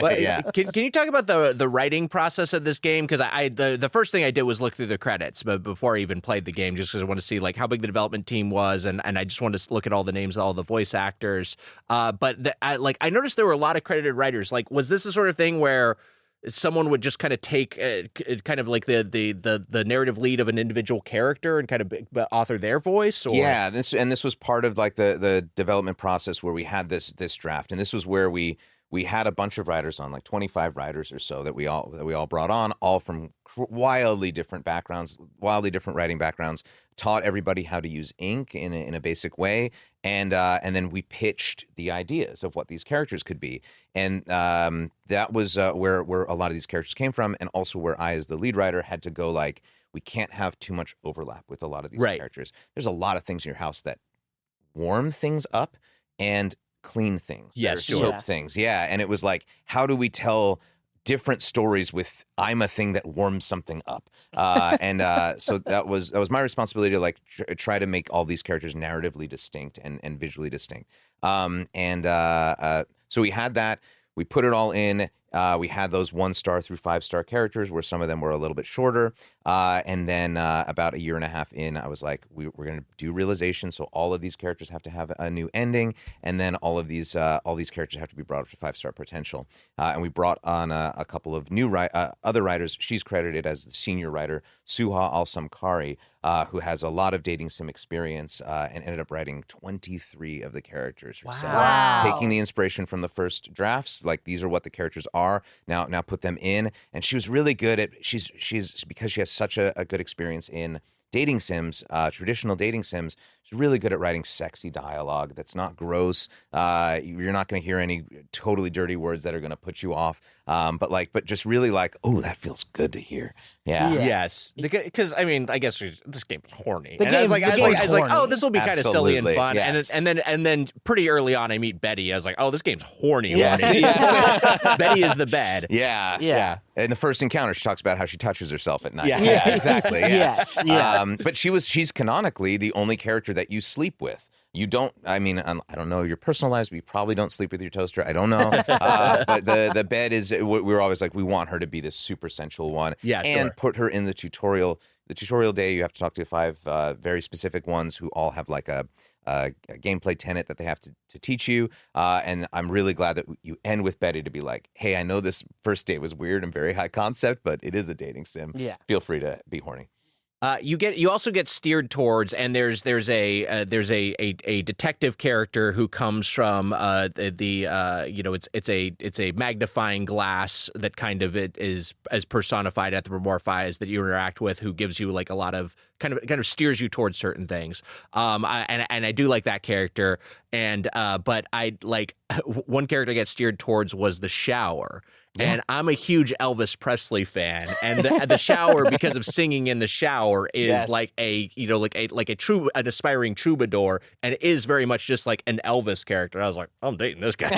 But, Yeah. Can you talk about the writing process of this game? Because the first thing I did was look through the credits, but before I even played the game, just because I want to see like how big the development team was, and I just wanted to look at all the names of all the voice actors. But I noticed there were a lot of credited writers. Like, was this the sort of thing where someone would just kind of take kind of like the narrative lead of an individual character and kind of author their voice? Or? Yeah, this was part of like the development process where we had this draft, and this was where we had a bunch of writers on, like 25 writers or so that we all brought on, all from wildly different backgrounds, wildly different writing backgrounds. Taught everybody how to use ink in a basic way, and then we pitched the ideas of what these characters could be, and that was where a lot of these characters came from, and also where I, as the lead writer, had to go like, we can't have too much overlap with a lot of these characters. There's a lot of things in your house that warm things up and clean things. Yes, They're sure. soap things. Yeah, and it was like, how do we tell different stories with I'm a thing that warms something up, so that was my responsibility to like try to make all these characters narratively distinct and visually distinct. So we had that. We put it all in. We had those 1-star through 5-star characters, where some of them were a little bit shorter. And then about a year and a half in, I was like, we're going to do realization. So all of these characters have to have a new ending, and then all these characters have to be brought up to 5-star potential. And we brought on a couple of new other writers. She's credited as the senior writer, Suha Al-Samkari, who has a lot of dating sim experience, and ended up writing 23 of the characters herself. Wow. Taking the inspiration from the first drafts, like, these are what the characters are, now put them in. And she was really good at, she's because she has such a good experience in dating sims, traditional dating sims, she's really good at writing sexy dialogue that's not gross. You're not going to hear any totally dirty words that are going to put you off. But just really like, oh, that feels good to hear. Yeah. Yes, because I mean, I guess this game is horny. The And I was game's like, horny. oh, this will be kind of silly and Absolutely, fun. yes. And then pretty early on, I meet Betty. I was like, oh, this game's horny. Yes, horny. yes. Betty is the bed. Yeah. Yeah. In the first encounter, she talks about how she touches herself at night. Yeah. Exactly. Yeah. Yes, yeah. But she's canonically the only character that you sleep with. You don't, I mean, I don't know your personal lives, but you probably don't sleep with your toaster. I don't know. But the bed is, we were always like, we want her to be this super sensual one. Yeah, And sure. put her in the tutorial. The tutorial day, you have to talk to 5 very specific ones who all have like a gameplay tenet that they have to teach you. And I'm really glad that you end with Betty to be like, hey, I know this first date was weird and very high concept, but it is a dating sim. Yeah. Feel free to be horny. You also get steered towards, and there's a detective character who comes from it's a magnifying glass that kind of it is as personified anthropomorphized that you interact with, who gives you like a lot of kind of steers you towards certain things. I do like that character, but I like one character I get steered towards was the shower. And I'm a huge Elvis Presley fan, and the shower, because of singing in the shower, is Yes. like an aspiring troubadour, and it is very much just like an Elvis character. I was like, I'm dating this guy.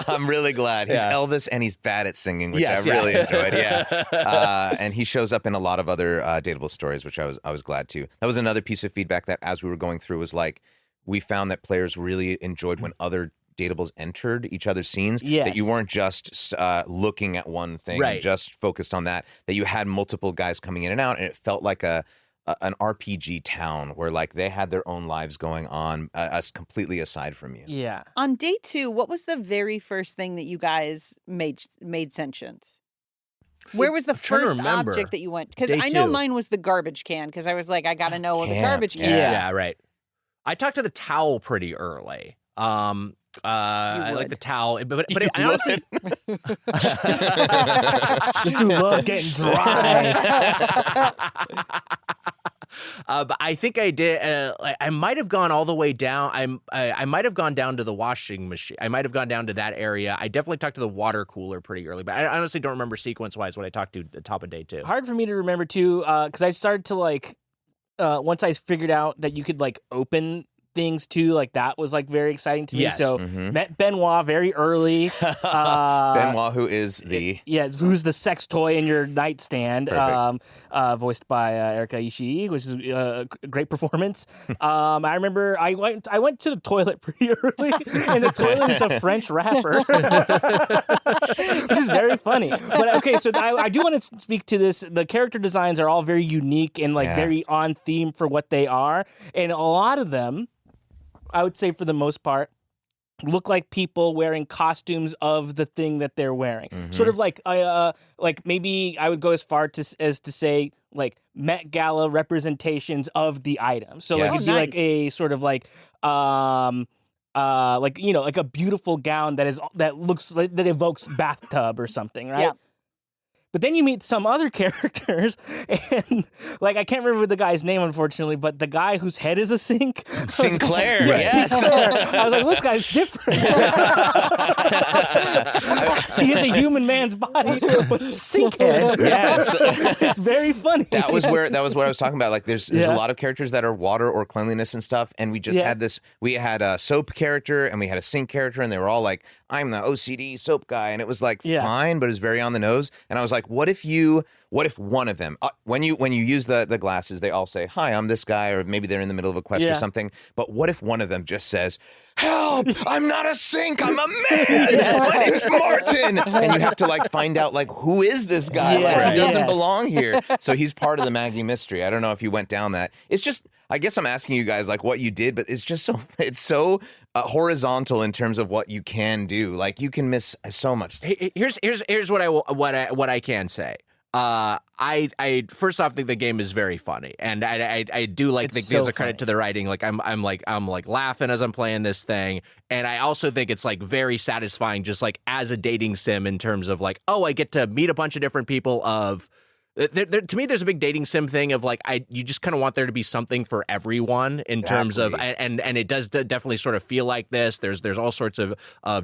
I'm really glad. He's Yeah. Elvis and he's bad at singing, which Yes, I really yeah. enjoyed. Yeah. And he shows up in a lot of other dateable stories, which I was glad to. That was another piece of feedback that as we were going through was like, we found that players really enjoyed when other datables entered each other's scenes. Yes. That you weren't just looking at one thing, Right. and just focused on that. That you had multiple guys coming in and out, and it felt like an RPG town where like they had their own lives going on, us completely aside from you. Yeah. On day 2, what was the very first thing that you guys made sentient? Where was the trying to first remember. object that you went? Because Day I know 2. mine was the garbage can, because I was like, I got to know the Can. garbage can. Yeah, right. I talked to the towel pretty early. I like would. the towel, but I honestly, This dude loves getting dry. but I think I did. I might have gone all the way down. I might have gone down to the washing machine. I might have gone down to that area. I definitely talked to the water cooler pretty early, but I honestly don't remember sequence wise what I talked to at the top of day 2. Hard for me to remember too, because I started to like once I figured out that you could like open things too, like that was like very exciting to me. Yes. So Mhm. met Benoit very early. Benoit, who is the who's the sex toy in your nightstand, Perfect. voiced by Erika Ishii, which is a great performance. I remember I went to the toilet pretty early, and the toilet is a French rapper, which is very funny. But okay, so I do want to speak to this. The character designs are all very unique and like Yeah. very on theme for what they are, and a lot of them, I would say for the most part, look like people wearing costumes of the thing that they're wearing. Sort of like maybe I would go as far as to say like Met Gala representations of the item. So like Yes. it'd be like Nice. a sort of like like a beautiful gown that looks like, that evokes bathtub or something, right? Yeah. But then you meet some other characters, and like I can't remember the guy's name, unfortunately, but the guy whose head is a sink. Sinclair. Yes. Yes. Sinclair. I was like, this guy's different. He has a human man's body with a sink head. Yes. It's very funny. That was what I was talking about. Like, there's Yeah. a lot of characters that are water or cleanliness and stuff, and we just Yeah. had this. We had a soap character and we had a sink character, and they were all like, "I'm the OCD soap guy," and it was like Yeah. fine, but it was very on the nose. And I was like, what if one of them, when you use the glasses, they all say, "Hi, I'm this guy," or maybe they're in the middle of a quest Yeah. or something. But what if one of them just says, "Help! I'm not a sink. I'm a man. My name's Martin." And you have to like find out like who is this guy? Like Yeah. he doesn't Yes. belong here. So he's part of the Maggie mystery. I don't know if you went down that. It's just, I guess I'm asking you guys like what you did, but it's just so horizontal in terms of what you can do. Like you can miss so much. Here's what I can say. I first off think the game is very funny, and I do like It's the gives so a credit funny. to the writing. Like I'm like laughing as I'm playing this thing, and I also think it's like very satisfying, just like as a dating sim in terms of like, oh, I get to meet a bunch of different people of. To me, there's a big dating sim thing of like you just kind of want there to be something for everyone in terms of and it does definitely sort of feel like this. There's all sorts of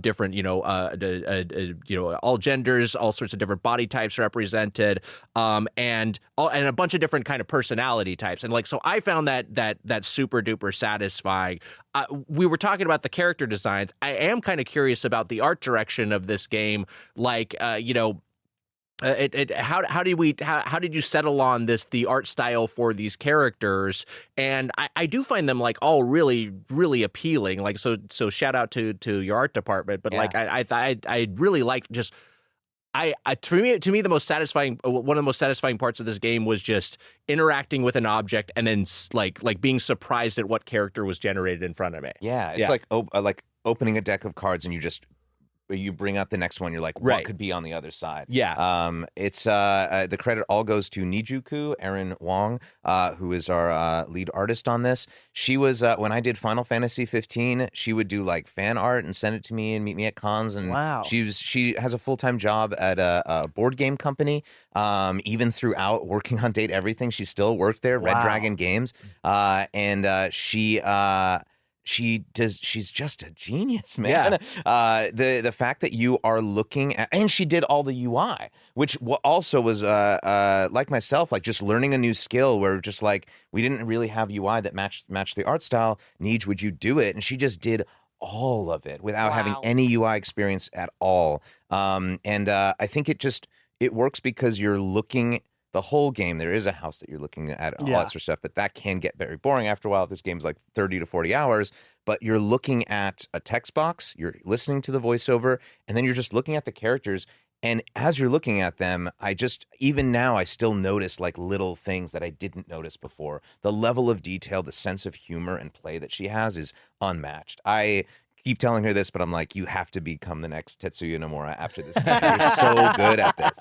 different all genders, all sorts of different body types represented, and a bunch of different kind of personality types. And like so, I found that super duper satisfying. We were talking about the character designs. I am kind of curious about the art direction of this game, like how did you settle on the art style for these characters? And I do find them like all really really appealing. Like so shout out to your art department. But like I really like just to me the most satisfying one of the most satisfying parts of this game was just interacting with an object and then like being surprised at what character was generated in front of me. Yeah, it's like opening a deck of cards and you bring out the next one. You're like, what Right. could be on the other side? Yeah. It's the credit all goes to Nijuku Erin Wong, who is our lead artist on this. She was when I did Final Fantasy 15. She would do like fan art and send it to me and meet me at cons. And Wow. she has a full-time job at a board game company. Even throughout working on Date Everything, she still worked there. Red Wow. Dragon Games, and she's just a genius, man. The fact that you are looking at, and she did all the UI, which also was like myself, like just learning a new skill where just like we didn't really have UI that matched the art style. Neej, would you do it? And she just did all of it without having Wow. any UI experience at all. And I think it works because you're looking. the whole game. There is a house that you're looking at, all Yeah. that sort of stuff, but that can get very boring after a while. This game's like 30 to 40 hours, but you're looking at a text box, you're listening to the voiceover, and then you're just looking at the characters. And as you're looking at them, even now, I still notice like little things that I didn't notice before. The level of detail, the sense of humor and play that she has is unmatched. I keep telling her this, but I'm like, you have to become the next Tetsuya Nomura after this game. You're so good at this.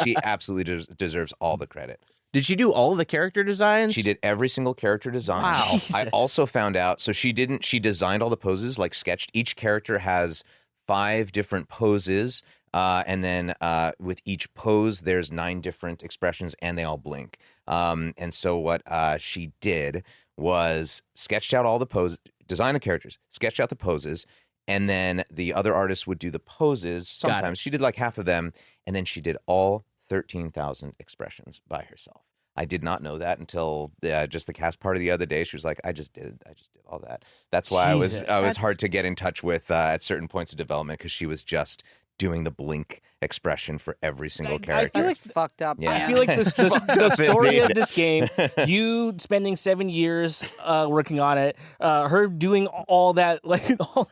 She absolutely deserves all the credit. Did she do all of the character designs? She did every single character design. Wow. I Jesus. also found out, so she designed all the poses, like sketched. Each character has 5 different poses. And then with each pose, there's 9 different expressions, and they all blink. And so what she did was sketched out all the poses, designed the characters, sketched out the poses, and then the other artist would do the poses. Sometimes she did like half of them, and then she did all 13,000 expressions by herself. I did not know that until just the cast party the other day. She was like, I just did all that. That's why I was hard to get in touch with at certain points of development, because she was just doing the blink expression for every single character. That's fucked up. Yeah. I feel like the story of this game, you spending 7 years working on it, her doing all that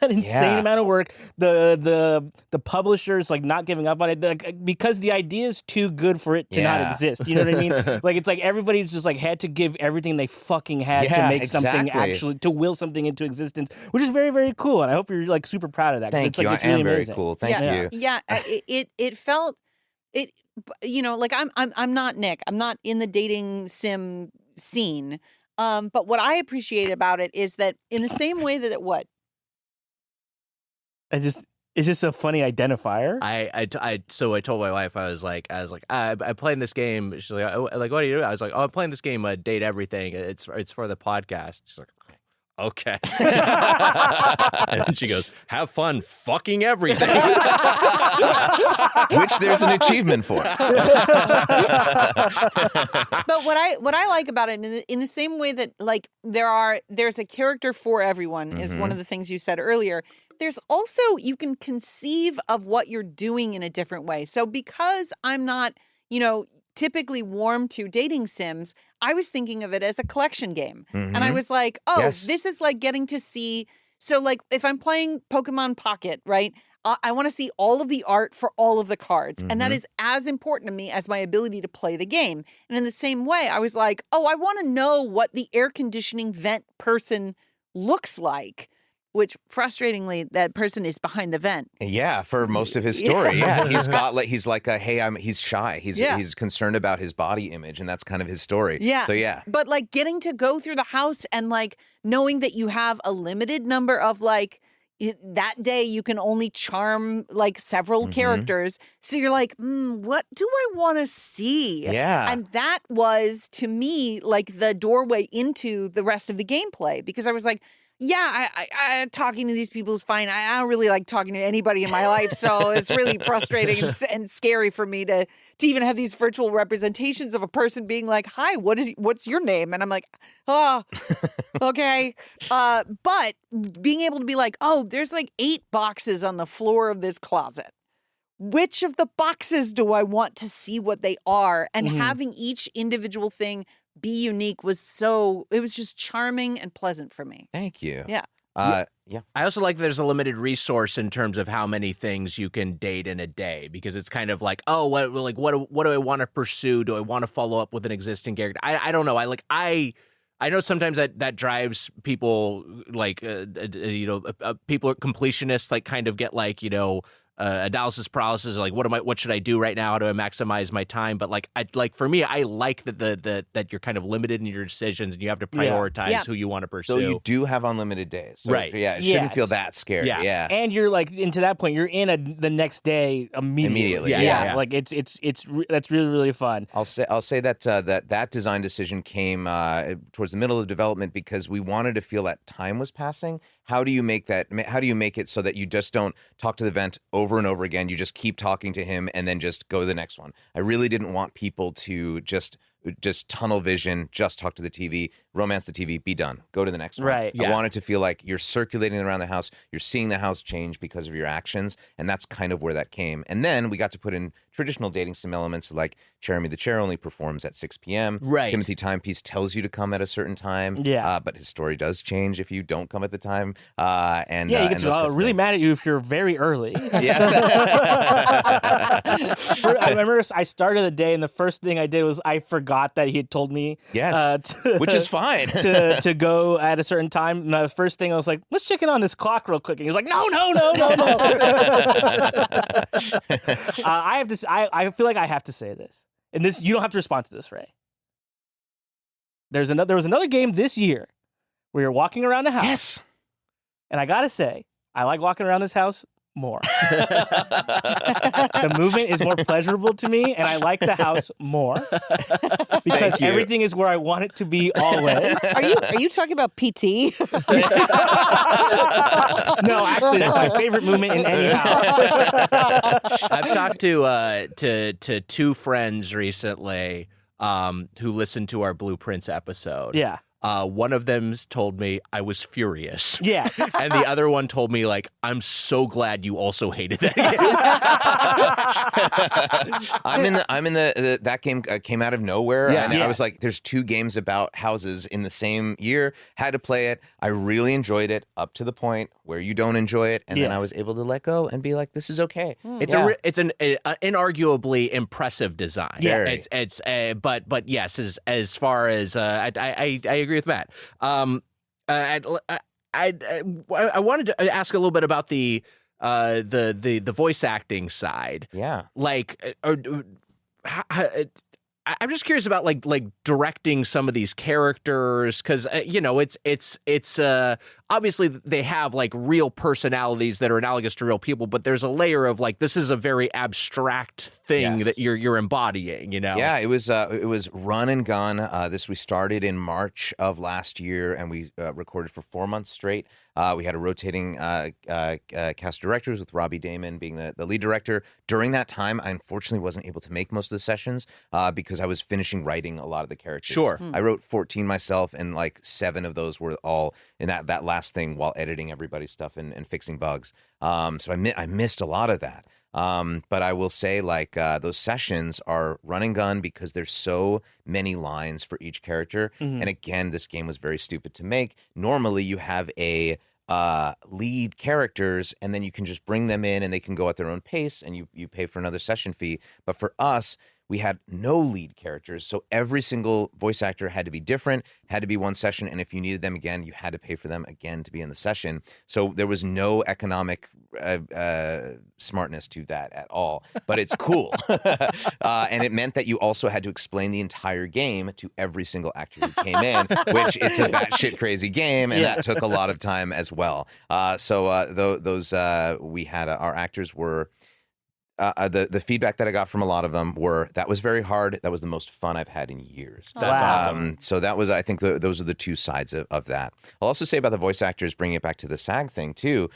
insane amount of work, the publishers like not giving up on it because the idea is too good for it to not exist. You know what I mean? Like it's like everybody's just like had to give everything they fucking had to make something actually, to will something into existence, which is very, very cool. And I hope you're like super proud of that. Thank you. It's I really am very amazing. cool. Thank you. Yeah, it felt it. You know, like I'm not Nick. I'm not in the dating sim scene. But what I appreciate about it is that in the same way that It's just a funny identifier. So I told my wife, I was like, I'm playing this game. She's like, what are you doing? I was like, I'm playing this game, Date Everything. It's for the podcast. She's like, okay. And then she goes, have fun fucking everything. Which there's an achievement for. But what I like about it, in the same way that like there's a character for everyone, is one of the things you said earlier. There's also, you can conceive of what you're doing in a different way. So because I'm not, typically warm to dating sims, I was thinking of it as a collection game. And I was like, this is like getting to see. So like if I'm playing Pokemon Pocket, right? I want to see all of the art for all of the cards. And that is as important to me as my ability to play the game. And in the same way, I was like, I want to know what the air conditioning vent person looks like. Which frustratingly, that person is behind the vent. Yeah, for most of his story. Yeah, he's shy. He's concerned about his body image, and that's kind of his story. Yeah. So yeah. But like getting to go through the house and like knowing that you have a limited number of like that day you can only charm like several characters. So you're like, what do I want to see? Yeah. And that was to me like the doorway into the rest of the gameplay, because I was like, yeah, I talking to these people is fine. I don't really like talking to anybody in my life, so it's really frustrating and scary for me to even have these virtual representations of a person being like, "Hi, what's your name?" And I'm like, "Oh, okay." But being able to be like, "Oh, there's like 8 boxes on the floor of this closet. Which of the boxes do I want to see what they are?" And having each individual thing be unique it was just charming and pleasant for me. Thank you. Yeah. Yeah. I also like that there's a limited resource in terms of how many things you can date in a day, because it's kind of like, what do I want to pursue? Do I want to follow up with an existing character? I don't know. I know sometimes that drives people like people are completionists, like kind of get like analysis paralysis, or like what should I do right now? How do I maximize my time? But for me, I like that you're kind of limited in your decisions and you have to prioritize who you want to pursue. So you do have unlimited days, so, right? Yeah, it shouldn't feel that scary. Yeah. And you're like into that point, you're in the next day immediately. Yeah. Like it's that's really, really fun. I'll say that that design decision came towards the middle of development because we wanted to feel that time was passing. How do you make that? How do you make it so that you just don't talk to the vent over and over again? You just keep talking to him and then just go to the next one. I really didn't want people to just just tunnel vision, just talk to the TV, romance the TV, be done. Go to the next one. Right. I want it to feel like you're circulating around the house. You're seeing the house change because of your actions. And that's kind of where that came. And then we got to put in traditional dating sim elements like Jeremy the Chair only performs at 6 p.m. Right. Timothy Timepiece tells you to come at a certain time. Yeah. But his story does change if you don't come at the time. You And get those kinds of really things. mad at you if you're very early. Yes. I remember I started the day, and the first thing I did was I forgot that he had told me. Yes. Which is fine. to go at a certain time. And the first thing I was like, let's check in on this clock real quick. And he was like, no. I have to. I feel like I have to say this, and this you don't have to respond to this, Ray. There was another game this year where you're walking around the house. Yes. And I gotta say, I like walking around this house more. The movement is more pleasurable to me, and I like the house more because you. everything is where I want it to be always. Are you talking about PT? No, actually, that's my favorite movement in any house. I've talked to two friends recently who listened to our Blueprints episode. Yeah. One of them told me I was furious. Yeah. And the other one told me, like, I'm so glad you also hated that game. I'm in the that game came out of nowhere. Yeah. And Yeah. I was like, there's two games about houses in the same year. Had to play it. I really enjoyed it up to the point where you don't enjoy it. And then I Yes. was able to let go and be like, this is okay. It's an inarguably impressive design. Yeah. It's but yes, as far as I agree with Matt. I wanted to ask a little bit about the voice acting side. Yeah. Like, I'm just curious about like directing some of these characters because it's obviously they have like real personalities that are analogous to real people, but there's a layer of like this is a very abstract thing Yes. that you're embodying. Yeah, it was run and gun. We started in March of last year, and we recorded for 4 months straight. We had a rotating cast of directors with Robbie Damon being the lead director. During that time, I unfortunately wasn't able to make most of the sessions because I was finishing writing a lot of the characters. Sure. I wrote 14 myself, and like 7 of those were all in that last thing while editing everybody's stuff and fixing bugs. So I missed a lot of that. But I will say, like, those sessions are run and gun because there's so many lines for each character. Mhm. And again, this game was very stupid to make. Normally, you have a lead characters, and then you can just bring them in, and they can go at their own pace, and you pay for another session fee. But for us, we had no lead characters, so every single voice actor had to be different, had to be one session, and if you needed them again, you had to pay for them again to be in the session. So there was no economic smartness to that at all, but it's cool. And it meant that you also had to explain the entire game to every single actor who came in, which it's a batshit crazy game, and that took a lot of time as well. We had our actors were. The feedback that I got from a lot of them were that was very hard. That was the most fun I've had in years. That's awesome. So that was, I think, those are the two sides of that. I'll also say about the voice actors, bringing it back to the SAG thing too.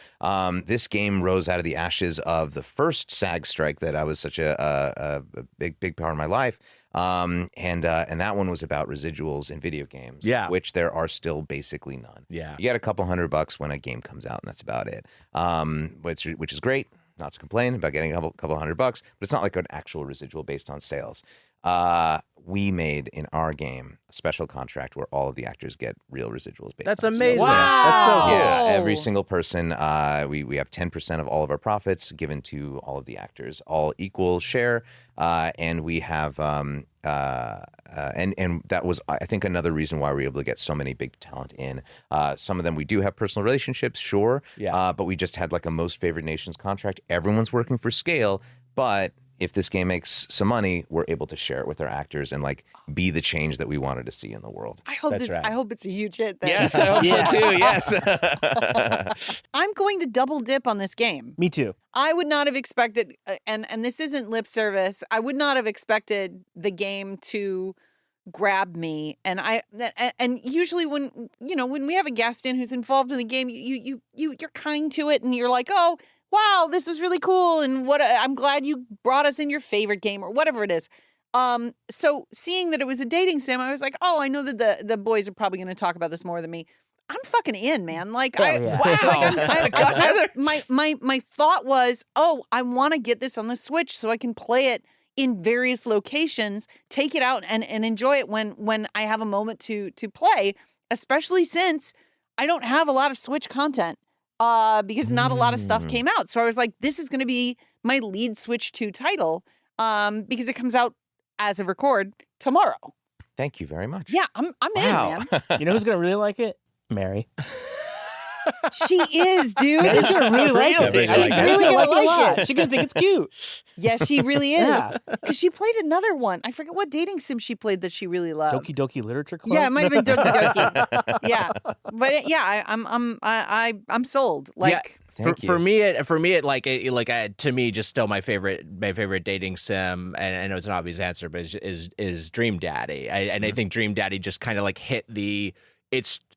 This game rose out of the ashes of the first SAG strike that I was such a big part of my life. And that one was about residuals in video games. Yeah. Which there are still basically none. Yeah. You get a couple $100 when a game comes out, and that's about it. Which is great. Not to complain about getting a couple $100, but it's not like an actual residual based on sales. We made in our game a special contract where all of the actors get real residuals based That's on amazing. sales. That's so cool. Yeah, every single person. We have 10% of all of our profits given to all of the actors, all equal share, and we have and that was, I think, another reason why we were able to get so many big talent in. Some of them we do have personal relationships, sure, but we just had like a most favored nations contract. Everyone's working for scale, but if this game makes some money, we're able to share it with our actors and like be the change that we wanted to see in the world. I hope That's right. I hope it's a huge hit. Then. Yes, I hope so too. Yes. I'm going to double dip on this game. Me too. I would not have expected, and this isn't lip service. I would not have expected the game to grab me. And usually when we have a guest in who's involved in the game, you're kind to it, and you're like, oh, wow, this was really cool, and I'm glad you brought us in your favorite game or whatever it is. So seeing that it was a dating sim, I was like, oh, I know that the boys are probably going to talk about this more than me. I'm fucking in, man. Like, my thought was, oh, I want to get this on the Switch so I can play it in various locations, take it out and enjoy it when I have a moment to play, especially since I don't have a lot of Switch content because not a lot of stuff came out. So I was like, this is going to be my lead Switch 2 title because it comes out as of record tomorrow. Thank you very much. Yeah, I'm in, man. You know who's going to really like it? Mary. She is, dude. Mary's going to really like it. She's She's really gonna gonna like it a like lot. it. She's going to think it's cute. Yeah, she really is. Yeah. Because she played another one. I forget what dating sim she played that she really loved. Doki Doki Literature Club? Yeah, it might have been Doki Doki. Yeah, but I'm sold. Like, For me, to me, just still my favorite dating sim, and I know it's an obvious answer, but is Dream Daddy. I think Dream Daddy just kind of like hit the.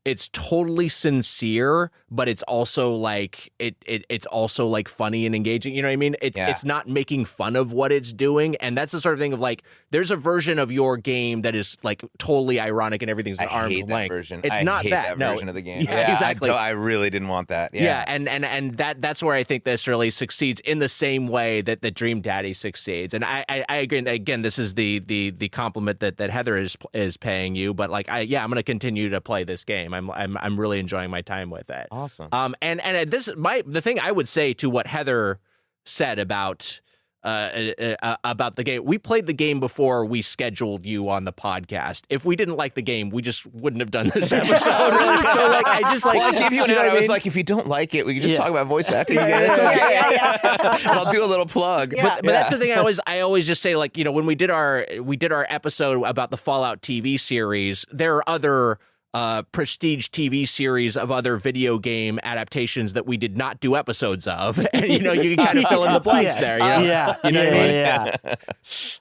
It's totally sincere, but it's also like it's also like funny and engaging. You know what I mean? It's not making fun of what it's doing, and that's the sort of thing of like there's a version of your game that is like totally ironic and everything's an arm's length. That version. It's I not hate that no. version of the game. Yeah, exactly. I really didn't want that. Yeah, and that's where I think this really succeeds in the same way that the Dream Daddy succeeds. And I agree. Again, this is the compliment that Heather is paying you, but like I'm going to continue to play this game. I'm really enjoying my time with it. Awesome. And the thing I would say to what Heather said about the game, we played the game before we scheduled you on the podcast. If we didn't like the game, we just wouldn't have done this episode. So like, I just like. Well, I gave you an out. I was like, if you don't like it, we can just talk about voice acting again. It's okay. And I'll do a little plug. But that's the thing. I always just say, like, when we did our episode about the Fallout TV series, there are other prestige TV series of other video game adaptations that we did not do episodes of, and you can kind of fill in the blanks there.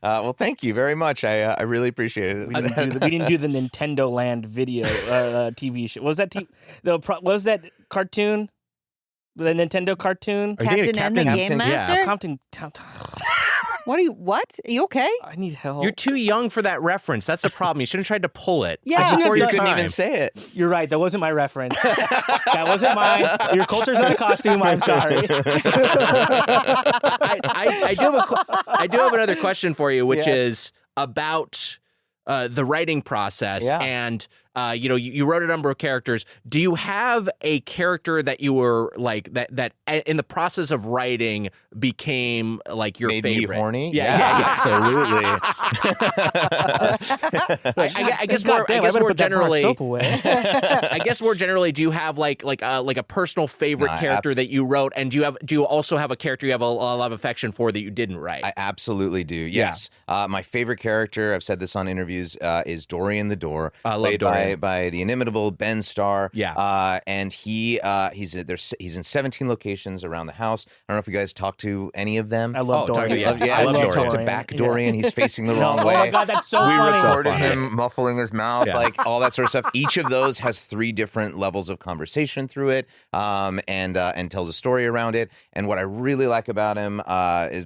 Well, thank you very much. I really appreciate it. We didn't do the Nintendo Land video TV show. Was that was that cartoon? The Nintendo cartoon? Captain N the Game Master? Captain. What? Are you okay? I need help. You're too young for that reference. That's the problem. You shouldn't have tried to pull it. Yeah. Before You your couldn't time. even say it. You're right. That wasn't my reference. That wasn't mine. Your culture's not a costume. I'm sorry. I do have another question for you, which is about the writing process. And you wrote a number of characters. Do you have a character that you were like that in the process of writing became like your Made favorite? me horny? Yeah. Absolutely. I guess more generally. I guess more generally, do you have like a personal favorite character that you wrote, and do you also have a character you have a lot of affection for that you didn't write? I absolutely do. Yes. My favorite character, I've said this on interviews, is Dorian the Door, played by the inimitable Ben Starr. Yeah. And he's in 17 locations around the house. I don't know if you guys talked to any of them. I love Dorian. I love Dorian. Talked to back Dorian. He's facing the wrong way. Oh my God, that's so funny. We recorded him muffling his mouth, like all that sort of stuff. Each of those has 3 different levels of conversation through it, and tells a story around it. And what I really like about him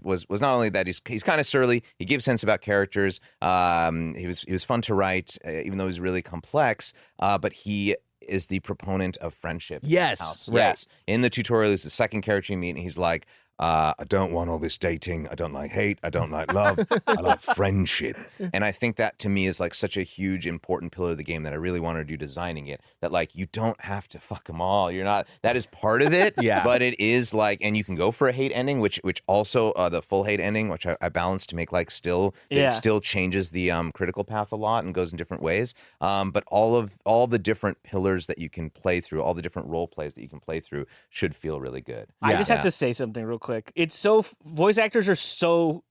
was not only that he's kind of surly, he gives hints about characters. He was fun to write, even though he's really complex. But he is the proponent of friendship. Yes, right. Yes. In the tutorial, he's the second character you meet, and he's like, I don't want all this dating. I don't like hate. I don't like love. I like friendship. And I think that to me is like such a huge, important pillar of the game that I really wanted to do designing it. That like you don't have to fuck them all. You're not. That is part of it. But it is like, and you can go for a hate ending, which also the full hate ending, which I balanced to make like it still changes the critical path a lot and goes in different ways. But all the different pillars that you can play through, all the different role plays that you can play through, should feel really good. I just have to say something real quick. It's so voice actors are so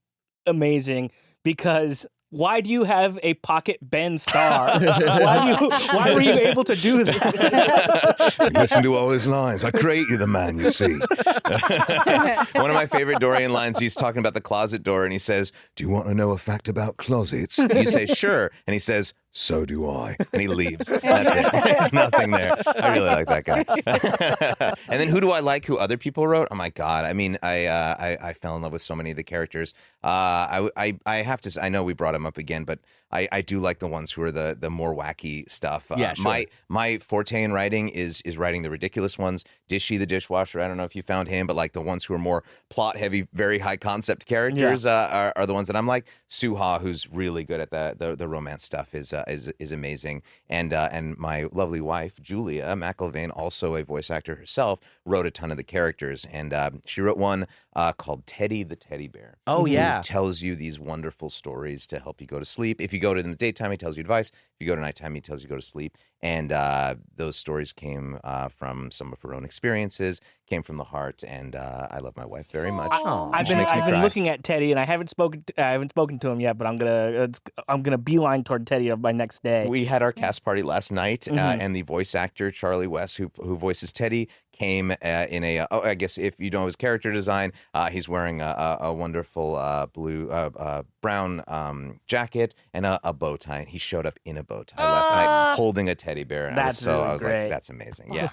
amazing because why do you have a pocket Ben Starr? Why were you able to do that? Listen to all his lines. I created the man, you see. One of my favorite Dorian lines, he's talking about the closet door, and he says, "Do you want to know a fact about closets?" You say, "Sure." And he says, so do I. And he leaves. That's it. There's nothing there. I really like that guy. And then who do I like who other people wrote? Oh, my God. I mean, I fell in love with so many of the characters. I have to say, I know we brought him up again, but I do like the ones who are the more wacky stuff. Yeah, sure. My forte in writing is writing the ridiculous ones. Dishy the dishwasher, I don't know if you found him, but like the ones who are more plot heavy, very high concept characters are the ones that I'm like. Suha, who's really good at the romance stuff, is amazing. And my lovely wife Julia McIlvain, also a voice actor herself, wrote a ton of the characters, and she wrote one called Teddy the Teddy Bear. Oh, yeah. Who tells you these wonderful stories to help you go to sleep. If you go to in the daytime, he tells you advice. If you go to nighttime, he tells you go to sleep. And those stories came from some of her own experiences, came from the heart, and I love my wife very much. I've been looking at Teddy, and I haven't spoken to him yet, but I'm gonna beeline toward Teddy my next day. We had our cast party last night, and the voice actor Charlie West, who voices Teddy, came in a I guess if you know his character design, he's wearing a wonderful brown jacket and a bow tie. And he showed up in a bow tie last night, holding a teddy bear. And I was great. like, that's amazing. Yeah.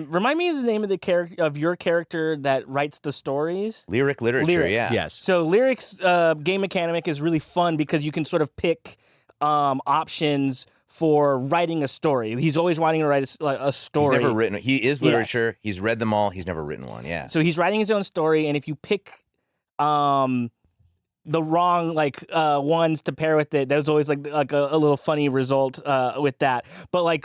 Remind me of the name of the character of your character that writes the stories. Lyric literature. Yeah. Yes. So Lyric's game mechanic is really fun because you can sort of pick options for writing a story. He's always wanting to write a story. He's never written. He is literature. Yes. He's read them all. He's never written one. Yeah. So he's writing his own story, and if you pick the wrong ones to pair with it, there's always like a little funny result with that. But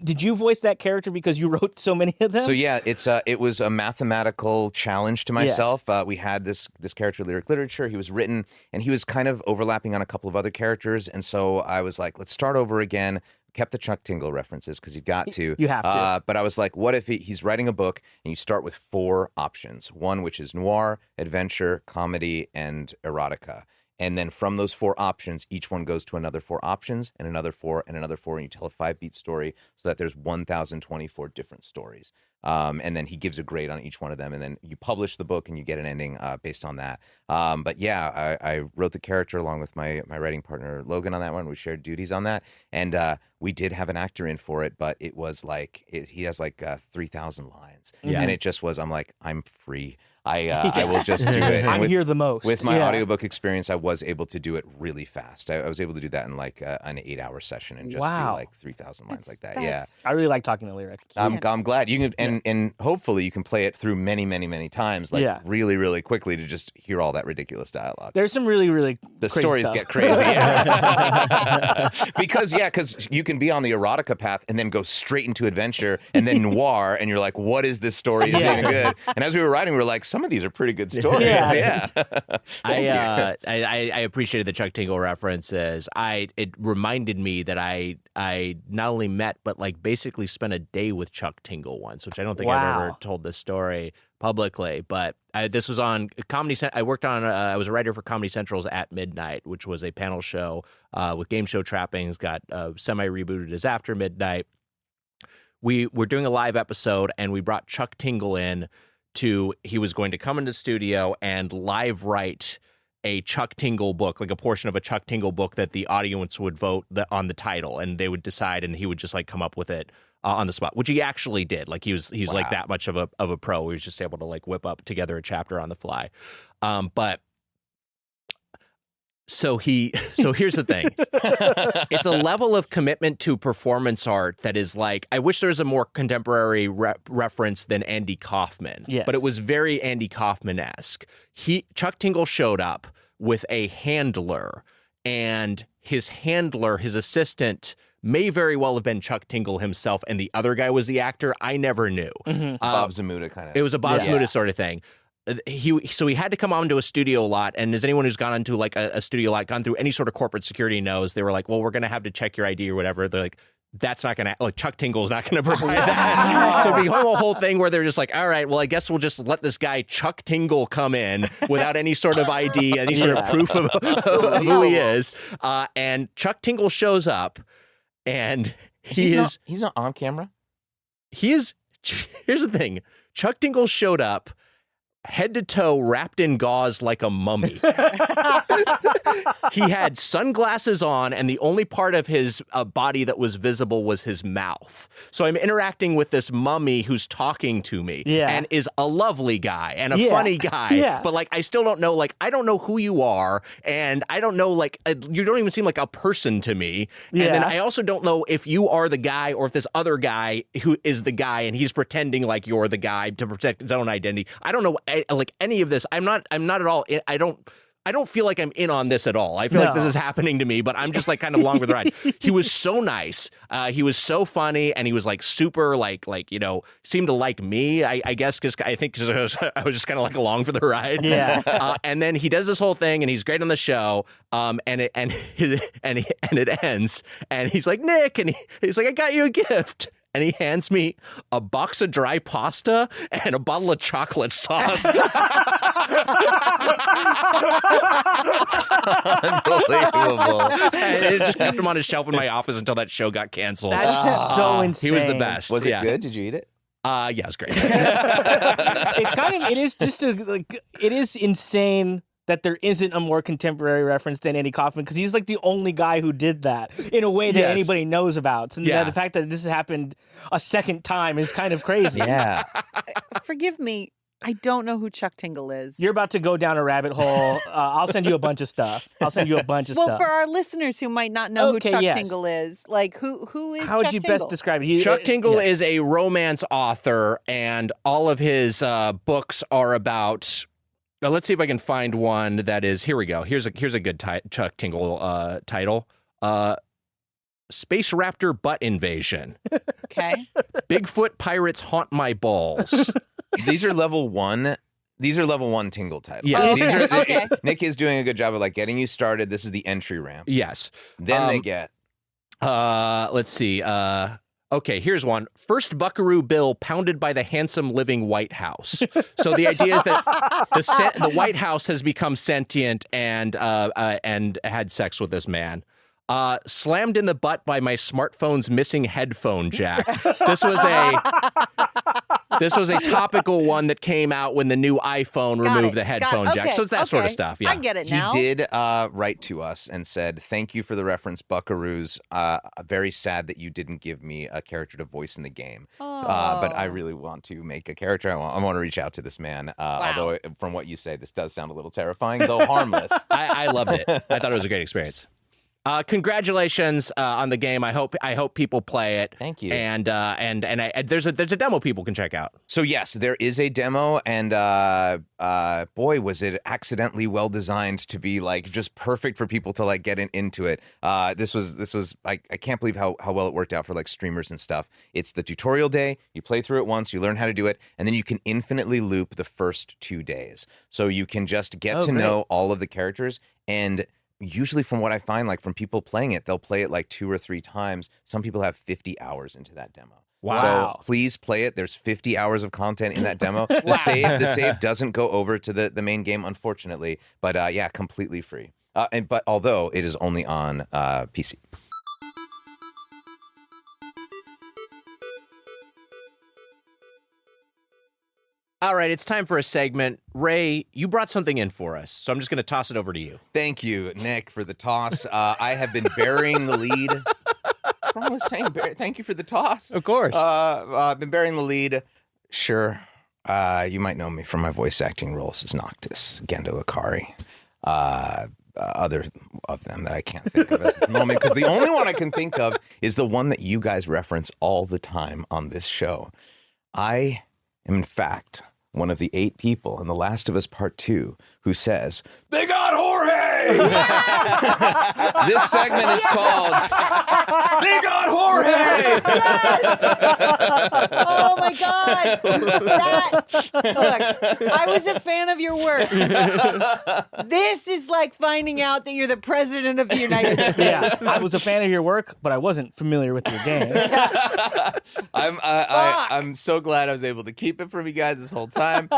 did you voice that character because you wrote so many of them? So yeah, it was a mathematical challenge to myself. Yes. We had this character, Lyric Literature. He was written, and he was kind of overlapping on a couple of other characters. And so I was like, let's start over again. Kept the Chuck Tingle references because you've got to. You have to. But I was like, what if he's writing a book and you start with 4 options? One, which is noir, adventure, comedy, and erotica. And then from those 4 options, each one goes to another 4 options and another 4 and another 4. And you tell a 5-beat story so that there's 1,024 different stories. And then he gives a grade on each one of them. And then you publish the book and you get an ending based on that. But yeah, I wrote the character along with my writing partner, Logan, on that one. We shared duties on that. And we did have an actor in for it, but it was he has 3,000 lines. Yeah. And it just was, I'm like, I'm free. I will just do it. I'm here the most. With my audiobook experience, I was able to do it really fast. I was able to do that in an 8-hour session and just do 3,000 lines like that. Yeah, I really like talking to Lyric. I'm glad you can, and hopefully you can play it through many, many, many times, really, really quickly to just hear all that ridiculous dialogue. There's some really, really the crazy stories stuff. get crazy. Yeah. because you can be on the erotica path and then go straight into adventure and then noir, and you're like, what is this story? Is it even good? And as we were writing, we were like, some of these are pretty good stories. Yeah. I appreciated the Chuck Tingle references. It reminded me that I not only met but basically spent a day with Chuck Tingle once, which I don't think I've ever told this story publicly. But this was on Comedy Central. I worked on. I was a writer for Comedy Central's At Midnight, which was a panel show with game show trappings. Got semi rebooted as After Midnight. We were doing a live episode, and we brought Chuck Tingle in. He was going to come into the studio and live write a Chuck Tingle book, like a portion of a Chuck Tingle book that the audience would vote on the title, and they would decide, and he would just come up with it on the spot, which he actually did. He's like that much of a pro. He was just able to whip up together a chapter on the fly. So here's the thing. It's a level of commitment to performance art that is I wish there was a more contemporary reference than Andy Kaufman. Yes. But it was very Andy Kaufman-esque. Chuck Tingle showed up with a handler, and his handler, his assistant, may very well have been Chuck Tingle himself, and the other guy was the actor. I never knew. Mm-hmm. Bob Zamuda kind of. It was a Bob Zamuda sort of thing. So he had to come onto a studio lot, and as anyone who's gone onto a studio lot, gone through any sort of corporate security knows, they were like, well, we're going to have to check your ID or whatever. They're like, that's not going to, Chuck Tingle's not going to provide that. So the whole thing where they're just like, all right, well, I guess we'll just let this guy Chuck Tingle come in without any sort of ID, any sort of proof of who he is. And Chuck Tingle shows up, and he's not on camera. Here's the thing. Chuck Tingle showed up head to toe wrapped in gauze like a mummy. He had sunglasses on, and the only part of his body that was visible was his mouth. So I'm interacting with this mummy who's talking to me and is a lovely guy and a funny guy. But like, I still don't know, like, I don't know who you are, and I don't know, like, you don't even seem like a person to me. And then I also don't know if you are the guy or if this other guy who is the guy and he's pretending like you're the guy to protect his own identity. I don't know, like, any of this. I'm not at all. I don't feel like I'm in on this at all. I feel like this is happening to me, but I'm just like kind of along with the ride. He was so nice. He was so funny, and he was like super like seemed to like me. I guess because I think I was just kind of like along for the ride. Yeah. And then he does this whole thing, and he's great on the show. And it ends, and he's like, Nick, and he's like, I got you a gift. And he hands me a box of dry pasta and a bottle of chocolate sauce. Unbelievable. And it just kept him on his shelf in my office until that show got canceled. That's so insane. He was the best. Was it good? Did you eat it? Yeah, it was great. It is insane that there isn't a more contemporary reference to Andy Kaufman, because he's like the only guy who did that in a way that anybody knows about. And the fact that this has happened a second time is kind of crazy. Yeah. Forgive me. I don't know who Chuck Tingle is. You're about to go down a rabbit hole. I'll send you a bunch of stuff. Well, for our listeners who might not know who Chuck Tingle is, like who is How Chuck would you Tingle? best describe it? Chuck Tingle is a romance author, and all of his books are about... Now, let's see if I can find one that is... Here we go. Here's a good Chuck Tingle title. Space Raptor Butt Invasion. Okay. Bigfoot Pirates Haunt My Balls. These are level 1. These are level 1 Tingle titles. Yes. These are, Okay. Nick is doing a good job of like getting you started. This is the entry ramp. Yes. Then they get... Let's see. Okay, here's one. First Buckaroo Bill pounded by the handsome living White House. So the idea is that the White House has become sentient and had sex with this man. Slammed in the butt by my smartphone's missing headphone jack. This was a topical one that came out when the new iPhone removed the headphone jack. So it's that sort of stuff. Yeah, I get it now. He did write to us and said, "Thank you for the reference, Buckaroos. Very sad that you didn't give me a character to voice in the game. But I really want to make a character. I want to reach out to this man. Although from what you say, this does sound a little terrifying, though harmless. I loved it. I thought it was a great experience. Congratulations on the game. I hope people play it. Thank you. And there's a demo people can check out. So yes, there is a demo, and boy, was it accidentally well designed to be like just perfect for people to like get into it. This was I can't believe how well it worked out for like streamers and stuff. It's the tutorial day. You play through it once, you learn how to do it, and then you can infinitely loop the first 2 days. So you can just get to know all of the characters. And usually from what I find, like from people playing it, they'll play it like 2 or 3 times. Some people have 50 hours into that demo. Wow. So please play it. There's 50 hours of content in that demo. The save doesn't go over to the main game, unfortunately. But yeah, completely free. But although it is only on PC. All right, it's time for a segment. Ray, you brought something in for us, so I'm just going to toss it over to you. Thank you, Nick, for the toss. I have been burying the lead. What's wrong with saying thank you for the toss? Of course. I've been burying the lead. Sure. You might know me from my voice acting roles as Noctis, Gendo Ikari, other of them that I can't think of at the moment, because the only one I can think of is the one that you guys reference all the time on this show. I am, in fact, one of the 8 people in The Last of Us Part 2 who says, "They got Jorge!" This segment is called "They got Jorge!" Yes! Oh my God! Look, I was a fan of your work. This is like finding out that you're the president of the United States. Yeah, I was a fan of your work, but I wasn't familiar with your game. I'm so glad I was able to keep it from you guys this whole time.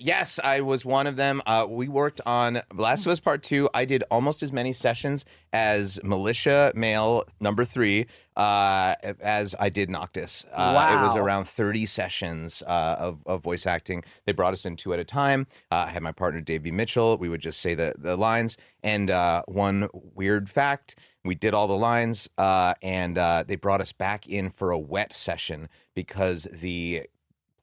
Yes, I was one of them. We worked on Last of Us Part Part 2, I did almost as many sessions as Militia Male number 3 as I did Noctis. It was around 30 sessions of voice acting. They brought us in 2 at a time. I had my partner, Dave B. Mitchell. We would just say the lines. And one weird fact, we did all the lines, and they brought us back in for a wet session because the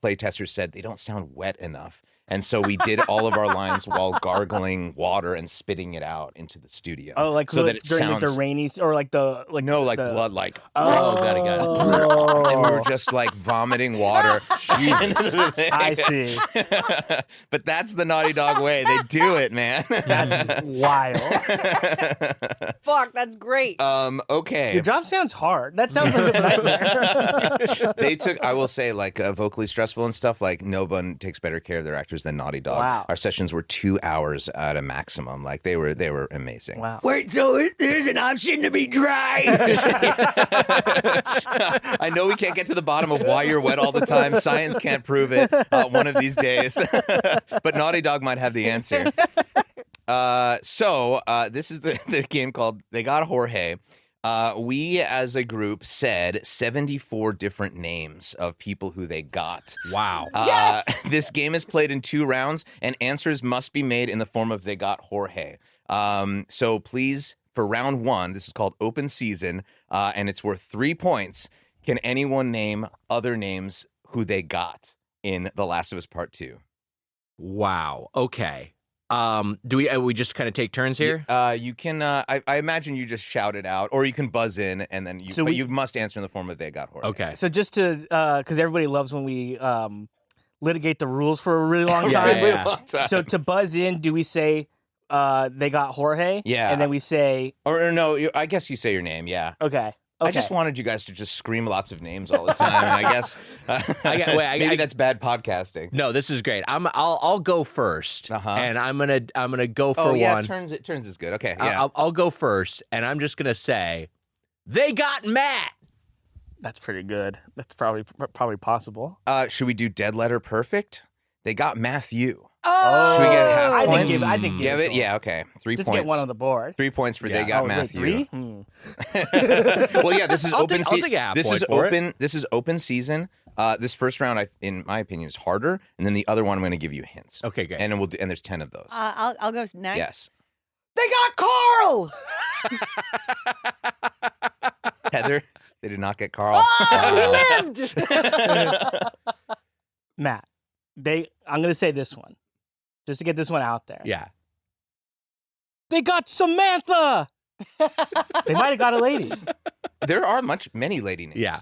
playtesters said they don't sound wet enough. And so we did all of our lines while gargling water and spitting it out into the studio. Oh, like so that it during sounds like the rainy or like the like no, like the... blood, like oh, and we were just like vomiting water. I see. But that's the Naughty Dog way. They do it, man. That's wild. Fuck, that's great. Okay. Your job sounds hard. That sounds like a nightmare. They took, I will say, like vocally stressful and stuff. Like no one takes better care of their actors than Naughty Dog. Wow. Our sessions were 2 hours at a maximum. Like they were amazing. Wow. Wait, so there's an option to be dry? I know we can't get to the bottom of why you're wet all the time. Science can't prove it one of these days. But Naughty Dog might have the answer. So this is the game called They Got Jorge. We, as a group, said 74 different names of people who they got. Wow. This game is played in 2 rounds, and answers must be made in the form of they got Jorge. So please, for round 1, this is called Open Season, and it's worth 3 points. Can anyone name other names who they got in The Last of Us Part 2? Wow. Okay. Do we just kind of take turns here? You can. I imagine you just shout it out, or you can buzz in, and then you. So but you must answer in the form of they got Jorge. Okay. So just to, because everybody loves when we litigate the rules for a really long Yeah, time. yeah, Long time. So to buzz in, do we say they got Jorge? Yeah. And then we say, or no, I guess you say your name. Yeah. okay. I just wanted you guys to just scream lots of names all the time, and I guess maybe that's bad podcasting. No, this is great. I'll go first, and I'm gonna go for Oh yeah, one. turns is good. Okay, yeah. I'll go first, and I'm just gonna say, they got Matt. That's pretty good. That's probably possible. Should we do Dead Letter Perfect? They got Matthew. Oh, Should we get half I points? think give Give it it. to him. Yeah. Okay. 3 Just points. get one on the board. 3 points for they Yeah. got Wait, Matthew. 3? Well, yeah. This is I'll open. take a half This point is for it. open. This is open season. This first round, in my opinion, is harder, and then the other one, I'm going to give you hints. Okay, great. And then and there's 10 of those. I'll go next. Yes. They got Carl. Heather, they did not get Carl. Oh, he lived. Matt, I'm going to say this one, just to get this one out there. Yeah. They got Samantha. They might have got a lady. There are many lady names. Yeah.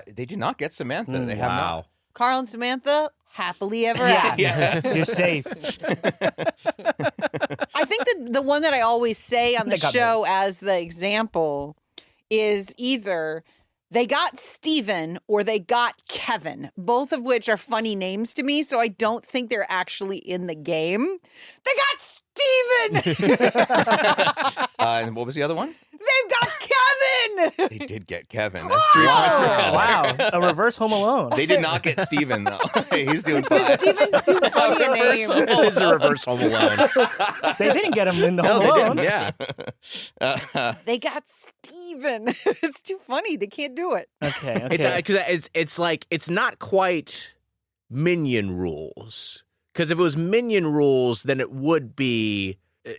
They did not get Samantha. They have Wow. not. Carl and Samantha happily ever Yeah. after. Yeah. You're safe. I think the one that I always say on the They got show as the example is either they got Steven or they got Kevin, both of which are funny names to me, so I don't think they're actually in the game. They got Steven! And what was the other one? They've got Kevin! They did get Kevin. That's 3 points for Heather. Wow. A reverse Home Alone. They did not get Steven, though. He's doing fine. Steven's too funny a name. It is a reverse Home Alone. They didn't get him in the No, Home they Alone. didn't. Yeah. They got Steven. It's too funny. They can't do it. Okay. It's because it's like it's not quite Minion rules. Because if it was Minion rules, then it would be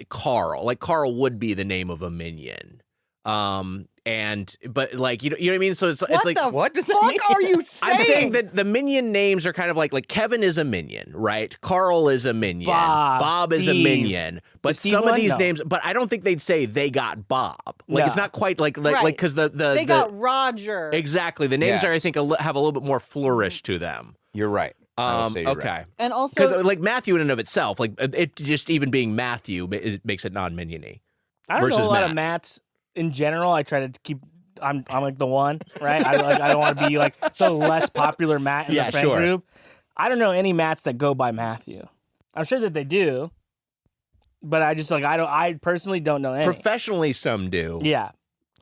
Carl. Like Carl would be the name of a minion. But like you know what I mean. So it's like the what does that fuck mean? are you saying? I'm saying that the minion names are kind of like Kevin is a minion, right? Carl is a minion. Bob, is a Steve. minion. But Is Steve some of one? these No. names, but I don't think they'd say they got Bob. Like No. it's not quite like Right. because They got Roger. exactly the names are I Yes. think have a little bit more flourish to them. You're right. I will say you're Okay. right. And also, Because like Matthew in and of itself, like it just even being Matthew it makes it non-minion-y. I don't know versus a lot Matt. of Matts in general. I try to keep. I'm like the one, right? I don't want to be like the less popular Matt in Yeah, the friend sure. group. I don't know any Matts that go by Matthew. I'm sure that they do, but I just I personally don't know any. Professionally, some do. Yeah.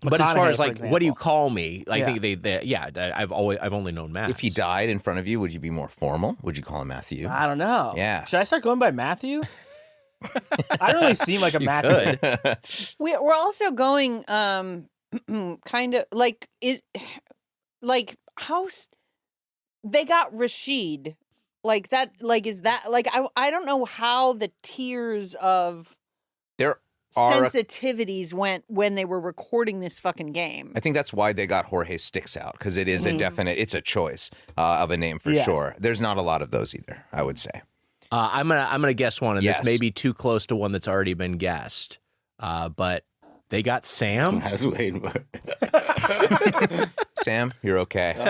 But as far McConaughey, as for like, what do you example. call me? I Yeah. think I've only known Matt. If he died in front of you, would you be more formal? Would you call him Matthew? I don't know. Yeah. Should I start going by Matthew? I don't really seem like a You Matt. could. We're also going kind of like they got Rashid. Like that, like, is that, like, I don't know how the tiers of There are sensitivities went when they were recording this fucking game. I think that's why they got Jorge Sticks out, because it is a definite, it's a choice of a name for sure. There's not a lot of those either, I would say. I'm gonna guess one, and Yes. this may be too close to one that's already been guessed. But they got Sam. That's way more. Sam, you're okay. All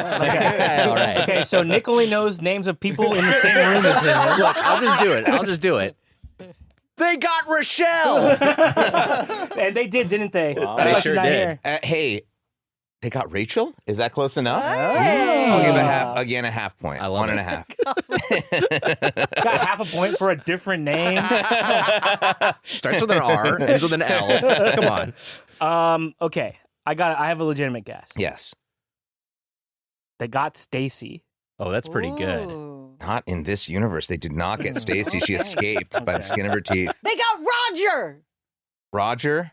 right. Okay, so Nick only knows names of people in the same room as him. Look, I'll just do it. They got Rochelle. And they did, didn't they? They That's why she's sure not did. here. Hey, they got Rachel? Is that close enough? Hey. I'll give a half point. I love One it. and a half. Got half a point for a different name. Starts with an R, ends with an L. Come on. Okay, I have a legitimate guess. Yes. They got Stacy. Oh, that's pretty good. Ooh. Not in this universe. They did not get Stacy. She escaped by the skin of her teeth. They got Roger. Roger,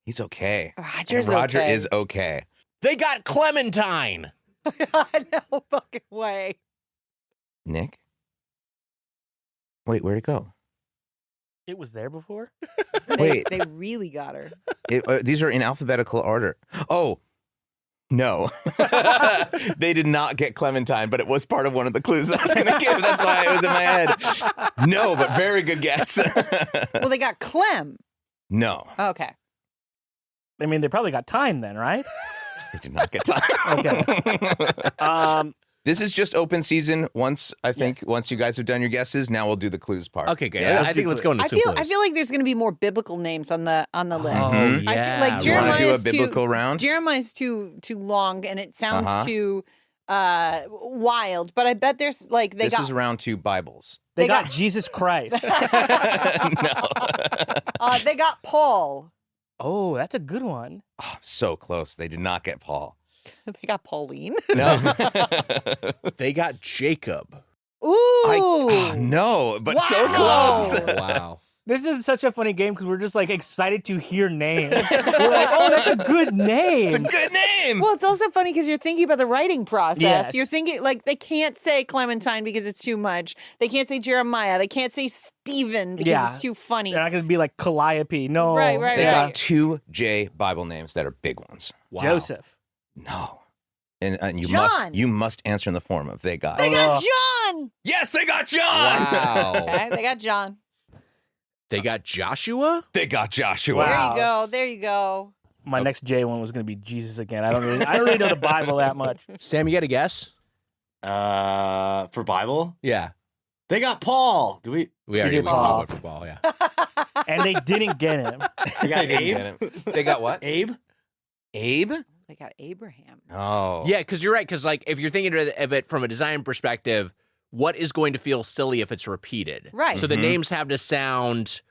he's okay. Roger's And Roger okay. is okay. They got Clementine. No fucking way. Nick? Wait, where'd it go? It was there before? Wait. They really got her. These are in alphabetical order. Oh, no. They did not get Clementine, but it was part of one of the clues that I was going to give. That's why it was in my head. No, but very good guess. Well, they got Clem. No, Okay. I mean, they probably got time then, right? they did not get time. Okay. This is just open season. Once you guys have done your guesses, now we'll do the clues part. Okay, good. Yeah? I think let's go into I some feel clues. like there's going to be more biblical names on the list. Mhm. I feel like Do you want to do a Jeremiah's biblical round? Jeremiah's too long, and it sounds Uh-huh. too wild. But I bet there's like This is round 2 Bibles. They got- got Jesus Christ. No. they got Paul. Oh, that's a good one. Oh, so close. They did not get Paul. They got Pauline. No. They got Jacob. Ooh. No, but so Wow. close. Wow. This is such a funny game because we're just like excited to hear names. We're like, oh, that's a good name. It's a good name. Well, it's also funny because you're thinking about the writing process. Yes. You're thinking like they can't say Clementine because it's too much. They can't say Jeremiah. They can't say Stephen because Yeah. it's too funny. They're not going to be like Calliope. No. Right. They Yeah. got 2 J Bible names that are big ones. Wow. Joseph. No. And you John. must answer in the form of they got. They got John. Yes, they got John. Wow. Okay, they got John. They got Joshua? They got Joshua. Wow. There you go. There you go. My next J one was going to be Jesus again. I don't really know the Bible that much. Sam, you got a guess? For Bible, Yeah. they got Paul. Do we? We already did went Paul. over for Paul, yeah. And they didn't get him. They got They didn't Abe. get him. They got what? Abe. Abe? They got Abraham. Oh. Yeah, because you're right. Because like, if you're thinking of it from a design perspective, what is going to feel silly if it's repeated? Right. So the Mhm. names have to sound,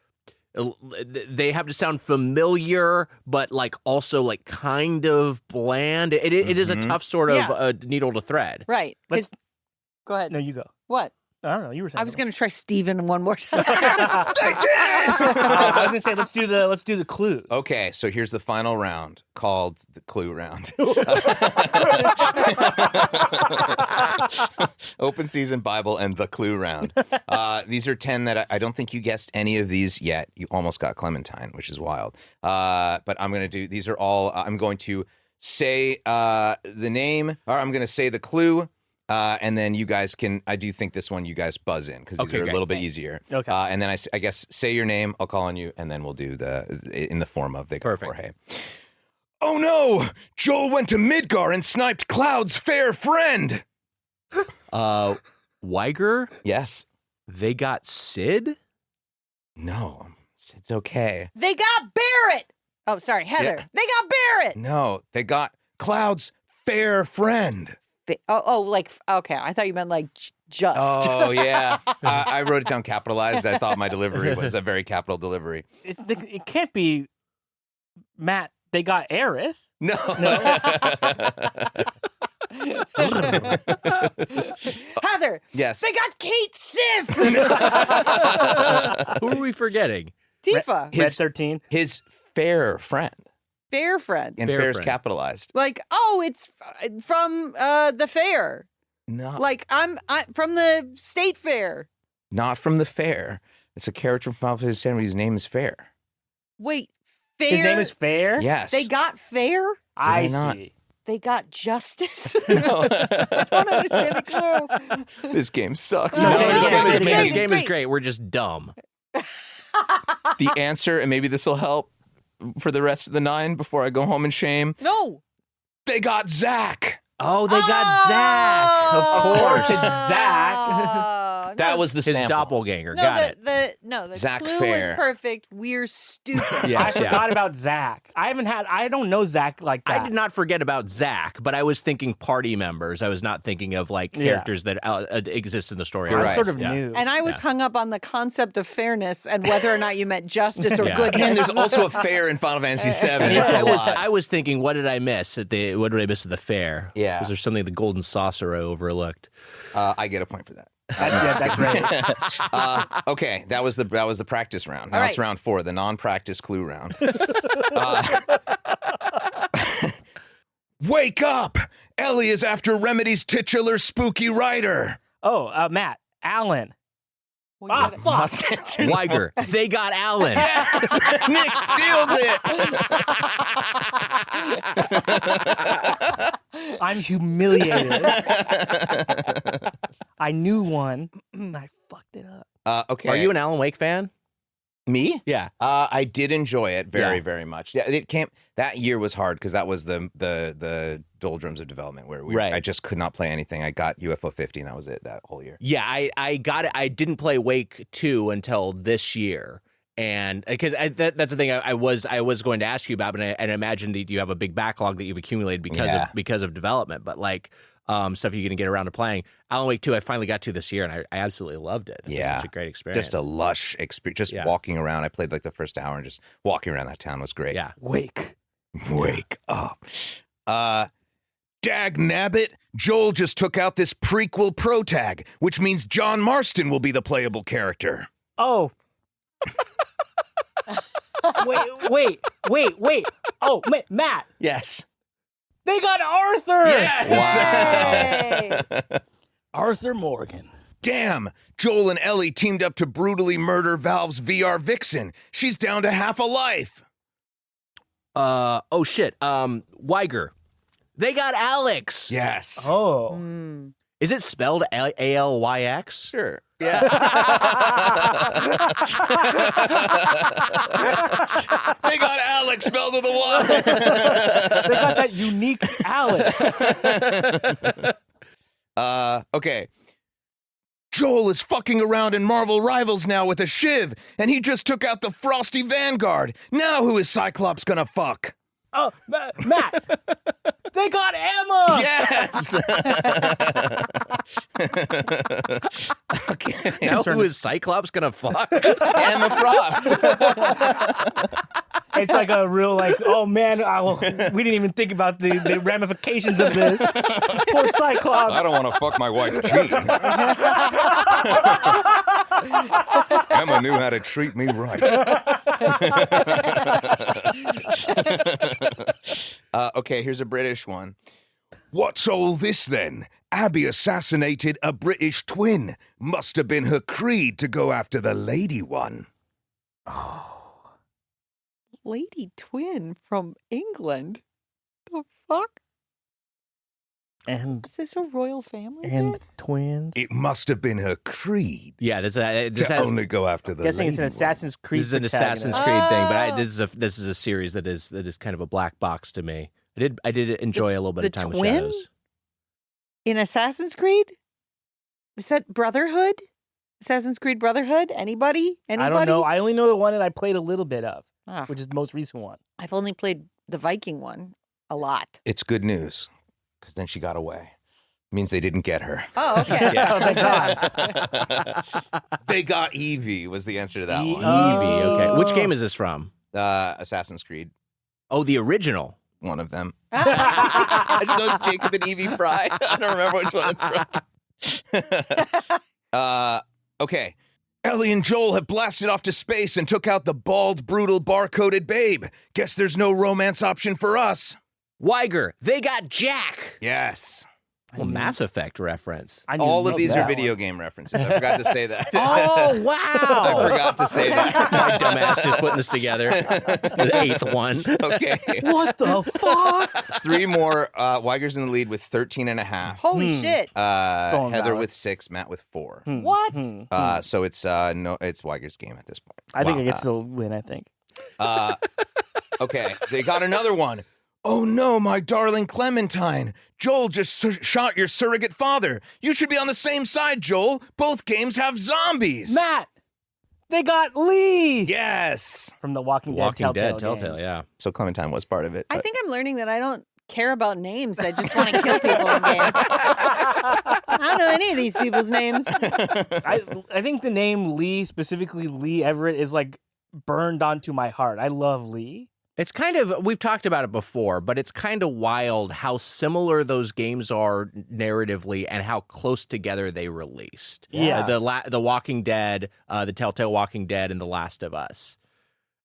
they have to sound familiar, but like also like kind of bland. It is a Mhm. tough sort of Yeah. needle to thread. Right. 'Cause- Let's- Go ahead. No, you go. What? I don't know. You were saying. I was going to try Stephen one more time. I was going to say let's do the clues. Okay, so here's the final round called the clue round. Open season Bible and the clue round. These are 10 that I don't think you guessed any of these yet. You almost got Clementine, which is wild. But I'm going to do, these are all, I'm going to say the name, or I'm going to say the clue. And then you guys can, I do think this one you guys buzz in because these Okay, are a great. little bit easier. Okay. And then I guess say your name, I'll call on you, and then we'll do in the form of they got Perfect. Jorge. Oh no! Joel went to Midgar and sniped Cloud's fair friend! Wiger, Yes. they got Sid? No. It's okay. They got Barrett. Oh, sorry, Heather. Yeah. They got Barrett. No, they got Cloud's fair friend. Like, okay. I thought you meant like just. Oh, yeah. I wrote it down capitalized. I thought my delivery was a very capital delivery. It can't be Matt. They got Aerith. No. Heather, Yes. they got Kate Sith. Who are we forgetting? Tifa, Red 13. His fair friend. fair friend. And Fair fair's friend. capitalized. Like, it's from the fair. No. Like, I'm from the state fair. Not from the fair. It's a character from Final Fantasy VII whose name is Fair. Wait, fair? His name is Fair? Yes. They got fair? I I not? see. They got justice? No. I don't understand the clue. This game sucks. No, No, say it no, again, no, say it it's again. This great, game it's is great. We're just dumb. The answer, and maybe this will help for the rest of the 9 before I go home in shame. No. They got Zach. Oh, they got Zach. Of course. It's Zach. That was the His sample. doppelganger. No, got it. the Zach clue Fair. was perfect. We're stupid. I Yes, yeah. forgot about Zach. I don't know Zach like that. I did not forget about Zach, but I was thinking party members. I was not thinking of like characters that exist in the story. You're I'm right. sort of Yeah. new. And I was hung up on the concept of fairness and whether or not you meant justice or Yeah. goodness. And there's also a fair in Final Fantasy VII. And It's a lot. I was thinking, what did I miss at the the fair? Yeah. Was there something the golden saucer I overlooked? I get a point for that. That's great. Okay, that was the practice round. Now All it's right. round 4, the non-practice clue round. Wake up! Ellie is after Remedy's titular spooky writer. Oh, Matt, Alan. Well, you Ah, gotta- fuck. Weiger. They got Alan. Yes! Nick steals I'm humiliated. I knew one, and I fucked it up. it. Okay. Are you an Alan Wake fan? Me? Yeah. I did enjoy it very, Yeah. very much. Yeah, it came. That year was hard because that was the doldrums of development where Right. I just could not play anything. I got UFO 50, and that was it that whole year. Yeah, I got it. I didn't play Wake 2 until this year. And because that's the thing I was going to ask you about, and I imagine that you have a big backlog that you've accumulated because of development. But like stuff you're going to get around to playing. Alan Wake 2, I finally got to this year, and I absolutely loved it. It was such a great experience. Just a lush experience. Just Yeah. walking around. I played like the first hour, and just walking around that town was great. Yeah. Wake up. Dag nabbit, Joel just took out this prequel pro tag, which means John Marston will be the playable character. Oh. wait. Oh, Matt, Yes. they got Arthur. Yes. Yay. Arthur Morgan. Damn, Joel and Ellie teamed up to brutally murder Valve's VR vixen. She's down to half a life. Oh shit. Weiger. They got Alex. Yes. Oh. Is it spelled ALYX? Sure. They got Alex spelled with a Y. They got that unique Alex. Okay. Joel is fucking around in Marvel Rivals now with a shiv, and he just took out the Frosty Vanguard. Now who is Cyclops gonna fuck? Oh, Matt, they got Emma. Yes! Okay. Now who is Cyclops gonna fuck? Emma Frost. It's like a real oh man, we didn't even think about the ramifications of this. Poor Cyclops. I don't want to fuck my wife, Jean. Emma knew how to treat me right. Okay, here's a British one. What's all this then? Abby assassinated a British twin. Must have been her creed to go after the lady one. Lady twin from England. The fuck? And Is this a royal family? and bit? twins. It must have been her creed Yeah, this to has, only go after the Guessing it's an lady one. Assassin's Creed. this is an protagonist. Assassin's Creed thing, but Oh. this is a series that is kind of a black box to me. I did enjoy a little bit the of time with twin? Shadows. In Assassin's Creed? Is that Brotherhood? Assassin's Creed Brotherhood? Anybody? I don't know. I only know the one that I played a little bit of, Ah, which is the most recent one. I've only played the Viking one a lot. It's good news, because then she got away. Means they didn't get her. Oh, okay. Oh, thank They got Evie was the answer to that one. Evie, okay. Which Oh. game is this from? Assassin's Creed. Oh, the original. one of them. I just know it's Jacob and Evie Fry. I don't remember which one it's from. Okay. Ellie and Joel have blasted off to space and took out the bald, brutal, bar-coded babe. Guess there's no romance option for us. Wiger, they got Jack. Yes. Well, Mass Effect reference. All of these are video game references. I forgot to say that. Oh, wow. I forgot to say that. My dumbass just putting this together. The 8th one. Okay. What the fuck? 3 more. Wiger's in the lead with 13.5. Holy shit. Stolen Heather valor. with 6, Matt with 4. What? So it's it's Wiger's game at this point. I think I get to win, I think. Okay, they got another one. Oh no, my darling Clementine. Joel just shot your surrogate father. You should be on the same side, Joel. Both games have zombies. Matt, they got Lee Yes. from the Walking Dead Walking Dead, Telltale Telltale, games. yeah. So Clementine was part of it. I but- think I'm learning that I don't care about names. I just want to kill people in games. I don't know any of these people's names. I think the name Lee, specifically Lee Everett, is like burned onto my heart. I love Lee. It's kind of, we've talked about it before, but it's kind of wild how similar those games are narratively and how close together they released. Yes. The Walking Dead, the Telltale Walking Dead, and The Last of Us.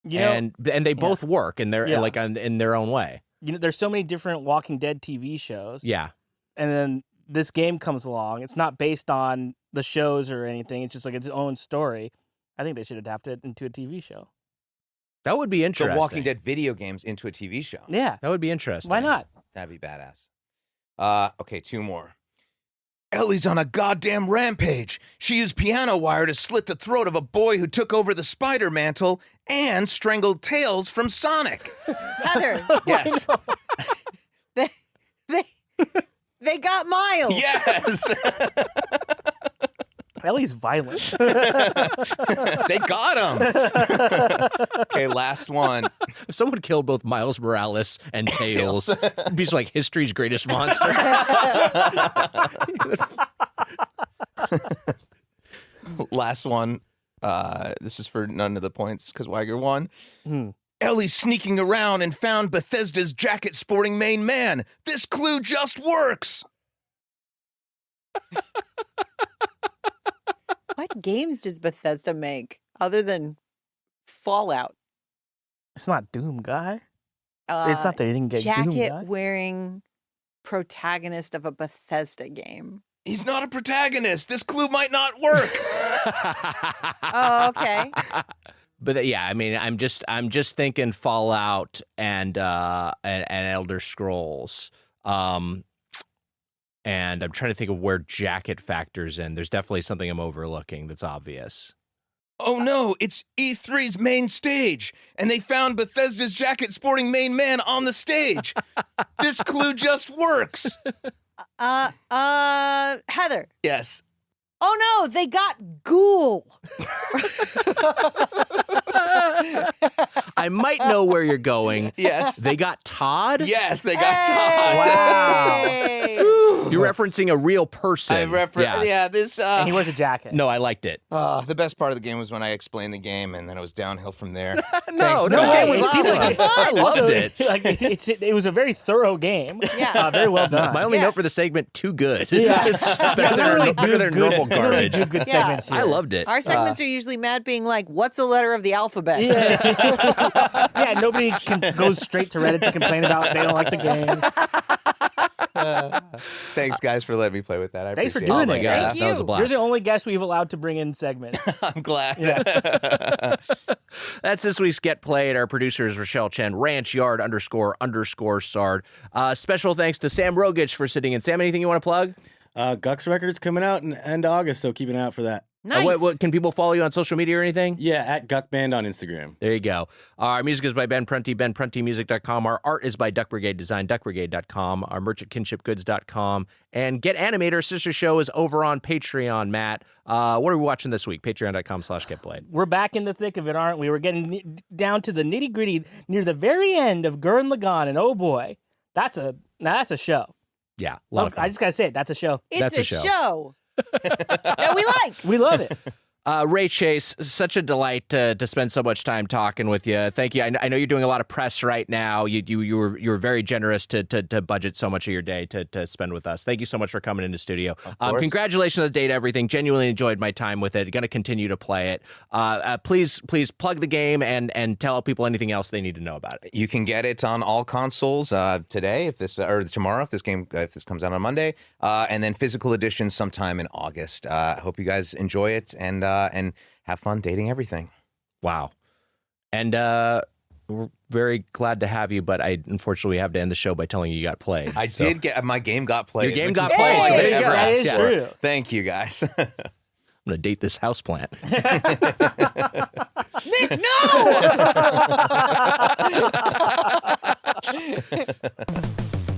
You know, And they both work in their in their own way. there's so many different Walking Dead TV shows. Yeah. And then this game comes along. It's not based on the shows or anything. It's just like its own story. I think they should adapt it into a TV show. That would be interesting. The Walking Dead video games into a TV show. Yeah. That would be interesting. Why not? That'd be badass. Okay, 2 more. Ellie's on a goddamn rampage. She used piano wire to slit the throat of a boy who took over the spider mantle and strangled Tails from Sonic. Heather, Yes. they got Miles. Yes. Ellie's violent. They got him. Okay, last one. If someone killed both Miles Morales and Tails, it'd be just like history's greatest monster. Last one. This is for none of the points because Wiger won. Ellie's sneaking around and found Bethesda's jacket sporting main man. This clue just works. What games does Bethesda make other than Fallout? It's not Doom, guy. It's not that he didn't get Doom, guy. Jacket-wearing protagonist of a Bethesda game. He's not a protagonist. This clue might not work. Oh, okay. But yeah, I mean, I'm just thinking Fallout and Elder Scrolls. And I'm trying to think of where jacket factors in. There's definitely something I'm overlooking that's obvious. Oh no, it's E3's main stage, and they found Bethesda's jacket sporting main man on the stage. This clue just works. Heather. Yes. Oh no, they got Ghoul. I might know where you're going. Yes. They got Todd? Yes, they got Hey! You're referencing a real person. Todd. This. And he wears a jacket. No, I liked it. The best part of the game was when I explained the game, and then it was downhill from there. No, Thanks, no, guys. it was awesome. I loved Also, it. Like, it was a very thorough game. Yeah. Very well done. My only Yeah. note for the segment, too good. Yeah. It's better than normal garbage. Do good Yeah. segments here. I loved it. Our segments are usually Matt being like, what's a letter of the alphabet? Yeah. Yeah, nobody goes straight to Reddit to complain about they don't like the game. Thanks, guys, for letting me play with that. I Thanks for appreciate Oh doing my it. god, Thank that was a you. blast. You're the only guest we've allowed to bring in segments. I'm glad. Yeah. That's this week's Get Played. Our producer is Rochelle Chen, ___Sard. Special thanks to Sam Rogich for sitting in. Sam, anything you want to plug? Gux Records coming out in end of August, so keep an eye out for that. Nice. What can people follow you on social media or anything? Yeah, at Guckband on Instagram. There you go. Our music is by Ben Prunty, benpruntymusic.com. Our art is by Duck Brigade Design, duckbrigade.com. Our merch at kinshipgoods.com. And Get Animated, our sister show, is over on Patreon, Matt. What are we watching this week? Patreon.com/getplayed. We're back in the thick of it, aren't we? We're getting down to the nitty gritty near the very end of Gurren Lagann, and oh boy, that's a show. Yeah, a lot of fun. I just gotta say it. That's a show. It's That's a a show. show that we like. We love it. Ray Chase, such a delight to spend so much time talking with you. Thank you. I know you're doing a lot of press right now. You were very generous to budget so much of your day to spend with us. Thank you so much for coming into studio. Congratulations on the date, everything. Genuinely enjoyed my time with it. Going to continue to play it. Please plug the game and tell people anything else they need to know about it. You can get it on all consoles today, or tomorrow, if this comes out on Monday, and then physical edition sometime in August. I hope you guys enjoy it and have fun dating everything. Wow. And we're very glad to have you, but unfortunately have to end the show by telling you got played. I did get my game got played. Your game got played. So there you go. That is true. Thank you guys. I'm going to date this houseplant. Nick, no!